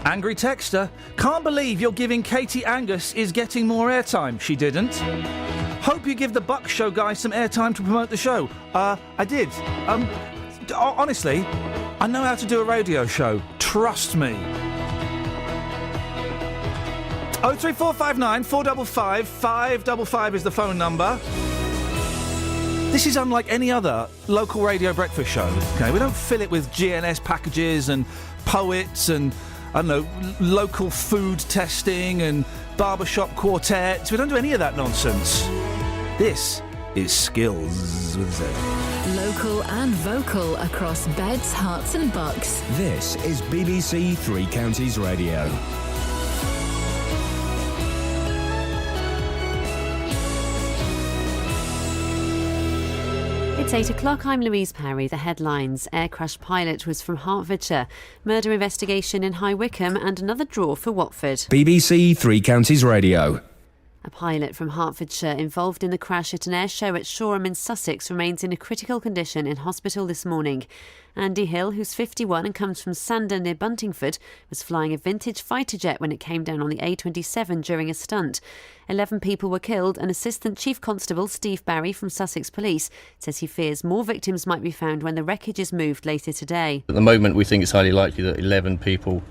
Angry texter. Can't believe you're giving Katie Angus is getting more airtime. She didn't. Hope you give the Buck Show guys some airtime to promote the show. I did. Honestly, I know how to do a radio show. Trust me. 03459 455 555 is the phone number. This is unlike any other local radio breakfast show. Okay, we don't fill it with GNS packages and poets and, I don't know, local food testing and barbershop quartets. We don't do any of that nonsense. This is Skills with Z. Local and vocal across beds, hearts and bucks. This is BBC Three Counties Radio. It's 8 o'clock. I'm Louise Parry. The headlines. Air crash pilot was from Hertfordshire. Murder investigation in High Wycombe and another draw for Watford. BBC Three Counties Radio. A pilot from Hertfordshire involved in the crash at an air show at Shoreham in Sussex remains in a critical condition in hospital this morning. Andy Hill, who's 51 and comes from Sander near Buntingford, was flying a vintage fighter jet when it came down on the A27 during a stunt. 11 people were killed, and Assistant Chief Constable Steve Barry from Sussex Police says he fears more victims might be found when the wreckage is moved later today. At the moment, we think it's highly likely that 11 people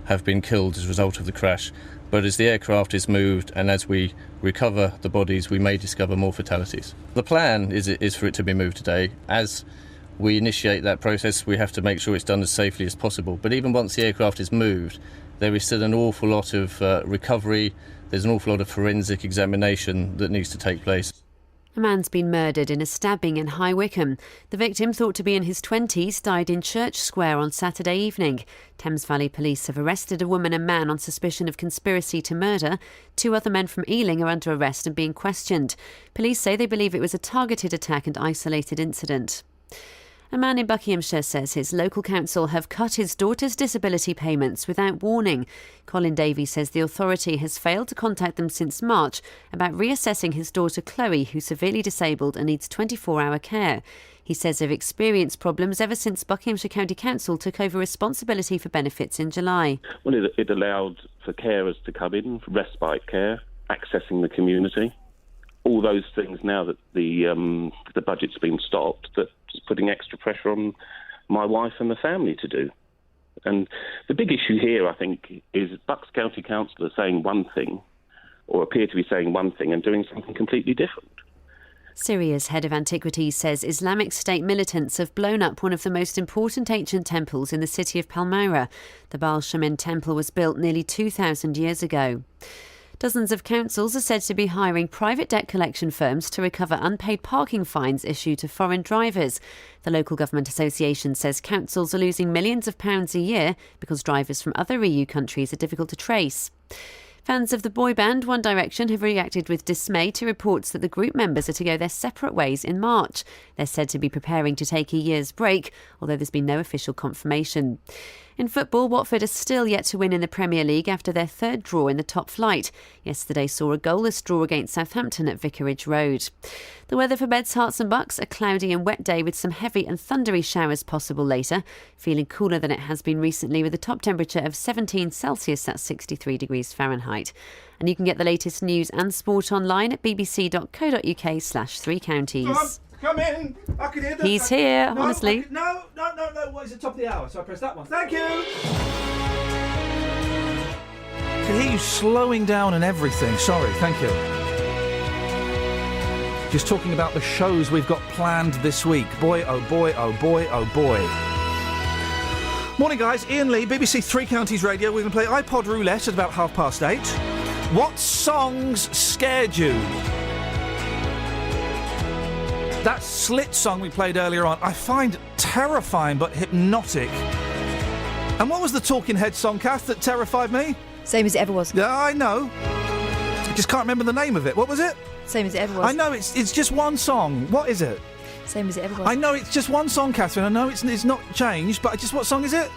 have been killed as a result of the crash. But as the aircraft is moved and as we recover the bodies, we may discover more fatalities. The plan is for it to be moved today. As we initiate that process, we have to make sure it's done as safely as possible. But even once the aircraft is moved, there is still an awful lot of recovery. There's an awful lot of forensic examination that needs to take place. A man's been murdered in a stabbing in High Wycombe. The victim, thought to be in his 20s, died in Church Square on Saturday evening. Thames Valley Police have arrested a woman and man on suspicion of conspiracy to murder. 2 other men from Ealing are under arrest and being questioned. Police say they believe it was a targeted attack and isolated incident. A man in Buckinghamshire says his local council have cut his daughter's disability payments without warning. Colin Davey says the authority has failed to contact them since March about reassessing his daughter Chloe, who's severely disabled and needs 24-hour care. He says they've experienced problems ever since Buckinghamshire County Council took over responsibility for benefits in July. Well, it allowed for carers to come in, for respite care, accessing the community. All those things now that the budget's been stopped, that's putting extra pressure on my wife and the family to do. And the big issue here, I think, is Bucks County Council are saying one thing, or appear to be saying one thing, and doing something completely different. Syria's head of antiquities says Islamic State militants have blown up one of the most important ancient temples in the city of Palmyra. The Baal Shemin temple was built nearly 2,000 years ago. Dozens of councils are said to be hiring private debt collection firms to recover unpaid parking fines issued to foreign drivers. The local government association says councils are losing millions of pounds a year because drivers from other EU countries are difficult to trace. Fans of the boy band One Direction have reacted with dismay to reports that the group members are to go their separate ways in March. They're said to be preparing to take a year's break, although there's been no official confirmation. In football, Watford are still yet to win in the Premier League after their third draw in the top flight. Yesterday saw a goalless draw against Southampton at Vicarage Road. The weather for beds, hearts and bucks, a cloudy and wet day with some heavy and thundery showers possible later. Feeling cooler than it has been recently with a top temperature of 17 Celsius, that's 63 degrees Fahrenheit. And you can get the latest news and sport online at bbc.co.uk/3 counties. Come in. I can hear them. He's here, honestly. No. What is the top of the hour? So I press that one. Thank you. I can hear you slowing down and everything. Sorry. Thank you. Just talking about the shows we've got planned this week. Boy, oh boy, oh boy, oh boy. Morning, guys. Iain Lee, BBC Three Counties Radio. We're going to play iPod Roulette at about 8:30. What songs scared you? That Slit song we played earlier on, I find terrifying but hypnotic. And what was the Talking Head song, Kath, that terrified me? Same as it ever was. Yeah, I know. I just can't remember the name of it. What was it? Same as it ever was. I know, it's just one song. What is it? Same as it ever was. I know it's just one song, Catherine. I know it's not changed, but just what song is it?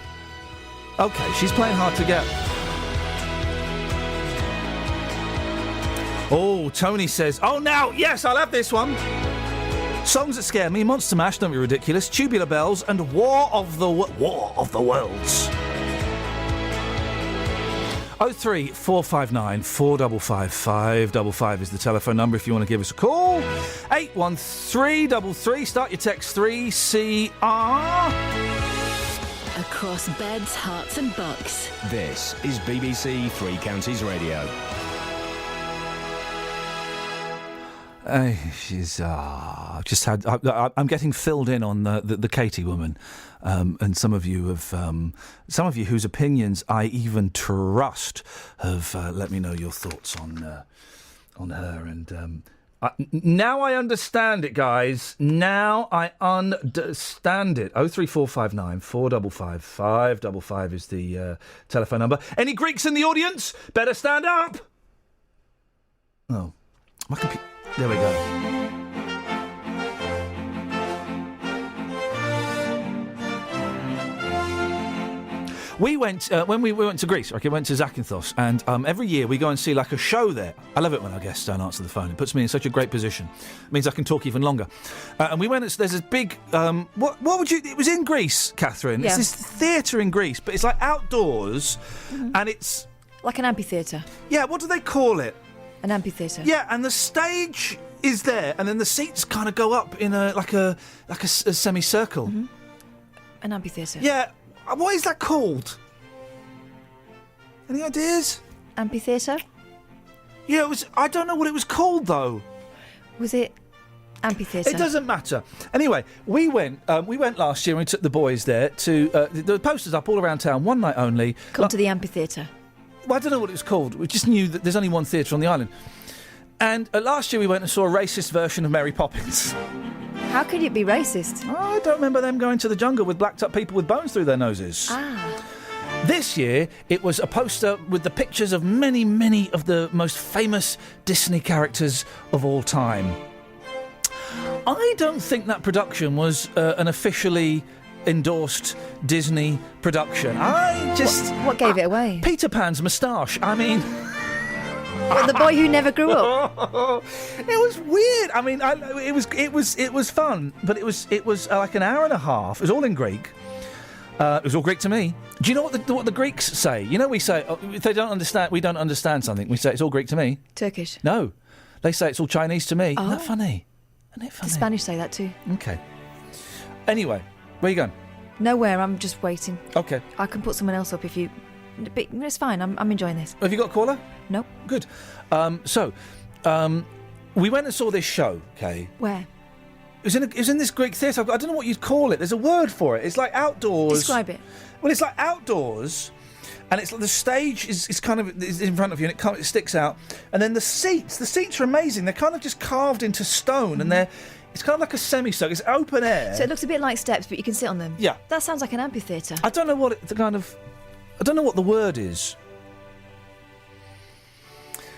Okay, she's playing hard to get. Oh, Tony says, oh, now, yes, I'll have this one. Songs that scare me: Monster Mash, Don't Be Ridiculous, Tubular Bells, and War of the Worlds. 03459 455 555 is the telephone number if you want to give us a call. 81333. Start your text 3CR. Across beds, hearts and bucks. This is BBC Three Counties Radio. She's just had. I'm getting filled in on the Katie woman, and some of you whose opinions I even trust have let me know your thoughts on her. And now I understand it, guys. Now I understand it. 03459 455 555 is the telephone number. Any Greeks in the audience? Better stand up. Oh, my computer. There we go. We went when we went to Greece. Okay, went to Zakynthos, and every year we go and see like a show there. I love it when our guests don't answer the phone. It puts me in such a great position. It means I can talk even longer. And we went. There's this big. What would you? It was in Greece, Catherine. Yeah. It's this theatre in Greece, but it's like outdoors, and it's like an amphitheatre. Yeah. What do they call it? An amphitheatre. Yeah, and the stage is there, and then the seats kind of go up in a semicircle. Mm-hmm. An amphitheatre. Yeah. What is that called? Any ideas? Amphitheatre? Yeah, it was. I don't know what it was called though. Was it amphitheatre? It doesn't matter. Anyway, we went last year and we took the boys there to the posters up all around town, one night only. Come to the amphitheatre. Well, I don't know what it was called. We just knew that there's only one theatre on the island. And last year we went and saw a racist version of Mary Poppins. How could it be racist? I don't remember them going to the jungle with blacked up people with bones through their noses. Ah. This year, it was a poster with the pictures of many, many of the most famous Disney characters of all time. I don't think that production was an officially endorsed Disney production. What gave it away? Peter Pan's moustache. I mean... Well, the boy who never grew up. It was weird. I mean, it was fun, but it was like an hour and a half. It was all in Greek. It was all Greek to me. Do you know what the Greeks say? You know, we say if they don't understand, we don't understand something. We say it's all Greek to me. Turkish. No, they say it's all Chinese to me. Isn't that funny? Isn't it funny? The Spanish say that too. Okay. Anyway, where you going? Nowhere. I'm just waiting. Okay. I can put someone else up if you. But it's fine. I'm enjoying this. Have you got a caller? Nope. Good. We went and saw this show. Okay. Where? It was in this Greek theatre. I don't know what you'd call it. There's a word for it. It's like outdoors. Describe it. Well, it's like outdoors, and it's like the stage is kind of is in front of you, and it sticks out. And then the seats are amazing. They're kind of just carved into stone, and it's kind of like a semicircle. It's open air. So it looks a bit like steps, but you can sit on them. Yeah. That sounds like an amphitheatre. I don't know what I don't know what the word is.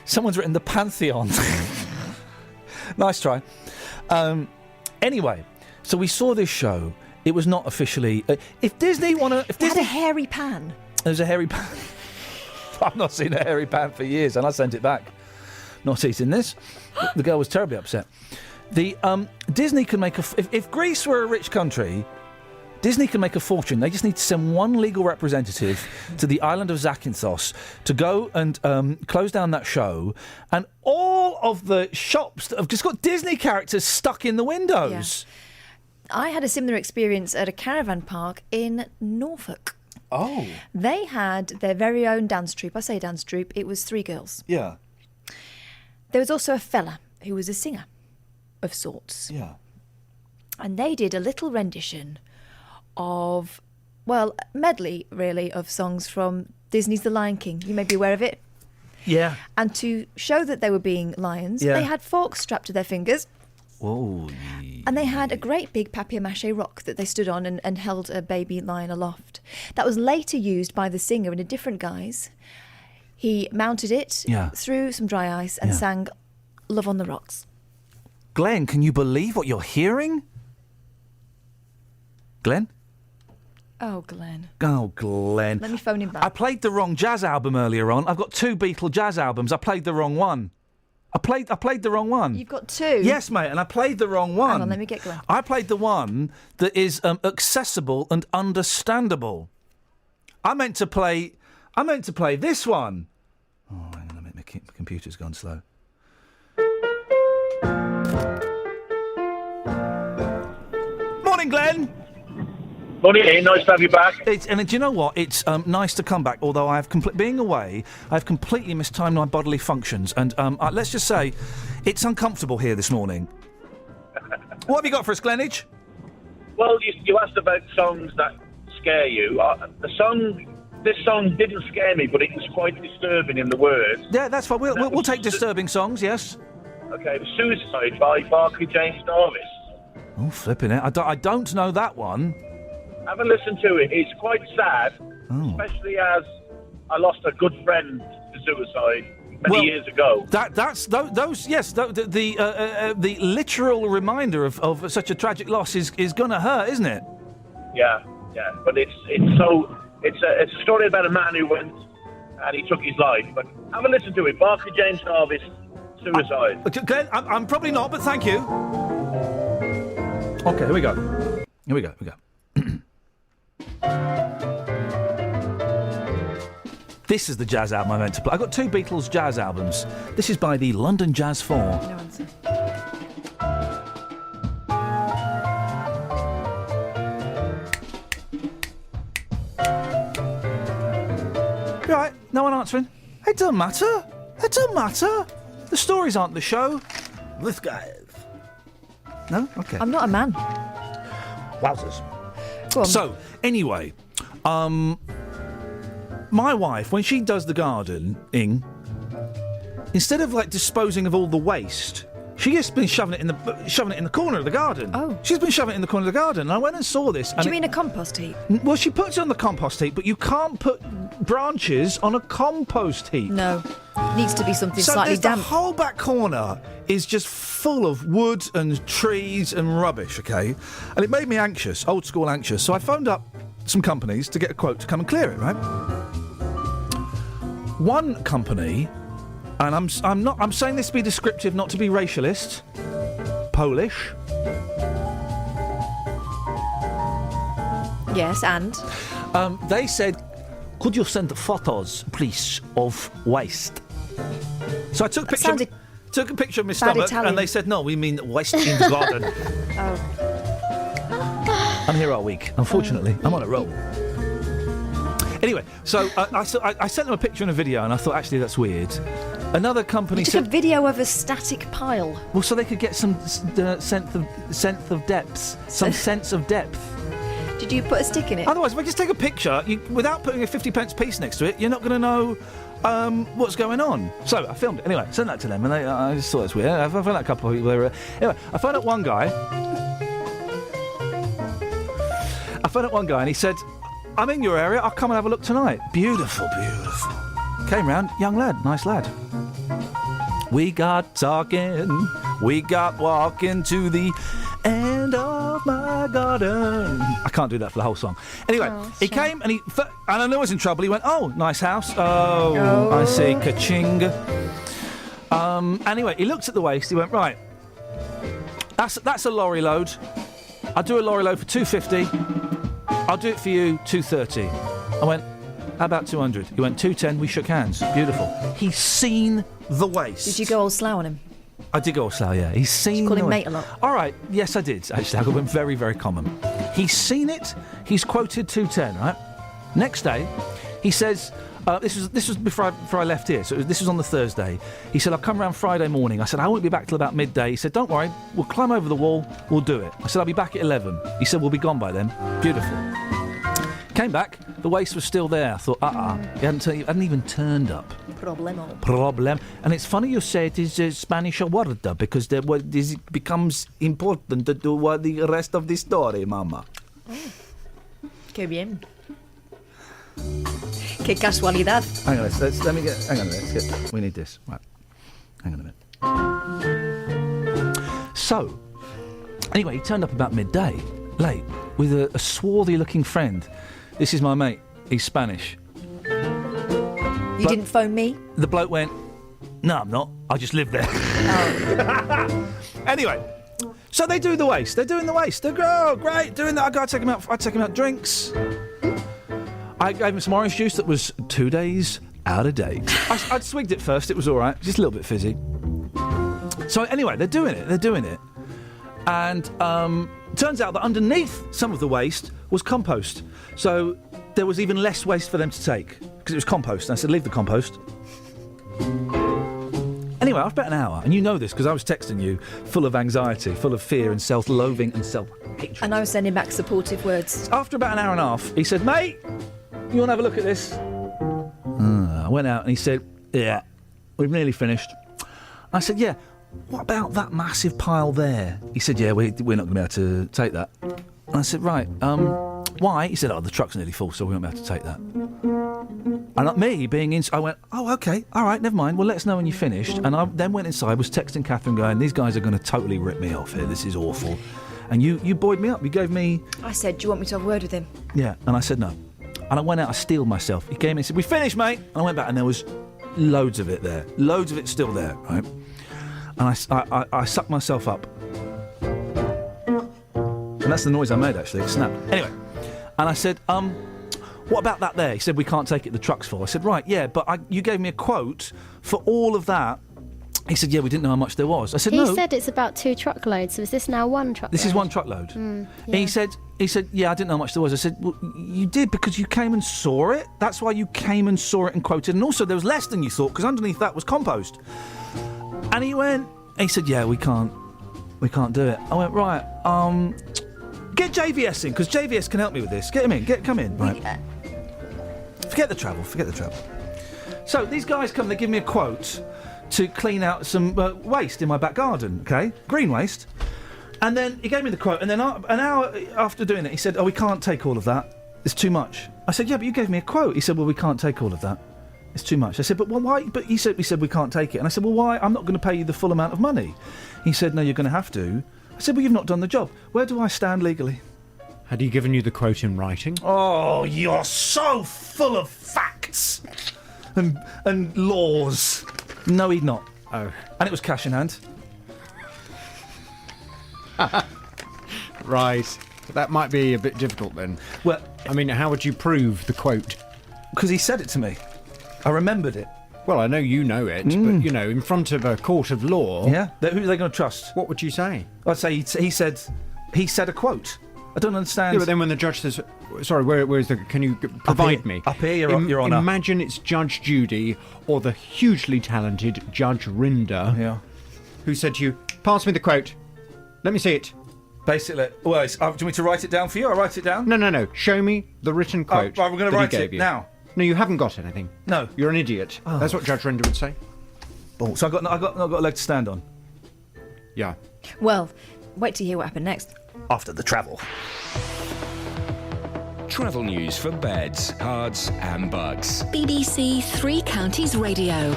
Someone's written the Pantheon. Nice try. Anyway, so we saw this show. It was not officially. If Disney had a hairy pan. There's a hairy pan. I've not seen a hairy pan for years, and I sent it back. Not eating this. The girl was terribly upset. Disney can make if Greece were a rich country, Disney can make a fortune. They just need to send one legal representative to the island of Zakynthos to go and close down that show, and all of the shops that have just got Disney characters stuck in the windows. Yeah. I had a similar experience at a caravan park in Norfolk. Oh. They had their very own dance troupe. I say dance troupe, it was 3 girls. Yeah. There was also a fella who was a singer of sorts. Yeah. And they did a little rendition of, medley, really, of songs from Disney's The Lion King. You may be aware of it. Yeah. And to show that they were being lions, they had forks strapped to their fingers. Whoa. And they had a great big papier-mâché rock that they stood on and held a baby lion aloft. That was later used by the singer in a different guise. He mounted it through some dry ice and sang Love on the Rocks. Glenn, can you believe what you're hearing? Glenn? Oh, Glenn. Oh, Glenn. Let me phone him back. I played the wrong jazz album earlier on. I've got 2 Beatle jazz albums. I played the wrong one. I played the wrong one. You've got 2? Yes, mate, and I played the wrong one. Hang on, let me get Glenn. I played the one that is accessible and understandable. I meant to play this one. Oh, hang on a minute, my computer's gone slow. Morning, Glenn. Morning, Ian. Nice to have you back. And do you know what? It's nice to come back, although being away, I've completely mistimed my bodily functions. And let's just say, it's uncomfortable here this morning. What have you got for us, Glenage? Well, you asked about songs that scare you. This song didn't scare me, but it was quite disturbing in the words. Yeah, that's fine. We'll take disturbing songs, yes. Okay, Suicide by Barclay James Davis. Oh, flipping it. I don't know that one. Have a listen to it. It's quite sad, especially as I lost a good friend to suicide many years ago. The literal reminder of such a tragic loss is going to hurt, isn't it? Yeah. But it's a story about a man who went and he took his life. But have a listen to it. Barclay James Davis, Suicide. Glenn, I'm probably not, but thank you. Okay, here we go. This is the jazz album I meant to play. I've got 2 Beatles jazz albums. This is by the London Jazz 4. No answer. Right, no one answering. It doesn't matter. The stories aren't the show. This guy is. No? Okay. I'm not a man. Wowzers. Go on. So, anyway, my wife, when she does the gardening, instead of disposing of all the waste, she has been shoving it in the corner of the garden. Oh. She's been shoving it in the corner of the garden. And I went and saw this. Do you mean a compost heap? Well, she puts it on the compost heap, but you can't put branches on a compost heap. No. It needs to be something slightly So damp. the whole back corner is just full of wood and trees and rubbish, okay? And it made me anxious, old school anxious. So I phoned up some companies to get a quote to come and clear it, right? One company, and I'm saying this to be descriptive, not to be racialist, Polish. Yes, and? They said, could you send photos, please, of waste? So I took a picture of my stomach, Italian. and they said, no, we mean waste in the garden. Oh. I'm here all week, unfortunately. I'm on a roll. Anyway, so I sent them a picture and a video, and I thought, actually, that's weird. Another company took a video of a static pile. Well, so they could get some sense of depth. Some sense of depth. Did you put a stick in it? Otherwise, if I just take a picture, without putting a 50p piece next to it, you're not going to know what's going on. So I filmed it. Anyway, sent that to them, and I just thought it was weird. I found out a couple of people. Anyway, I found out one guy, and he said, I'm in your area, I'll come and have a look tonight. Beautiful. Came round, young lad, nice lad. We got talking, we got walking to the end of my garden. I can't do that for the whole song. Anyway, he came and and I knew I was in trouble. He went, oh, nice house. Oh. I see, ka-ching. Anyway, he looked at the waste, he went, right, that's a lorry load. I'll do a lorry load for $250. I'll do it for you, $230. I went, how about 200? He went, 210, we shook hands. Beautiful. He's seen the waste. Did you go all slow on him? I did go all slow, yeah. He's seen Did you call the him waste. mate a lot? All right, yes, I did, actually. I went very, very common. He's seen it. He's quoted 210, right? Next day, he says, this was before I left here, so this was on the Thursday. He said, I'll come round Friday morning. I said, I won't be back till about midday. He said, don't worry, we'll climb over the wall, we'll do it. I said, I'll be back at 11. He said, we'll be gone by then. Beautiful. Came back, the waste was still there. I thought, he hadn't even turned up. Problem. And it's funny you say it is a Spanish word, because this becomes important to the rest of the story, Mama. Qué bien. Qué casualidad. Hang on, let's get. We need this. Right. Hang on a minute. So, anyway, he turned up about midday, late, with a swarthy-looking friend. This is my mate. He's Spanish. You didn't phone me? The bloke went, no, I'm not. I just live there. Oh. Anyway, so they do the waste. They're doing the waste. They're great, doing that. I take him out drinks. I gave him some orange juice that was 2 days out of date. I'd swigged it first. It was all right. Just a little bit fizzy. So anyway, they're doing it. And turns out that underneath some of the waste was compost. So there was even less waste for them to take because it was compost. And I said, leave the compost. Anyway, after about an hour, and you know this because I was texting you full of anxiety, full of fear and self-loathing and self-hatred. And I was sending back supportive words. After about an hour and a half, he said, mate, you want to have a look at this? I went out and he said, yeah, we've nearly finished. I said, yeah, what about that massive pile there? He said, yeah, we're not going to be able to take that. And I said, right, why? He said, the truck's nearly full, so we won't be able to take that. And me being in, I went, oh, okay, all right, never mind. Well, let us know when you're finished. And I then went inside, was texting Catherine going, these guys are going to totally rip me off here. This is awful. And you buoyed me up. You gave me... I said, do you want me to have a word with him? Yeah, and I said no. And I went out, I steeled myself. He came in and said, we finished, mate. And I went back and there was loads of it there. Loads of it still there, right? And I sucked myself up. And that's the noise I made, actually. It snapped. Anyway, and I said, what about that there? He said, we can't take it, the truck's full. I said, right, yeah, but you gave me a quote for all of that. He said, yeah, we didn't know how much there was. I said, no. He said it's about 2 truckloads, so is this now 1 truckload? This is 1 truckload. Yeah. He said, yeah, I didn't know how much there was. I said, well, you did because you came and saw it. That's why you came and saw it and quoted. And also there was less than you thought because underneath that was compost. And he said, yeah, we can't do it. I went, right, get JVS in, because JVS can help me with this. Get him in, come in. Right. Forget the travel. So these guys come, they give me a quote to clean out some waste in my back garden, okay? Green waste. And then he gave me the quote, and then an hour after doing it, he said, we can't take all of that. It's too much. I said, yeah, but you gave me a quote. He said, well, we can't take all of that. It's too much. I said, but why? But he said we can't take it. And I said, well, why? I'm not going to pay you the full amount of money. He said, no, you're going to have to. I said, well, you've not done the job. Where do I stand legally? Had he given you the quote in writing? Oh, you're so full of facts and laws. No, he'd not. Oh. And it was cash in hand. Right. That might be a bit difficult then. Well, I mean, how would you prove the quote? Because he said it to me. I remembered it. Well, I know you know it, but, in front of a court of law... Yeah? Who are they going to trust? What would you say? I'd say he said a quote. I don't understand. Yeah, but then when the judge says... Sorry, where's the... Can you provide me? Up here, Your Honour. Imagine it's Judge Judy or the hugely talented Judge Rinder who said to you, pass me the quote. Let me see it. Basically, well, do you want me to write it down for you? I'll write it down. No. Show me the written quote. Right, we're going to write it now. No, you haven't got anything. No. You're an idiot. Oh. That's what Judge Rinder would say. Oh, so I've got a leg to stand on. Yeah. Well, wait to hear what happened next. After the travel. Travel news for beds, cards and bugs. BBC Three Counties Radio.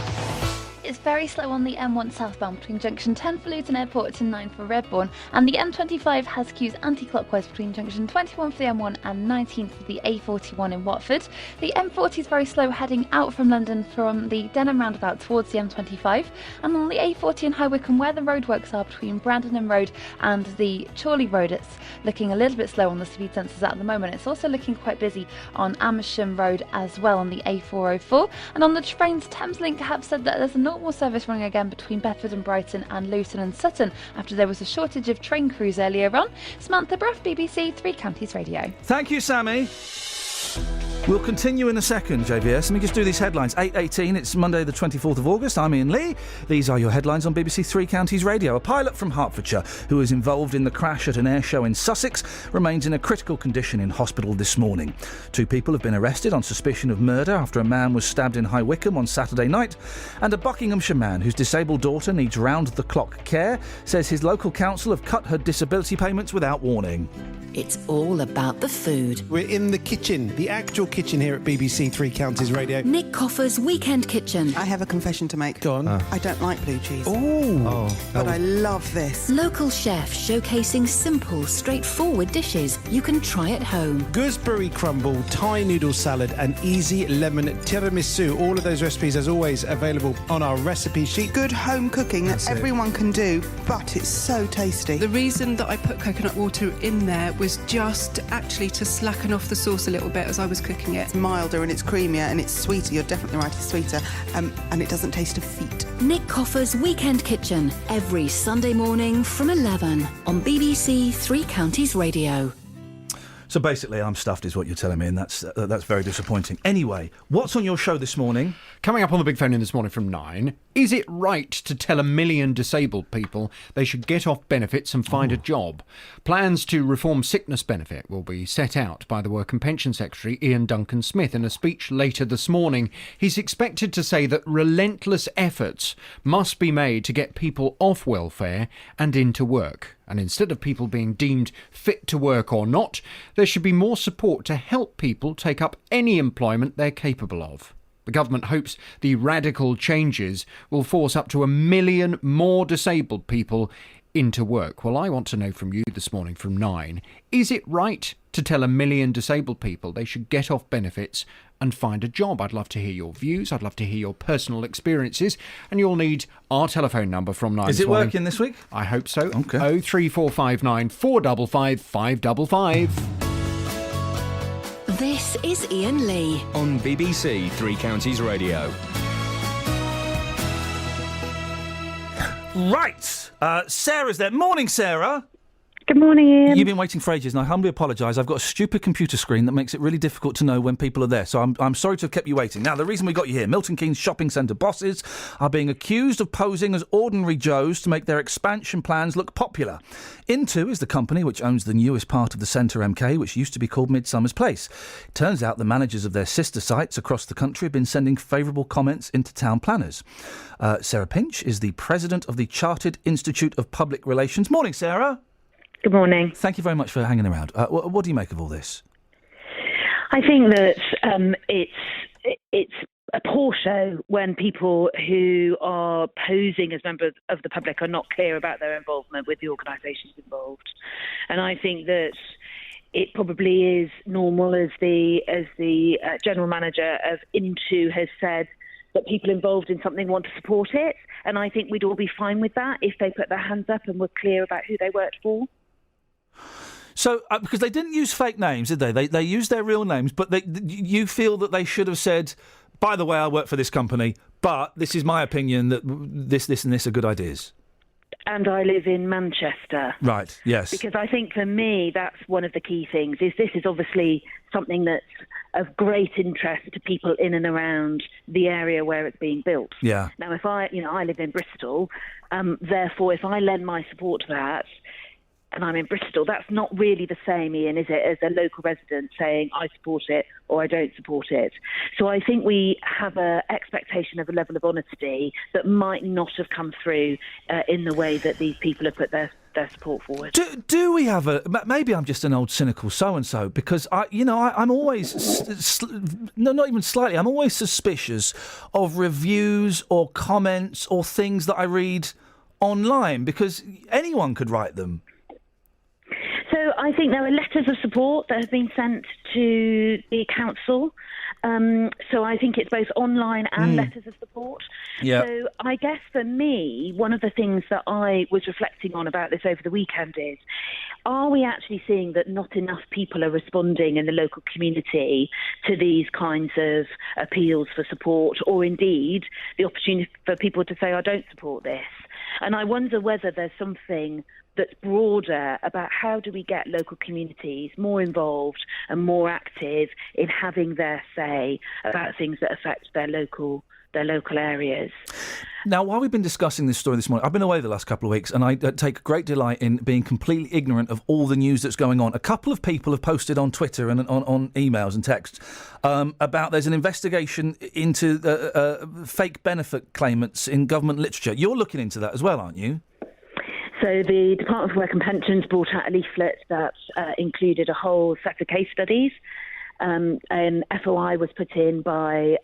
It's very slow on the M1 southbound between junction 10 for Luton Airport to 9 for Redbourne, and the M25 has queues anti-clockwise between junction 21 for the M1 and 19 for the A41 in Watford. The M40 is very slow heading out from London from the Denham roundabout towards the M25, and on the A40 in High Wycombe where the roadworks are between Brandon Road and the Chorley Road, it's looking a little bit slow on the speed sensors at the moment. It's also looking quite busy on Amersham Road as well on the A404, and on the trains Thameslink have said that there's a normal service running again between Bedford and Brighton and Luton and Sutton after there was a shortage of train crews earlier on. Samantha Bruff, BBC Three Counties Radio. Thank you, Sammy. We'll continue in a second, JVS. Let me just do these headlines. 8:18, it's Monday the 24th of August. I'm Iain Lee. These are your headlines on BBC Three Counties Radio. A pilot from Hertfordshire who was involved in the crash at an air show in Sussex remains in a critical condition in hospital this morning. 2 people have been arrested on suspicion of murder after a man was stabbed in High Wycombe on Saturday night, and a Buckinghamshire man whose disabled daughter needs round-the-clock care says his local council have cut her disability payments without warning. It's all about the food. We're in the kitchen, the actual kitchen here at BBC Three Counties Radio. Nick Coffer's Weekend Kitchen. I have a confession to make. Go on. I don't like blue cheese. But I love this. Local chef showcasing simple, straightforward dishes you can try at home. Gooseberry crumble, Thai noodle salad and easy lemon tiramisu. All of those recipes, as always, available on our recipe sheet. Good home cooking that everyone can do, but it's so tasty. The reason that I put coconut water in there was just actually to slacken off the sauce a little bit as I was cooking it. It's milder and it's creamier and it's sweeter. You're definitely right, it's sweeter. And it doesn't taste of feet. Nick Coffer's Weekend Kitchen, every Sunday morning from 11 on BBC Three Counties Radio. So basically, I'm stuffed, is what you're telling me, and that's very disappointing. Anyway, what's on your show this morning? Coming up on the Big Phone in this morning from 9, is it right to tell 1 million disabled people they should get off benefits and find a job? Plans to reform sickness benefit will be set out by the Work and Pension Secretary Iain Duncan-Smith in a speech later this morning. He's expected to say that relentless efforts must be made to get people off welfare and into work. And instead of people being deemed fit to work or not, there should be more support to help people take up any employment they're capable of. The government hopes the radical changes will force up to 1 million more disabled people into work. Well, I want to know from you this morning from 9, is it right to tell 1 million disabled people they should get off benefits and find a job? I'd love to hear your views. I'd love to hear your personal experiences. And you'll need our telephone number from 9. Is it working this week? I hope so. Okay. 03459 455 555. This is Iain Lee on BBC Three Counties Radio. Right, Sarah's there. Morning, Sarah. Good morning, Ian. You've been waiting for ages, and I humbly apologise. I've got a stupid computer screen that makes it really difficult to know when people are there, so I'm sorry to have kept you waiting. Now, the reason we got you here, Milton Keynes shopping centre bosses are being accused of posing as ordinary Joes to make their expansion plans look popular. Into is the company which owns the newest part of the centre MK, which used to be called Midsummer's Place. It turns out the managers of their sister sites across the country have been sending favourable comments into town planners. Sarah Pinch is the president of the Chartered Institute of Public Relations. Morning, Sarah. Good morning. Thank you very much for hanging around. What do you make of all this? I think that it's a poor show when people who are posing as members of the public are not clear about their involvement with the organisations involved. And I think that it probably is normal, as the general manager of Into has said, that people involved in something want to support it. And I think we'd all be fine with that if they put their hands up and were clear about who they worked for. So, because they didn't use fake names, did they? They used their real names, but you feel that they should have said, by the way, I work for this company, but this is my opinion that this and this are good ideas. And I live in Manchester. Right, yes. Because I think for me, that's one of the key things, is this is obviously something that's of great interest to people in and around the area where it's being built. Yeah. Now, if I live in Bristol, therefore, if I lend my support to that, and I'm in Bristol, that's not really the same, Ian, is it, as a local resident saying I support it or I don't support it. So I think we have an expectation of a level of honesty that might not have come through in the way that these people have put their support forward. Do we have maybe I'm just an old cynical so-and-so, because I'm always, not even slightly, I'm always suspicious of reviews or comments or things that I read online, because anyone could write them. So I think there are letters of support that have been sent to the council. So I think it's both online and letters of support. Yeah. So I guess for me, one of the things that I was reflecting on about this over the weekend is, are we actually seeing that not enough people are responding in the local community to these kinds of appeals for support, or indeed the opportunity for people to say, I don't support this? And I wonder whether there's something that's broader about how do we get local communities more involved and more active in having their say about things that affect their local areas. Now, while we've been discussing this story this morning, I've been away the last couple of weeks, and I take great delight in being completely ignorant of all the news that's going on. A couple of people have posted on Twitter and on emails and texts about there's an investigation into fake benefit claimants in government literature. You're looking into that as well, aren't you? So the Department for Work and Pensions brought out a leaflet that included a whole set of case studies. An FOI was put in by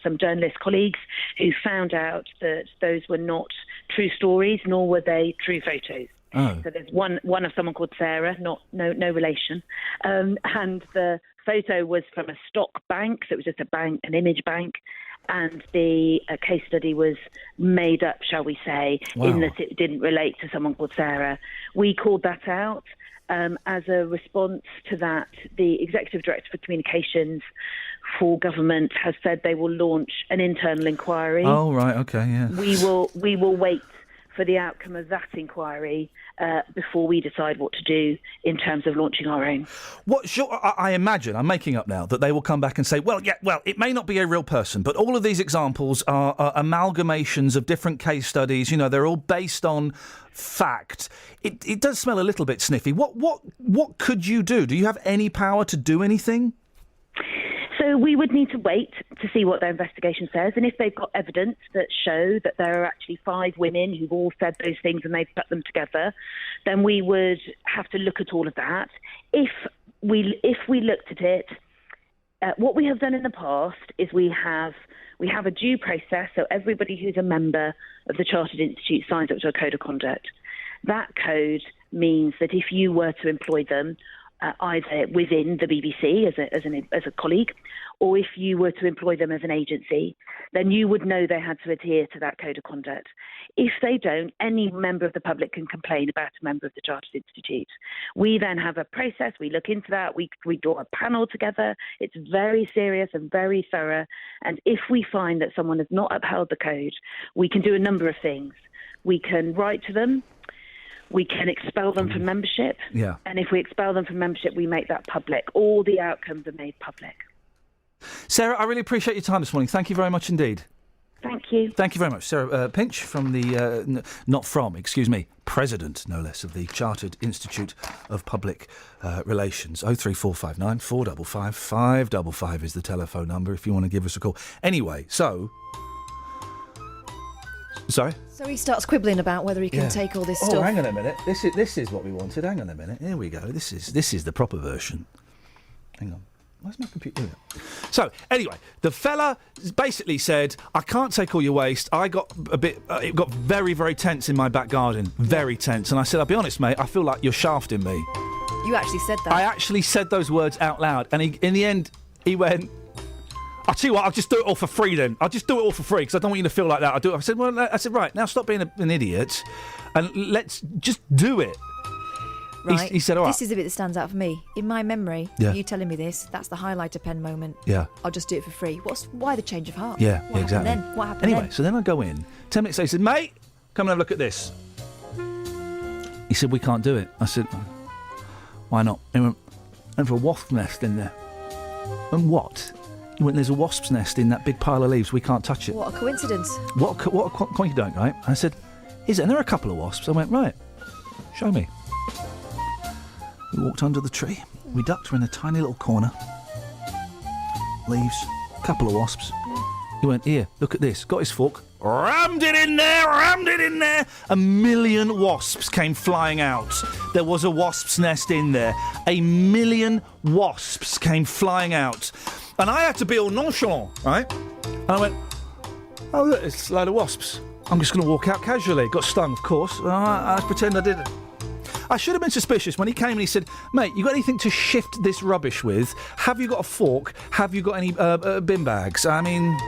some journalist colleagues who found out that those were not true stories, nor were they true photos. Oh. So there's one of someone called Sarah, no relation, and the photo was from a stock bank, so it was just a bank, an image bank. And the case study was made up, shall we say, in that it didn't relate to someone called Sarah. We called that out. As a response to that, the Executive Director for Communications for Government has said they will launch an internal inquiry. Oh, right, okay, yeah. We will wait for the outcome of that inquiry before we decide what to do in terms of launching our own. I imagine, I'm making up now, that they will come back and say, well, it may not be a real person, but all of these examples are amalgamations of different case studies. You know, they're all based on fact. It does smell a little bit sniffy. What could you do? Do you have any power to do anything? So we would need to wait to see what their investigation says, and if they've got evidence that show that there are actually 5 women who've all said those things and they've put them together, then we would have to look at all of that. If we looked at it, what we have done in the past is we have a due process, so everybody who's a member of the Chartered Institute signs up to a code of conduct. That code means that if you were to employ them, either within the BBC as a colleague, or if you were to employ them as an agency, then you would know they had to adhere to that code of conduct. If they don't, any member of the public can complain about a member of the Chartered Institute. We then have a process, we look into that, we draw a panel together. It's very serious and very thorough. And if we find that someone has not upheld the code, we can do a number of things. We can write to them. We can expel them from membership. Yeah. And if we expel them from membership, we make that public. All the outcomes are made public. Sarah, I really appreciate your time this morning. Thank you very much indeed. Thank you. Thank you very much. Sarah Pinch from the, President, no less, of the Chartered Institute of Public Relations. 03459 455 555 is the telephone number if you want to give us a call. Anyway, so... Sorry? So he starts quibbling about whether he can take all this stuff. Oh, hang on a minute. This is what we wanted. Hang on a minute. Here we go. This is the proper version. Hang on. Where's my computer? Here we go. So, anyway, the fella basically said, I can't take all your waste. I got it got very, very tense in my back garden. Very tense. And I said, I'll be honest, mate, I feel like you're shafting me. You actually said that? I actually said those words out loud. And in the end, he went... I'll tell you what, I'll just do it all for free then. I'll just do it all for free because I don't want you to feel like that. I said, right, now stop being an idiot and let's just do it. Right. He said, all right. This is the bit that stands out for me. In my memory, you telling me this, that's the highlighter pen moment. Yeah. I'll just do it for free. Why the change of heart? Yeah, what exactly. Happened then? What happened anyway, so then I go in. 10 minutes later, he said, mate, come and have a look at this. He said, we can't do it. I said, why not? He went for a wasp nest in there. And what? He went, there's a wasp's nest in that big pile of leaves. We can't touch it. What a coincidence. What a coinkydonk, right? I said, is it? And there are a couple of wasps. I went, right, show me. We walked under the tree. We ducked her in a tiny little corner. Leaves, couple of wasps. He went, here, look at this. Got his fork, rammed it in there. 1 million wasps came flying out. There was a wasp's nest in there. 1 million wasps came flying out. And I had to be all nonchalant, right? And I went, oh, look, it's a load of wasps. I'm just going to walk out casually. Got stung, of course. I pretend I didn't. I should have been suspicious when he came and he said, mate, you got anything to shift this rubbish with? Have you got a fork? Have you got any bin bags? I mean,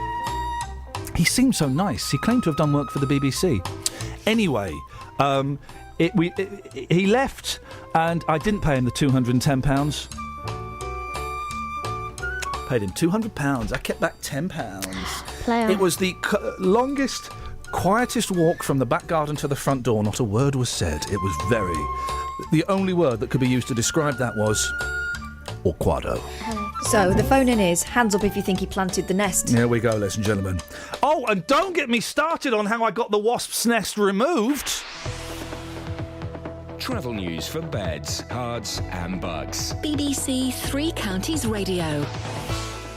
he seemed so nice. He claimed to have done work for the BBC. Anyway, he left and I didn't pay him the £210. Paid him £200. I kept back £10. Player. It was the longest, quietest walk from the back garden to the front door. Not a word was said. It was the only word that could be used to describe that was awkwado. So the phone in is, hands up if you think he planted the nest. Here we go, ladies and gentlemen. Oh, and don't get me started on how I got the wasp's nest removed. Travel news for beds, cards and bugs. BBC Three Counties Radio.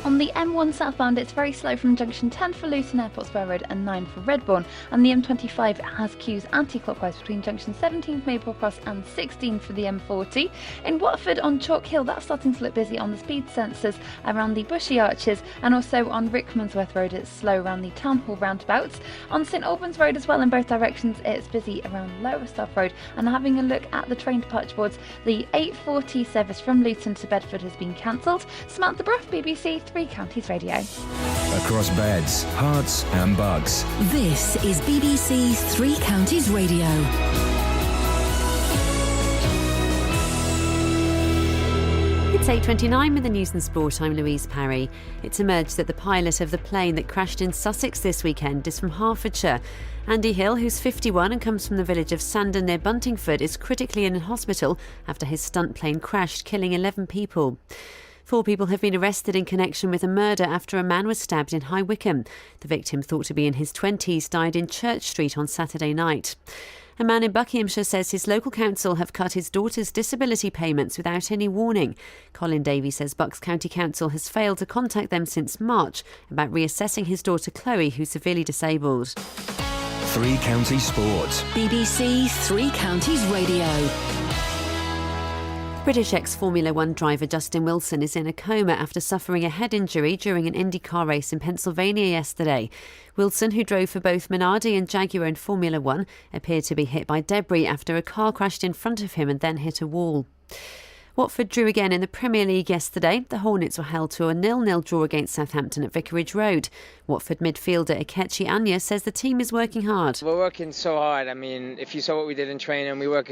On the M1 southbound, it's very slow from junction 10 for Luton Airport Square Road and 9 for Redbourne. And the M25 has queues anti-clockwise between junction 17 for Maple Cross and 16 for the M40. In Watford on Chalk Hill, that's starting to look busy on the speed sensors around the Bushy Arches, and also on Rickmansworth Road it's slow around the Town Hall roundabouts. On St Albans Road as well in both directions it's busy around Lowestoft Road. And having a look at the train departure boards, the 8:40 service from Luton to Bedford has been cancelled. Samantha Bruff, BBC Three Counties Radio. Across beds, hearts and bugs. This is BBC Three Counties Radio. It's 8:29 with the news and sport. I'm Louise Parry. It's emerged that the pilot of the plane that crashed in Sussex this weekend is from Hertfordshire. Andy Hill, who's 51 and comes from the village of Sandon near Buntingford, is critically in hospital after his stunt plane crashed, killing 11 people. 4 people have been arrested in connection with a murder after a man was stabbed in High Wycombe. The victim, thought to be in his 20s, died in Church Street on Saturday night. A man in Buckinghamshire says his local council have cut his daughter's disability payments without any warning. Colin Davey says Bucks County Council has failed to contact them since March about reassessing his daughter Chloe, who's severely disabled. 3 Counties Sports. BBC 3 Counties Radio. British ex-Formula One driver Justin Wilson is in a coma after suffering a head injury during an IndyCar race in Pennsylvania yesterday. Wilson, who drove for both Minardi and Jaguar in Formula One, appeared to be hit by debris after a car crashed in front of him and then hit a wall. Watford drew again in the Premier League yesterday. The Hornets were held to a 0-0 draw against Southampton at Vicarage Road. Watford midfielder Ikechi Anya says the team is working hard. We're working so hard. I mean, if you saw what we did in training, we work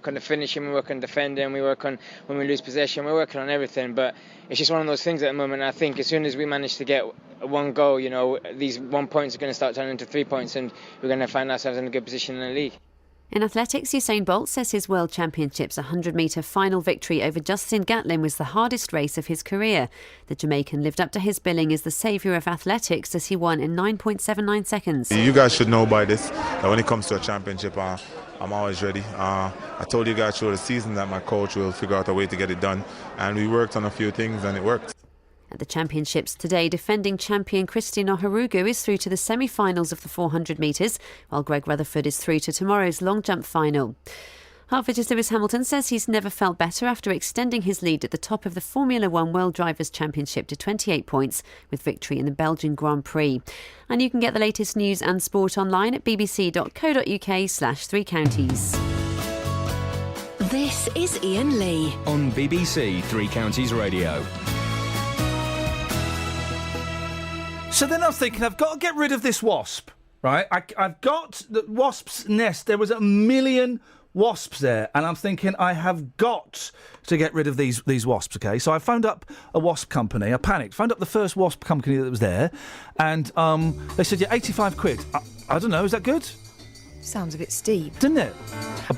on the finishing, we work on defending, we work on when we lose possession, we're working on everything. But it's just one of those things at the moment. I think as soon as we manage to get one goal, you know, these 1 points are going to start turning into 3 points, and we're going to find ourselves in a good position in the league. In athletics, Usain Bolt says his World Championships 100-metre final victory over Justin Gatlin was the hardest race of his career. The Jamaican lived up to his billing as the saviour of athletics as he won in 9.79 seconds. You guys should know by this that when it comes to a championship, I'm always ready. I told you guys through the season that my coach will figure out a way to get it done, and we worked on a few things and it worked. At the championships today, defending champion Christian Oharugu is through to the semi-finals of the 400 metres, while Greg Rutherford is through to tomorrow's long jump final. Hertfordshire's Lewis Hamilton says he's never felt better after extending his lead at the top of the Formula One World Drivers' Championship to 28 points with victory in the Belgian Grand Prix. And you can get the latest news and sport online at bbc.co.uk/3 counties. This is Iain Lee on BBC 3 Counties Radio. So then I was thinking, I've got to get rid of this wasp, right? I've got the wasp's nest. There was 1 million wasps there, and I'm thinking I have got to get rid of these wasps, okay? So I phoned up a wasp company. I panicked. Phoned up the first wasp company that was there, and they said, yeah, 85 quid. I don't know, is that good? Sounds a bit steep. Didn't it?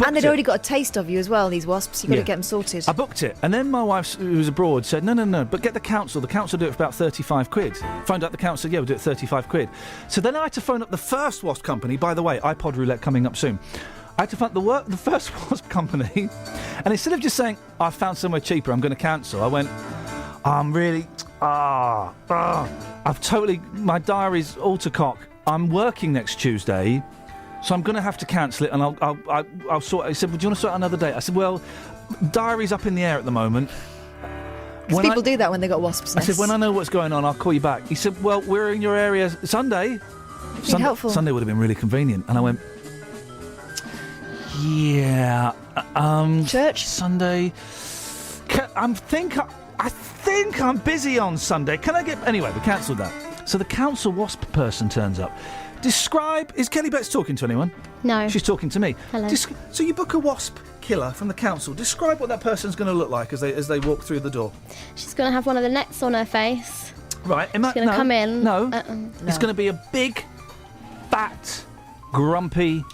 And they'd already got a taste of you as well, these wasps. You've got to get them sorted. I booked it. And then my wife, who was abroad, said, no, but get the council. The council do it for about 35 quid. Phoned up the council, yeah, we'll do it 35 quid. So then I had to phone up the first wasp company. By the way, iPod roulette coming up soon. I had to phone the first wasp company. And instead of just saying, I found somewhere cheaper, I'm going to cancel, I went, I'm really... I've totally... My diary's all to cock. I'm working next Tuesday... So I'm going to have to cancel it, and I'll sort it. He said, well, do you want to sort it another day? I said, well, diary's up in the air at the moment. Because people do that when they got wasps' nests. I said, when I know what's going on, I'll call you back. He said, well, we're in your area Sunday. Helpful. Sunday would have been really convenient. And I went, yeah. Church? Sunday. I think I'm busy on Sunday. Can I get... Anyway, we cancelled that. So the council wasp person turns up. Describe... Is Kelly Betts talking to anyone? No. She's talking to me. Hello. So you book a wasp killer from the council. Describe what that person's going to look like as they walk through the door. She's going to have one of the nets on her face. Right. She's going to come in. No. It's going to be a big, fat, grumpy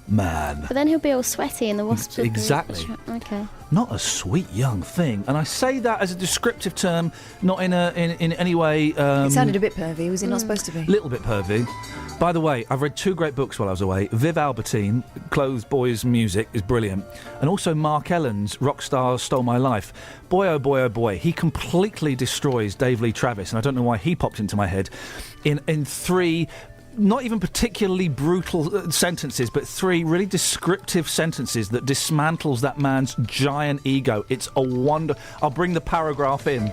man. But then he'll be all sweaty and the wasps will Exactly. Okay. Not a sweet young thing. And I say that as a descriptive term, not in any way... it sounded a bit pervy. Was it not supposed to be? Little bit pervy. By the way, I've read 2 great books while I was away. Viv Albertine, Clothes, Boys, Music is brilliant. And also Mark Ellen's Rockstar Stole My Life. Boy, oh boy, oh boy. He completely destroys Dave Lee Travis, and I don't know why he popped into my head, in 3... not even particularly brutal sentences, but 3 really descriptive sentences that dismantles that man's giant ego. It's a wonder. I'll bring the paragraph in.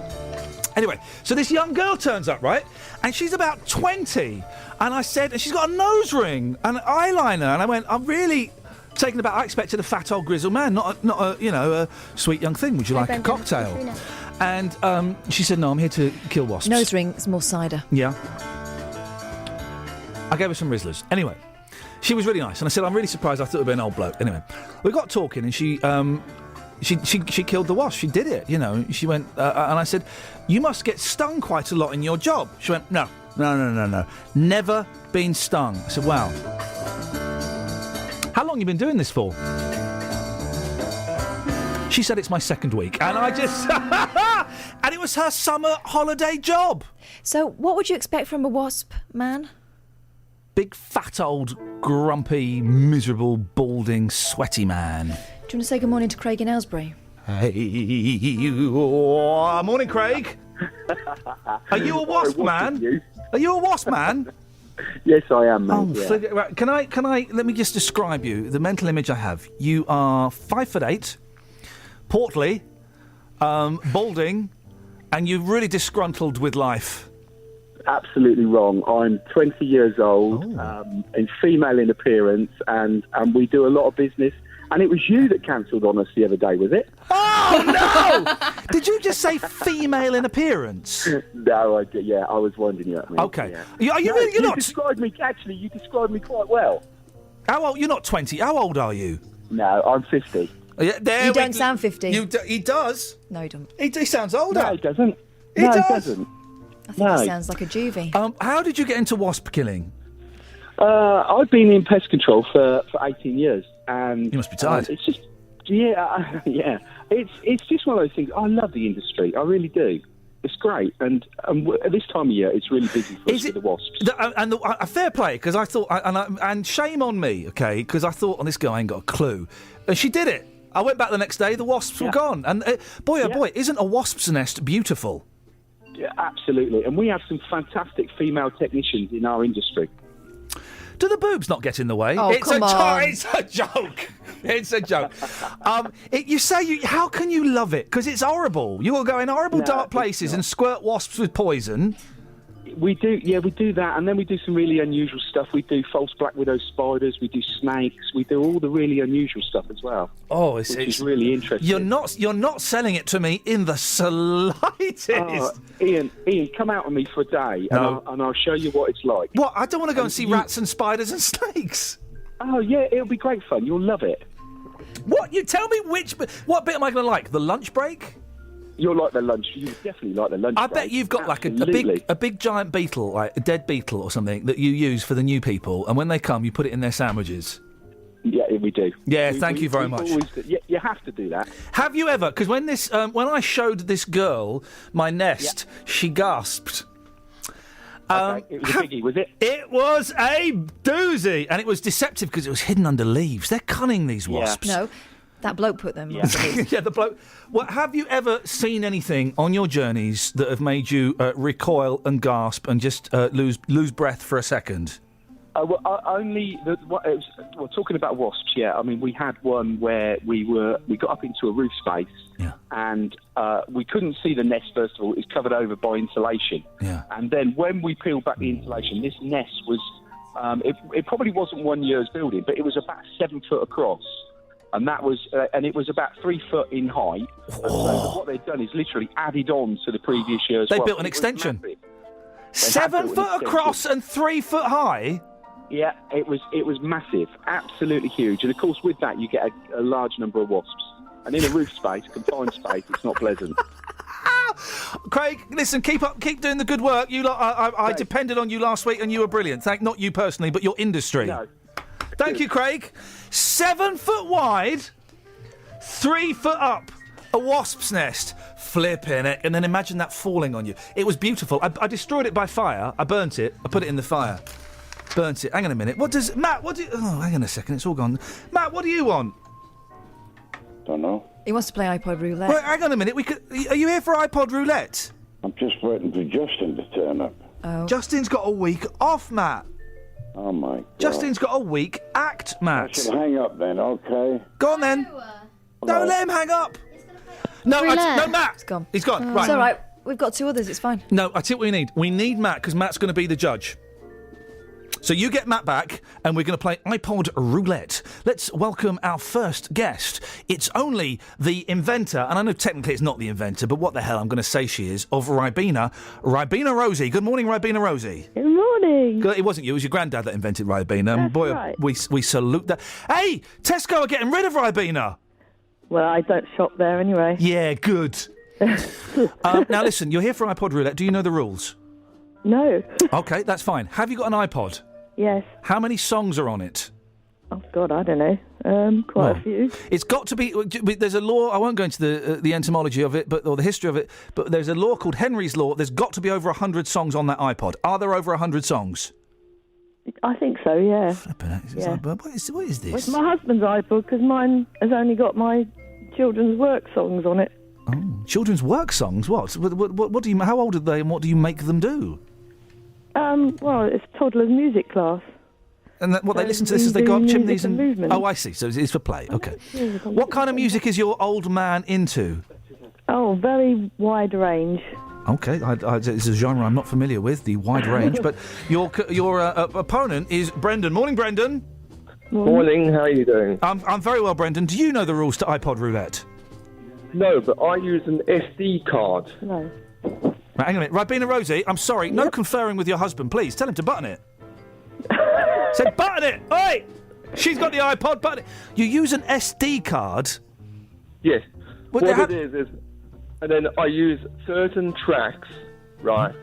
Anyway, so this young girl turns up, right? And she's about 20. And I said, and she's got a nose ring and eyeliner. And I went, I'm really taken aback. I expected a fat old grizzled man, not a sweet young thing. Would you like a cocktail? And she said, no, I'm here to kill wasps. Nose ring is more cider. Yeah. I gave her some Rizzlers. Anyway, she was really nice. And I said, I'm really surprised. I thought it would be an old bloke. Anyway, we got talking and she She killed the wasp. She did it, you know. She went, and I said, you must get stung quite a lot in your job. She went, no. Never been stung. I said, wow. How long have you been doing this for? She said it's my second week. And I just... and it was her summer holiday job. So what would you expect from a wasp man? Big, fat, old, grumpy, miserable, balding, sweaty man. Do you want to say good morning to Craig in Aylesbury? Hey, morning, Craig. Are you a wasp man? Are you a wasp man? Yes, I am, mate. Oh, right. Can I? Let me just describe you. The mental image I have. You are 5'8", portly, balding, and you're really disgruntled with life. Absolutely wrong. I'm 20 years old, and female in appearance, and we do a lot of business. And it was you that cancelled on us the other day, was it? Oh, no! Did you just say female in appearance? No, I was wondering that. Mate. Okay. Yeah. You're not... described me, actually, you described me quite well. How old? You're not 20. How old are you? No, I'm 50. You don't sound 50. He does. No, he doesn't. He sounds older. No, he doesn't. He doesn't. I think he sounds like a juvie. How did you get into wasp killing? I've been in pest control for 18 years. And you must be tired. It's just, yeah. It's just one of those things. I love the industry. I really do. It's great, and at this time of year, it's really busy for us with the wasps. And a fair play, because I thought, and shame on me, okay, because I thought, this girl ain't got a clue. And she did it. I went back the next day, the wasps were gone. And boy, isn't a wasp's nest beautiful? Yeah, absolutely. And we have some fantastic female technicians in our industry. Do the boobs not get in the way? Oh, come on. It's a joke. It's a joke. How can you love it? Because it's horrible. You will go in horrible dark places and squirt wasps with poison. We do that, and then we do some really unusual stuff. We do false black widow spiders, we do snakes, we do all the really unusual stuff as well. Oh, which is really interesting. You're not selling it to me in the slightest. Iain, come out with me for a day, and I'll show you what it's like. What? I don't want to go and see rats and spiders and snakes. Oh yeah, it'll be great fun. You'll love it. What? You tell me what bit am I going to like? The lunch break? You'll like the lunch. You definitely like the lunch. I bet you've got like a big giant beetle, like a dead beetle or something that you use for the new people, and when they come, you put it in their sandwiches. Yeah, we do. Yeah, thank you very much. You have to do that. Have you ever? Because when I showed this girl my nest, she gasped. It was a biggie, was it? It was a doozy, and it was deceptive because it was hidden under leaves. They're cunning, these wasps. No. That bloke put them. Yeah, the bloke. Well, have you ever seen anything on your journeys that have made you recoil and gasp and just lose breath for a second? Talking about wasps, yeah. I mean, we had one where we got up into a roof space, and we couldn't see the nest. First of all, it was covered over by insulation. Yeah. And then when we peeled back the insulation, this nest was. It probably wasn't 1 year's building, but it was about 7 foot across. And that was, and it was about 3 foot in height. So what they've done is literally added on to the previous year's. They built an extension. 7 foot across and 3 foot high. Yeah, it was massive, absolutely huge. And of course, with that, you get a large number of wasps. And in a roof space, confined space, it's not pleasant. Craig, listen, keep doing the good work. I depended on you last week, and you were brilliant. Not you personally, but your industry. No. Thank you, Craig. 7 foot wide, 3 foot up, a wasp's nest. Flipping it. And then imagine that falling on you. It was beautiful. I destroyed it by fire. I burnt it. I put it in the fire. Burnt it. Hang on a minute. Matt, oh, hang on a second. It's all gone. Matt, what do you want? Don't know. He wants to play iPod roulette. Wait, hang on a minute. Are you here for iPod roulette? I'm just waiting for Justin to turn up. Oh. Justin's got a week off, Matt. Oh, my God. Justin's got a weak act, Matt. I should hang up then, okay? Go on then. No, let him hang up. No, Matt. He's gone. He's gone. Right. It's all right. We've got 2 others. It's fine. No, I tell you what we need. We need Matt because Matt's going to be the judge. So you get Matt back, and we're going to play iPod roulette. Let's welcome our first guest. It's only the inventor, and I know technically it's not the inventor, but what the hell, I'm going to say she is, of Ribena Rosie. Good morning, Ribena Rosie. Good morning. It wasn't you, it was your granddad that invented Ribena. That's Boy, right. we salute that. Hey, Tesco are getting rid of Ribena. Well, I don't shop there anyway. Yeah, good. Now listen, you're here for iPod Roulette. Do you know the rules? No. Okay, that's fine. Have you got an iPod? Yes. How many songs are on it? Oh, God, I don't know. Quite a few. It's got to be. There's a law. I won't go into the etymology of it, or the history of it. But there's a law called Henry's Law. There's got to be over 100 songs on that iPod. Are there over 100 songs? I think so, yeah. Yeah. What is this? Well, it's my husband's iPod, because mine has only got my children's work songs on it. Oh, children's work songs? What do you? How old are they, and what do you make them do? Well, it's toddler's music class. And they listen to this as they go up chimneys and movement. Oh, I see. So it's for play. Okay. What kind of music is your old man into? Oh, very wide range. Okay, it's a genre I'm not familiar with, the wide range. But your opponent is Brendan. Morning, Brendan. Morning. How are you doing? I'm very well, Brendan. Do you know the rules to iPod Roulette? No, but I use an SD card. No. Right, hang on a minute. Ribena Rosie, I'm sorry. No conferring with your husband, please. Tell him to button it. Say button it! Oi! She's got the iPod, button it. You use an SD card? Yes. What it is, and then I use certain tracks, right?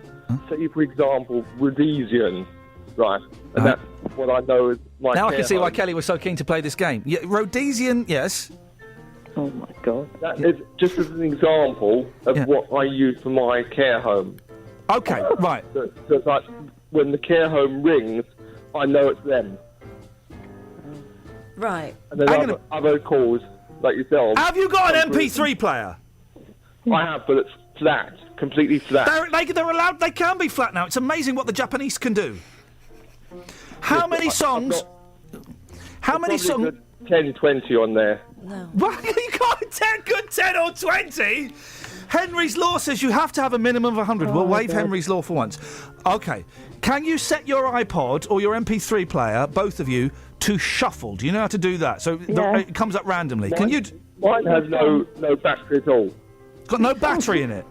Say, for example, Rhodesian, right? And that's what I know is my Now I care can see why home. Kelly was so keen to play this game. Yeah, Rhodesian, yes. Oh, my God. That is just as an example of what I use for my care home. Okay, right. So it's like, when the care home rings, I know it's them. Right. And then other calls, like yourself. Have you got an MP3 player? I have, but it's flat. Completely flat. They're allowed. They can be flat now. It's amazing what the Japanese can do. How many songs? How many songs? 10, 20 on there. No. What? You got 10 or 20? Henry's Law says you have to have a minimum of 100. We'll waive Henry's Law for once. Okay. Can you set your iPod or your MP3 player, both of you, to shuffle? Do you know how to do that? So it comes up randomly. Can you? Mine has no battery at all. It's got no battery in it.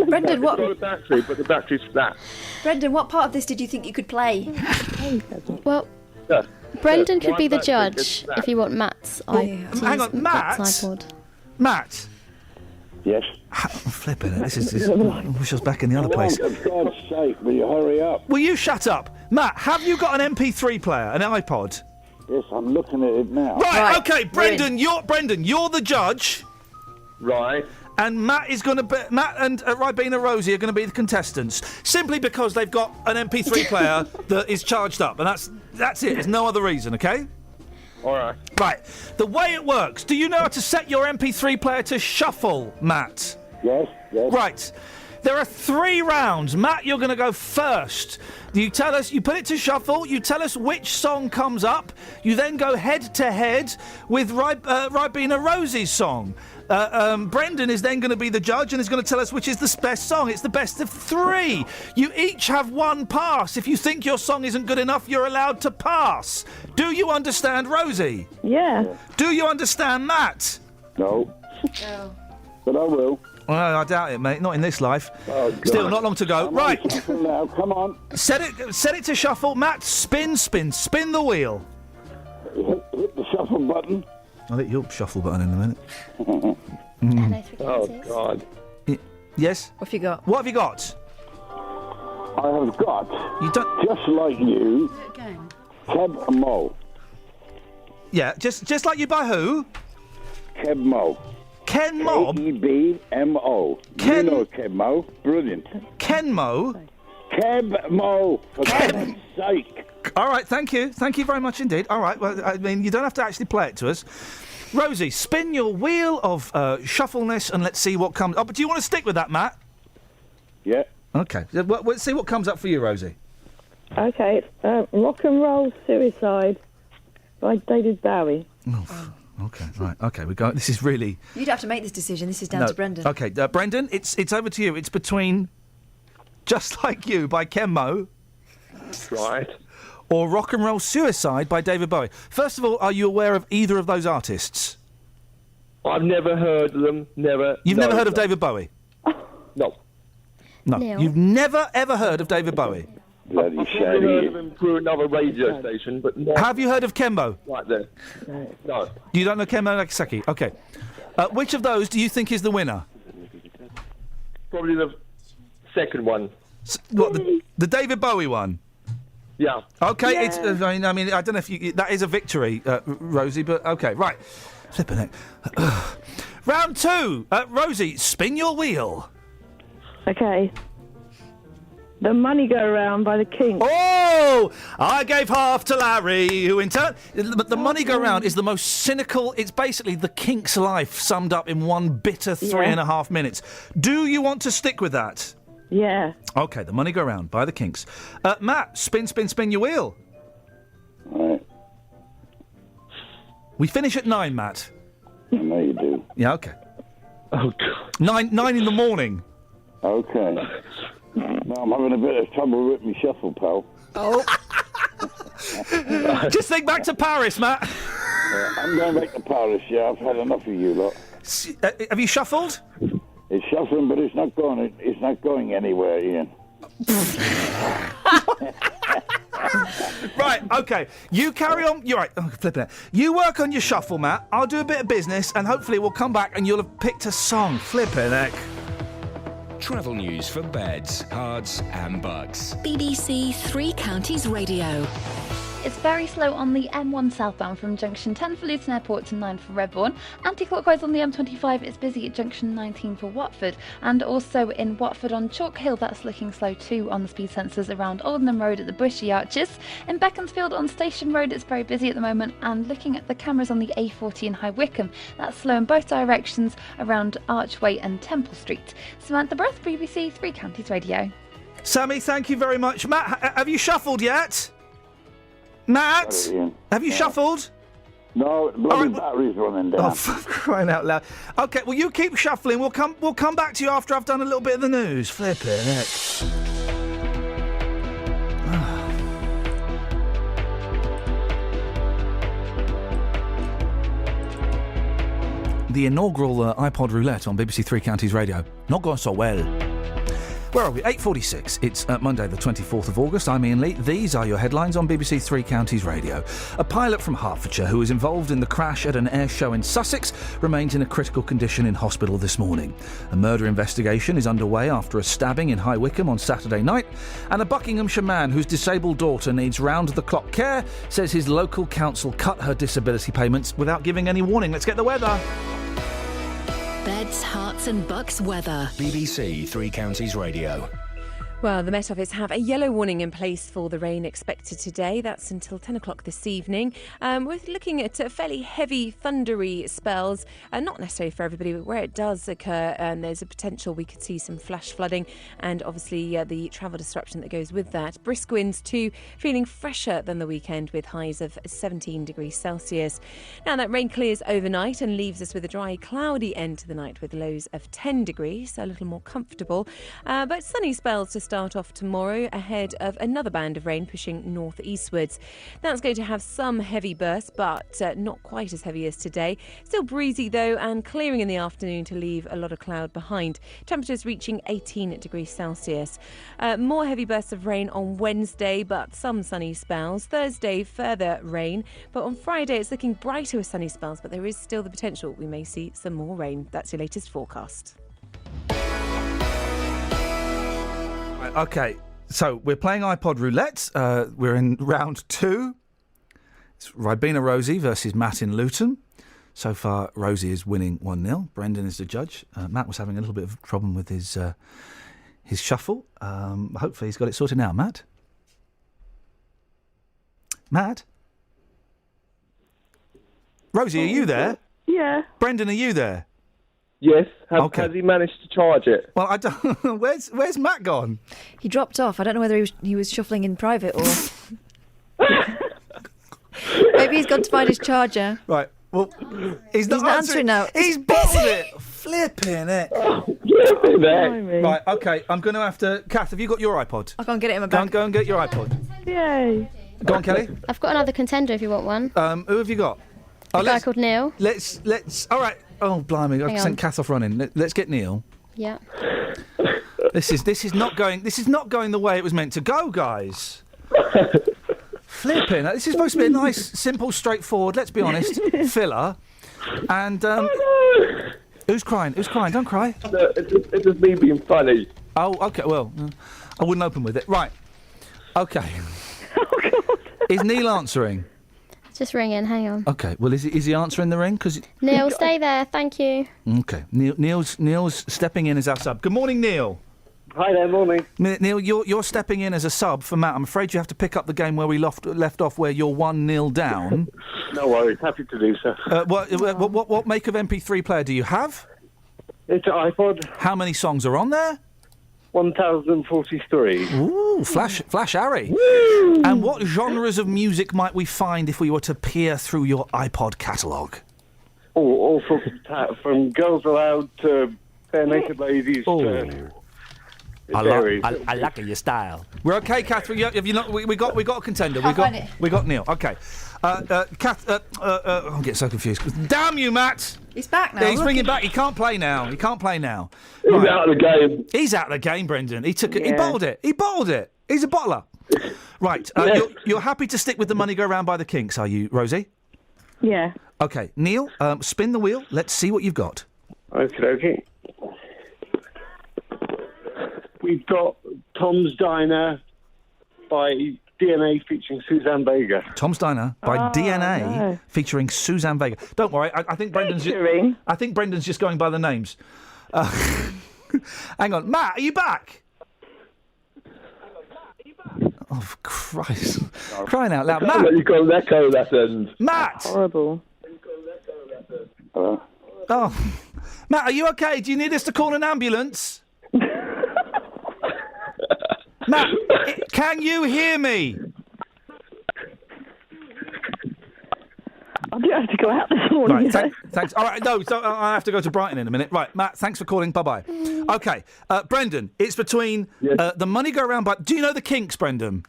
Brendan, what? It's got a battery, but the battery's flat. Brendan, what part of this did you think you could play? Well, Yeah. Brendan Yeah, could be the my battery judge is flat. if you want Matt's Hang on, Matt? iPod. Matt? Yes? I'm flipping it. This is I wish I was back in the other place. For God's sake, will you hurry up? Will you shut up? Matt, have you got an MP3 player, an iPod? Yes, I'm looking at it now. Right, okay, Brendan, you're the judge. Right. And Matt is going to Matt and Ribena Rosie are going to be the contestants, simply because they've got an MP3 player that is charged up, and that's it. There's no other reason, okay? All right. Right. The way it works. Do you know how to set your MP3 player to shuffle, Matt? Yes. Right. There are 3 rounds. Matt, you're going to go first. You tell us, you put it to shuffle, you tell us which song comes up, you then go head-to-head with Ribena Rosie's song. Brendan is then going to be the judge and is going to tell us which is the best song. It's the best of 3. You each have 1 pass. If you think your song isn't good enough, you're allowed to pass. Do you understand, Rosie? Yeah. Do you understand, Matt? No. But I will. Well, I doubt it, mate. Not in this life. Oh, God. Still, not long to go. Right. Shuffle now. Come on. Set it to shuffle. Matt, spin the wheel. Hit the shuffle button. I'll hit your shuffle button in a minute. Oh, God. Yes? What have you got? What have you got? I have got, just like you, Keb Mo. Yeah, just like you by who? Keb Mo. Ken Mo? K-E-B-M-O. Ken... You know Keb Mo. Brilliant. Ken Mo? Keb Mo, for God's sake. All right, thank you. Thank you very much indeed. All right, well, I mean, you don't have to actually play it to us. Rosie, spin your wheel of shuffleness and let's see what comes up. But do you want to stick with that, Matt? Yeah. Okay. Let's see what comes up for you, Rosie. Okay, it's Rock and Roll Suicide by David Bowie. Oh. Okay, right. Okay, we go. This is really... You'd have to make this decision. This is down to Brendan. Okay, Brendan, it's over to you. It's between Just Like You by Ken Mo. Right. Or Rock and Roll Suicide by David Bowie. First of all, are you aware of either of those artists? I've never heard of them. Never. You've never heard of David Bowie? No. No. Neil. You've never, ever heard of David Bowie? Bloody I've probably heard of him through another radio station, but not... Have you heard of Kembo? Right there. No. You don't know Kembo Nagasaki? Okay. Which of those do you think is the winner? Probably the second one. What, the David Bowie one? Yeah. Okay, Yeah. it's. I mean, I don't know if that is a victory, Rosie, but okay, right. Flipping it. Round 2. Rosie, spin your wheel. Okay. The Money Go Round by the Kinks. Oh! I gave half to Larry, who in turn... But the Money Go Round is the most cynical... It's basically the Kinks' life summed up in one bitter 3.5 minutes. Do you want to stick with that? Yeah. OK, the Money Go Round by the Kinks. Matt, spin your wheel. Right. We finish at 9, Matt. I know you do. Yeah, OK. Oh, God. 9 in the morning. Okay. No, I'm having a bit of trouble with my shuffle, pal. Oh. Just think back to Paris, Matt. I'm going back to Paris, yeah. I've had enough of you lot. Have you shuffled? It's shuffling, but it's not going. It's not going anywhere, Ian. Right, OK. You carry on. You're right. Oh, flipping it. You work on your shuffle, Matt. I'll do a bit of business, and hopefully we'll come back and you'll have picked a song. Flipping heck. Travel news for beds, cards and bugs. BBC Three Counties Radio. It's very slow on the M1 southbound from junction 10 for Luton Airport to 9 for Redbourne. Anti-clockwise on the M25, it's busy at junction 19 for Watford. And also in Watford on Chalk Hill, that's looking slow too on the speed sensors around Aldenham Road at the Bushy Arches. In Beaconsfield on Station Road, it's very busy at the moment. And looking at the cameras on the A40 in High Wycombe, that's slow in both directions around Archway and Temple Street. Samantha Breath, BBC Three Counties Radio. Sammy, thank you very much. Matt, have you shuffled yet? Matt, have you shuffled? No, bloody battery's running down. Oh, for crying out loud! Okay, well you keep shuffling. We'll come back to you after I've done a little bit of the news. Flipping heck. The inaugural iPod roulette on BBC Three Counties Radio. Not going so well. Where are we? 8:46. It's Monday the 24th of August. I'm Iain Lee. These are your headlines on BBC Three Counties Radio. A pilot from Hertfordshire who was involved in the crash at an air show in Sussex remains in a critical condition in hospital this morning. A murder investigation is underway after a stabbing in High Wycombe on Saturday night. And a Buckinghamshire man whose disabled daughter needs round-the-clock care says his local council cut her disability payments without giving any warning. Let's get the weather. Beds, Herts and Bucks weather. BBC Three Counties Radio. Well, the Met Office have a yellow warning in place for the rain expected today. That's until 10 o'clock this evening. We're looking at fairly heavy, thundery spells. Not necessarily for everybody, but where it does occur, there's a potential we could see some flash flooding and obviously the travel disruption that goes with that. Brisk winds too, feeling fresher than the weekend with highs of 17 degrees Celsius. Now that rain clears overnight and leaves us with a dry, cloudy end to the night with lows of 10 degrees, so a little more comfortable. But sunny spells to start off tomorrow ahead of another band of rain pushing northeastwards. That's going to have some heavy bursts, but not quite as heavy as today. Still breezy though, and clearing in the afternoon to leave a lot of cloud behind. Temperatures reaching 18 degrees Celsius. More heavy bursts of rain on Wednesday, but some sunny spells. Thursday, further rain, but on Friday it's looking brighter with sunny spells, but there is still the potential we may see some more rain. That's your latest forecast. Okay, so we're playing iPod roulette. We're in round 2. It's Ribena Rosie versus Matt in Luton. So far, Rosie is winning 1-0. Brendan is the judge. Matt was having a little bit of a problem with his shuffle. Hopefully he's got it sorted now. Matt? Matt? Rosie, are you there? Yeah. Brendan, are you there? Yes. Has he managed to charge it? Well, I don't. Where's Matt gone? He dropped off. I don't know whether he was shuffling in private or maybe he's gone to find his charger. Right. Well, he's not answering now. He's bottled it. Flipping it. Right. Okay. I'm going to have to. Kath, have you got your iPod? I'll go and get it in my bag. Go and get your iPod. Yay. Go on, Kelly. I've got another contender if you want one. Who have you got? A guy called Neil. Let's. All right. Oh, blimey! I've sent Kath off running. Let's get Neil. Yeah. This is not going the way it was meant to go, guys. Flipping. This is supposed to be a nice, simple, straightforward. Let's be honest, filler. And Who's crying? Who's crying? Don't cry. It's just me being funny. Oh, OK, well, I wouldn't open with it. Right. OK. Is Neil answering? Just ringing, hang on. OK, well, is he answering the ring? Neil, stay there, thank you. OK, Neil's stepping in as our sub. Good morning, Neil. Hi there, morning. Neil, you're stepping in as a sub for Matt. I'm afraid you have to pick up the game where we left off, where you're 1-0 down. No worries, happy to do so. What make of MP3 player do you have? It's an iPod. How many songs are on there? 1,043. Ooh, Flash Harry. Woo! And what genres of music might we find if we were to peer through your iPod catalogue? All from Girls Aloud to Bare Naked Ladies to... I like your style. We're okay, Catherine. Have you not? We got a contender. We got Neil. Okay, I'm getting so confused. Damn you, Matt! He's back now. Yeah, he's ringing back. He can't play now. He's out of the game. He's out of the game, Brendan. He took it. He bottled it. He's a bottler. Right. You're happy to stick with the money go round by the Kinks, are you, Rosie? Yeah. Okay, Neil. Spin the wheel. Let's see what you've got. Okay. We've got Tom's Diner by DNA featuring Suzanne Vega. Tom's Diner by DNA featuring Suzanne Vega. Don't worry, I think Brendan's just going by the names. Hang on, Matt, are you back? Oh, Christ! Crying out loud, Matt! You've got an echo that end. Matt! Horrible. Oh, Matt, are you okay? Do you need us to call an ambulance? Matt, can you hear me? I do have to go out this morning. Right, thanks. All right, no, so I have to go to Brighton in a minute. Right, Matt, thanks for calling. Bye-bye. OK, Brendan, it's between the money go round by... Do you know the Kinks, Brendan?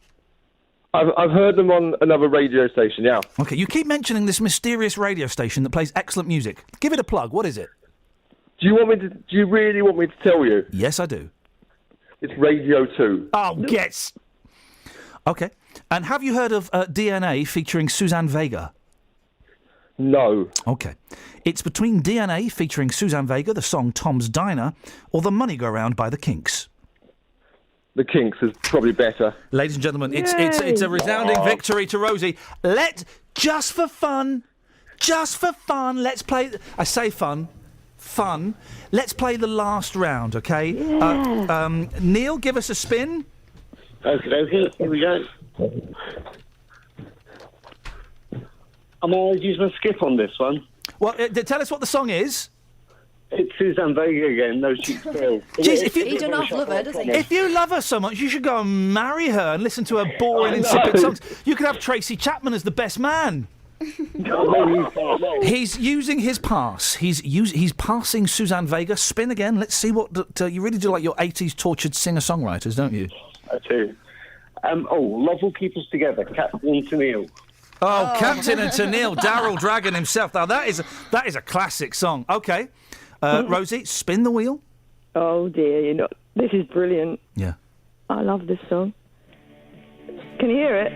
I've heard them on another radio station, yeah. OK, you keep mentioning this mysterious radio station that plays excellent music. Give it a plug. What is it? Do you really want me to tell you? Yes, I do. It's Radio 2. Oh, yes. OK. And have you heard of DNA featuring Suzanne Vega? No. OK. It's between DNA featuring Suzanne Vega, the song Tom's Diner, or The Money Go Round by the Kinks. The Kinks is probably better. Ladies and gentlemen, it's a resounding victory to Rosie. Just for fun, let's play... I say fun. Let's play the last round, OK? Yeah. Neil, give us a spin. Okay, here we go. I'm always using a skip on this one. Well, tell us what the song is. It's Suzanne Vega again, No Cheap Thrill. Jeez, he don't half love her, does he? If you love her so much, you should go and marry her and listen to her boring, insipid songs. You could have Tracy Chapman as the best man. He's using his pass. He's passing Suzanne Vega. Spin again. Let's see what... you really do like your 80s tortured singer-songwriters, don't you? I do. Love Will Keep Us Together, Captain and Tennille. Oh, Captain and Tennille, Daryl Dragon himself. Now, that is a classic song. OK. Rosie, spin the wheel. Oh, dear, this is brilliant. Yeah. I love this song. Can you hear it?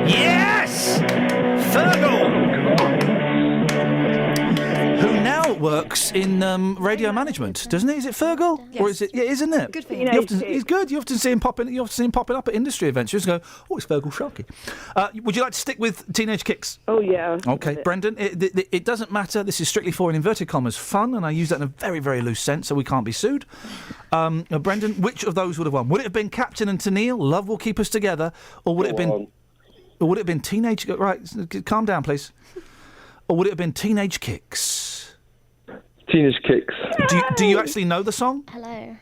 Yes! Fergal! Who now works in radio management, doesn't he? Is it Fergal? Yes. Or is it? Yeah, isn't it? Good for him. He's good. You often see him popping up at industry events. You just go, oh, it's Fergal Sharkey. Would you like to stick with Teenage Kicks? Oh, yeah. OK, Brendan, it doesn't matter. This is strictly for, in inverted commas, fun, and I use that in a very, very loose sense, so we can't be sued. Brendan, which of those would have won? Would it have been Captain and Tennille, Love Will Keep Us Together, or would it have been... Or would it have been Teenage... Right, calm down, please. Or would it have been Teenage Kicks? Teenage Kicks. Do you actually know the song? Hello.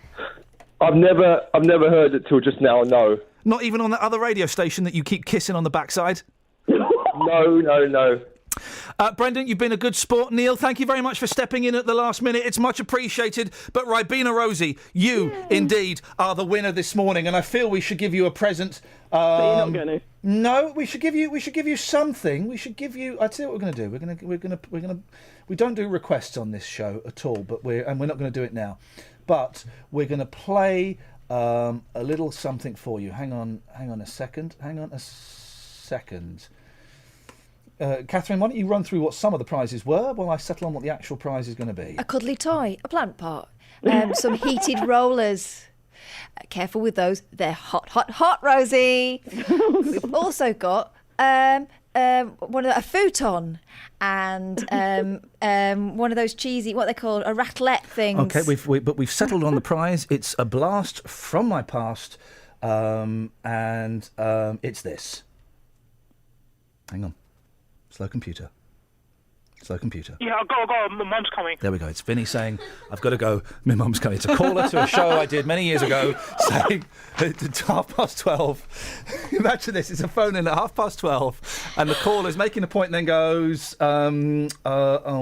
I've never heard it till just now, no. Not even on that other radio station that you keep kissing on the backside? No. Brendan, you've been a good sport. Neil, thank you very much for stepping in at the last minute. It's much appreciated. But Ribena Rosie, you indeed are the winner this morning, and I feel we should give you a present. But you're not going to. No, we should give you something. We should give you. I tell you what we're going to do. We're going to. We don't do requests on this show at all, but we're not going to do it now. But we're going to play a little something for you. Hang on a second. Catherine, why don't you run through what some of the prizes were while I settle on what the actual prize is going to be? A cuddly toy, a plant pot, some heated rollers. Careful with those. They're hot, hot, hot, Rosie. We've also got a futon and one of those cheesy, what they call a raclette things. Okay, we've settled on the prize. It's a blast from my past, and it's this. Hang on. Slow computer. Yeah, I'll go. My mum's coming. There we go. It's Vinny saying, I've got to go. My mum's coming. It's a caller to a show I did many years ago saying it's 12:30. Imagine this. It's a phone in at 12:30 and the caller's making a point and then goes, oh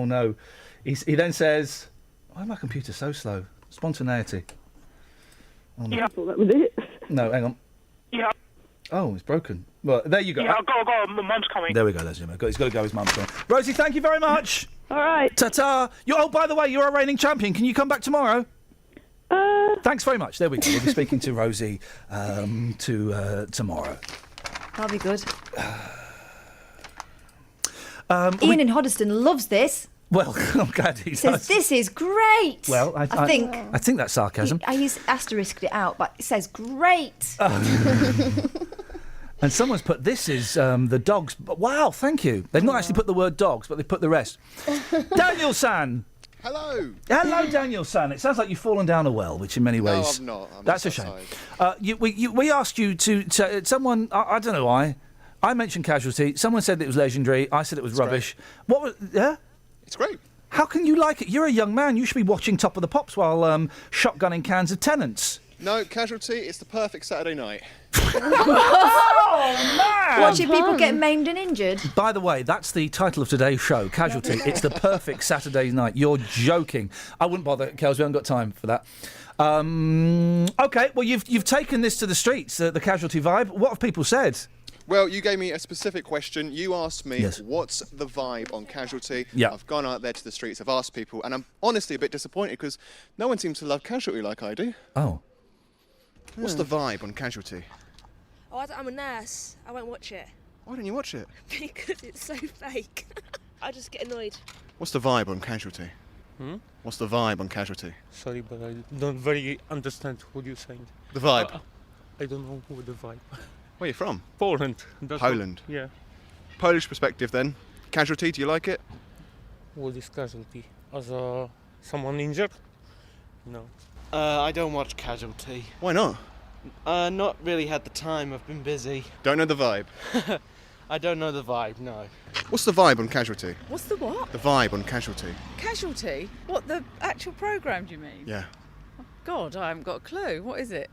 no. He then says, why is my computer so slow? Spontaneity. Oh, no. Yeah, I thought that was it. No, hang on. Yeah. Oh, it's broken. Well, there you go. Yeah, I'll go. My mum's coming. There we go, ladies and gentlemen. He's got to go. His mum's coming. Rosie, thank you very much. All right. Ta-ta. Oh, by the way, you're a reigning champion. Can you come back tomorrow? Thanks very much. There we go. We'll be speaking to Rosie tomorrow. That'll be good. Iain in Hoddesdon loves this. Well, I'm glad he says this is great. Well, I think that's sarcasm. He's asterisked it out, but it says great. And someone's put this is the dogs. Wow, thank you. They've not actually put the word dogs, but they've put the rest. Daniel San. Hello. Hello, Daniel San. It sounds like you've fallen down a well, which in many ways. No, I'm not. That's a shame. We asked you to someone. I don't know why. I mentioned Casualty. Someone said it was legendary. I said it was rubbish. Great. What was? Yeah. It's great. How can you like it? You're a young man. You should be watching Top of the Pops while shotgunning cans of Tennants. No, Casualty, it's the perfect Saturday night. Oh, man! Watching people get maimed and injured. By the way, that's the title of today's show, Casualty. It's the perfect Saturday night. You're joking. I wouldn't bother, Kels. We haven't got time for that. OK, well, you've taken this to the streets, the Casualty vibe. What have people said? Well, you gave me a specific question. You asked me, Yes. what's the vibe on Casualty? Yeah. I've gone out there to the streets, I've asked people, and I'm honestly a bit disappointed because no one seems to love Casualty like I do. Oh. What's the vibe on Casualty? Oh, I'm a nurse. I won't watch it. Why don't you watch it? Because it's so fake. I just get annoyed. What's the vibe on Casualty? What's the vibe on Casualty? Sorry, but I don't very understand what you're saying. The vibe? I don't know what the vibe. Where are you from? Poland. Poland? Yeah. Polish perspective then. Casualty, do you like it? What is Casualty? As someone injured? No. I don't watch Casualty. Why not? Not really had the time. I've been busy. Don't know the vibe? I don't know the vibe, no. What's the vibe on Casualty? What's the what? The vibe on Casualty. Casualty? What, the actual programme, do you mean? Yeah. God, I haven't got a clue. What is it?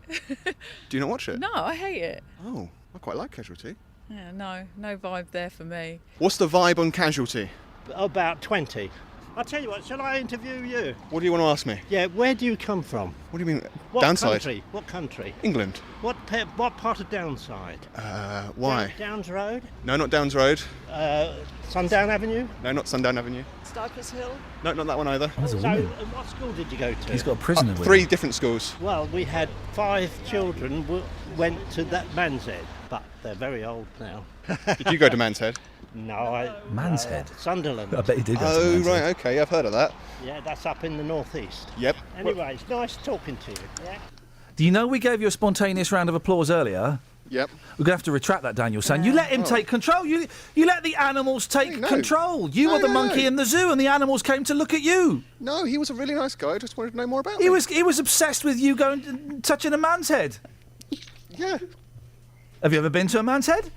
Do you not watch it? No, I hate it. Oh, I quite like Casualty. Yeah, no vibe there for me. What's the vibe on Casualty? About 20. I'll tell you what, shall I interview you? What do you want to ask me? Yeah, where do you come from? What do you mean? What Downside? country? What country? England. What part of Downside? Why? Downs Road? No, not Downs Road. Sundown Avenue? No, not Sundown Avenue. Cypress Hill? No, not that one either. So, what school did you go to? He's got a prisoner with him. 3 different schools. Well, we had 5 children went to that Man's Head, but they're very old now. Did you go to Man's Head? No, Man's Head? Sunderland. I bet you did go to Oh, Man's right, Head. okay, I've heard of that. Yeah, that's up in the northeast. Yep. Anyway, it's nice talking to you. Yeah. Do you know we gave you a spontaneous round of applause earlier? Yep. We're going to have to retract that, Daniel San. You let him take control. You let the animals take control. You were the monkey in the zoo and the animals came to look at you. No, he was a really nice guy. I just wanted to know more about He him. was obsessed with you going touching a man's head. Yeah. Have you ever been to a man's head?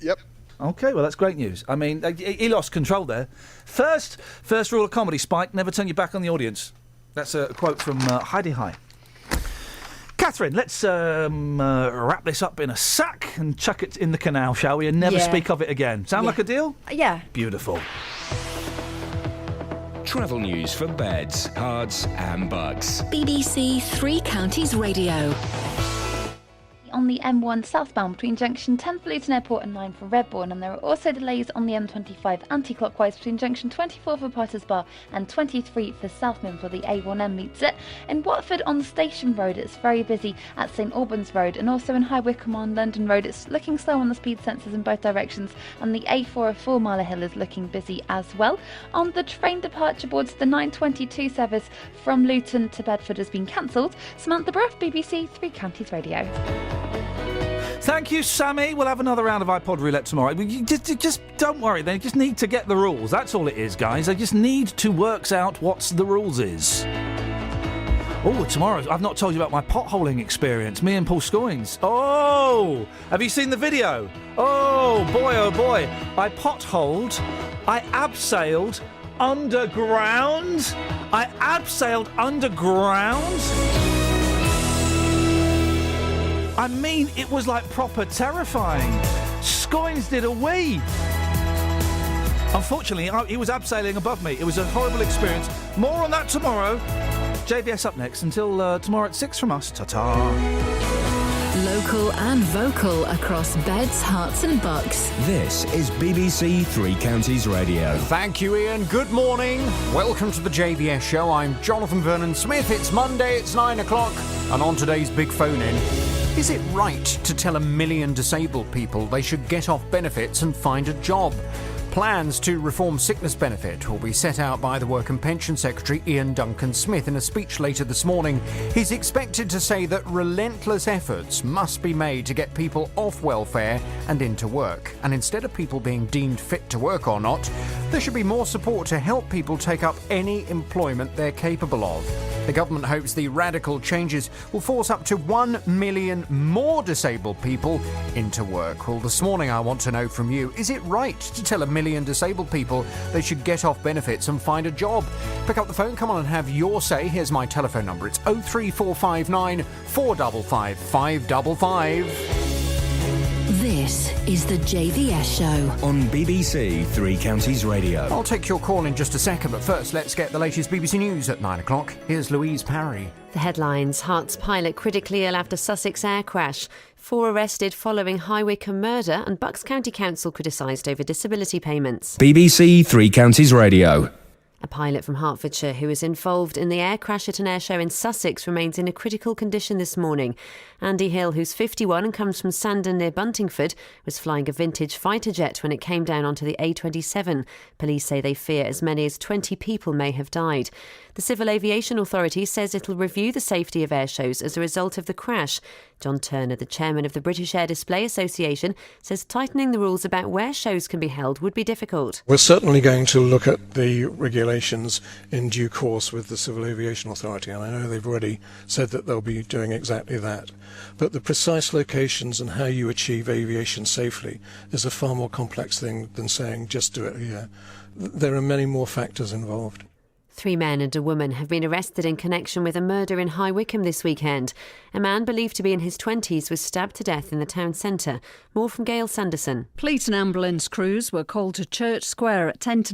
Yep. OK, well, that's great news. I mean, he lost control there. First rule of comedy, Spike, never turn your back on the audience. That's a quote from Heidi High. Catherine, let's wrap this up in a sack and chuck it in the canal, shall we, and never speak of it again. Sound like a deal? Yeah. Beautiful. Travel news for beds, cards and bugs. BBC Three Counties Radio. On on the M1 southbound between junction 10 for Luton Airport and 9 for Redbourne, and there are also delays on the M25 anti-clockwise between junction 24 for Potters Bar and 23 for Southmins where the A1M meets it. In Watford on the Station Road it's very busy at St Albans Road, and also in High Wycombe on London Road it's looking slow on the speed sensors in both directions, and the A4 of 4 Mile Hill is looking busy as well. On the train departure boards, the 9:22 service from Luton to Bedford has been cancelled. Samantha Bruff, BBC Three Counties Radio. Thank you, Sammy. We'll have another round of iPod roulette tomorrow. You just don't worry. They just need to get the rules. That's all it is, guys. They just need to work out what the rules is. Oh, tomorrow, I've not told you about my potholing experience. Me and Paul Scoins. Oh, have you seen the video? Oh, boy. I potholed. I abseiled underground. I mean, it was like proper terrifying. Scoins did a wee. Unfortunately, he was abseiling above me. It was a horrible experience. More on that tomorrow. JVS up next. Until tomorrow at 6 from us. Ta-ta. Local and vocal across beds, hearts and bucks. This is BBC Three Counties Radio. Thank you, Iain. Good morning. Welcome to the JVS show. I'm Jonathan Vernon-Smith. It's Monday, it's 9 o'clock. And on today's Big Phone-In, is it right to tell 1 million disabled people they should get off benefits and find a job? Plans to reform sickness benefit will be set out by the Work and Pension Secretary Iain Duncan-Smith in a speech later this morning. He's expected to say that relentless efforts must be made to get people off welfare and into work. And instead of people being deemed fit to work or not, there should be more support to help people take up any employment they're capable of. The government hopes the radical changes will force up to 1 million more disabled people into work. Well, this morning I want to know from you, is it right to tell 1 million disabled people they should get off benefits and find a job? Pick up the phone, come on and have your say. Here's my telephone number. It's 03459 455 555. This is the JVS show on BBC Three Counties Radio. I'll take your call in just a second, but first let's get the latest BBC News at 9 o'clock. Here's Louise Parry. The headlines: Hert's pilot critically ill after Sussex air crash. 4 arrested following High Wycombe murder, and Bucks County Council criticised over disability payments. BBC Three Counties Radio. A pilot from Hertfordshire who was involved in the air crash at an airshow in Sussex remains in a critical condition this morning. Andy Hill, who's 51 and comes from Sandon near Buntingford, was flying a vintage fighter jet when it came down onto the A27. Police say they fear as many as 20 people may have died. The Civil Aviation Authority says it'll review the safety of airshows as a result of the crash. John Turner, the chairman of the British Air Display Association, says tightening the rules about where shows can be held would be difficult. We're certainly going to look at the regulations in due course with the Civil Aviation Authority, and I know they've already said that they'll be doing exactly that. But the precise locations and how you achieve aviation safely is a far more complex thing than saying just do it here. There are many more factors involved. 3 men and a woman have been arrested in connection with a murder in High Wycombe this weekend. A man believed to be in his 20s was stabbed to death in the town centre. More from Gail Sanderson. Police and ambulance crews were called to Church Square at 10 to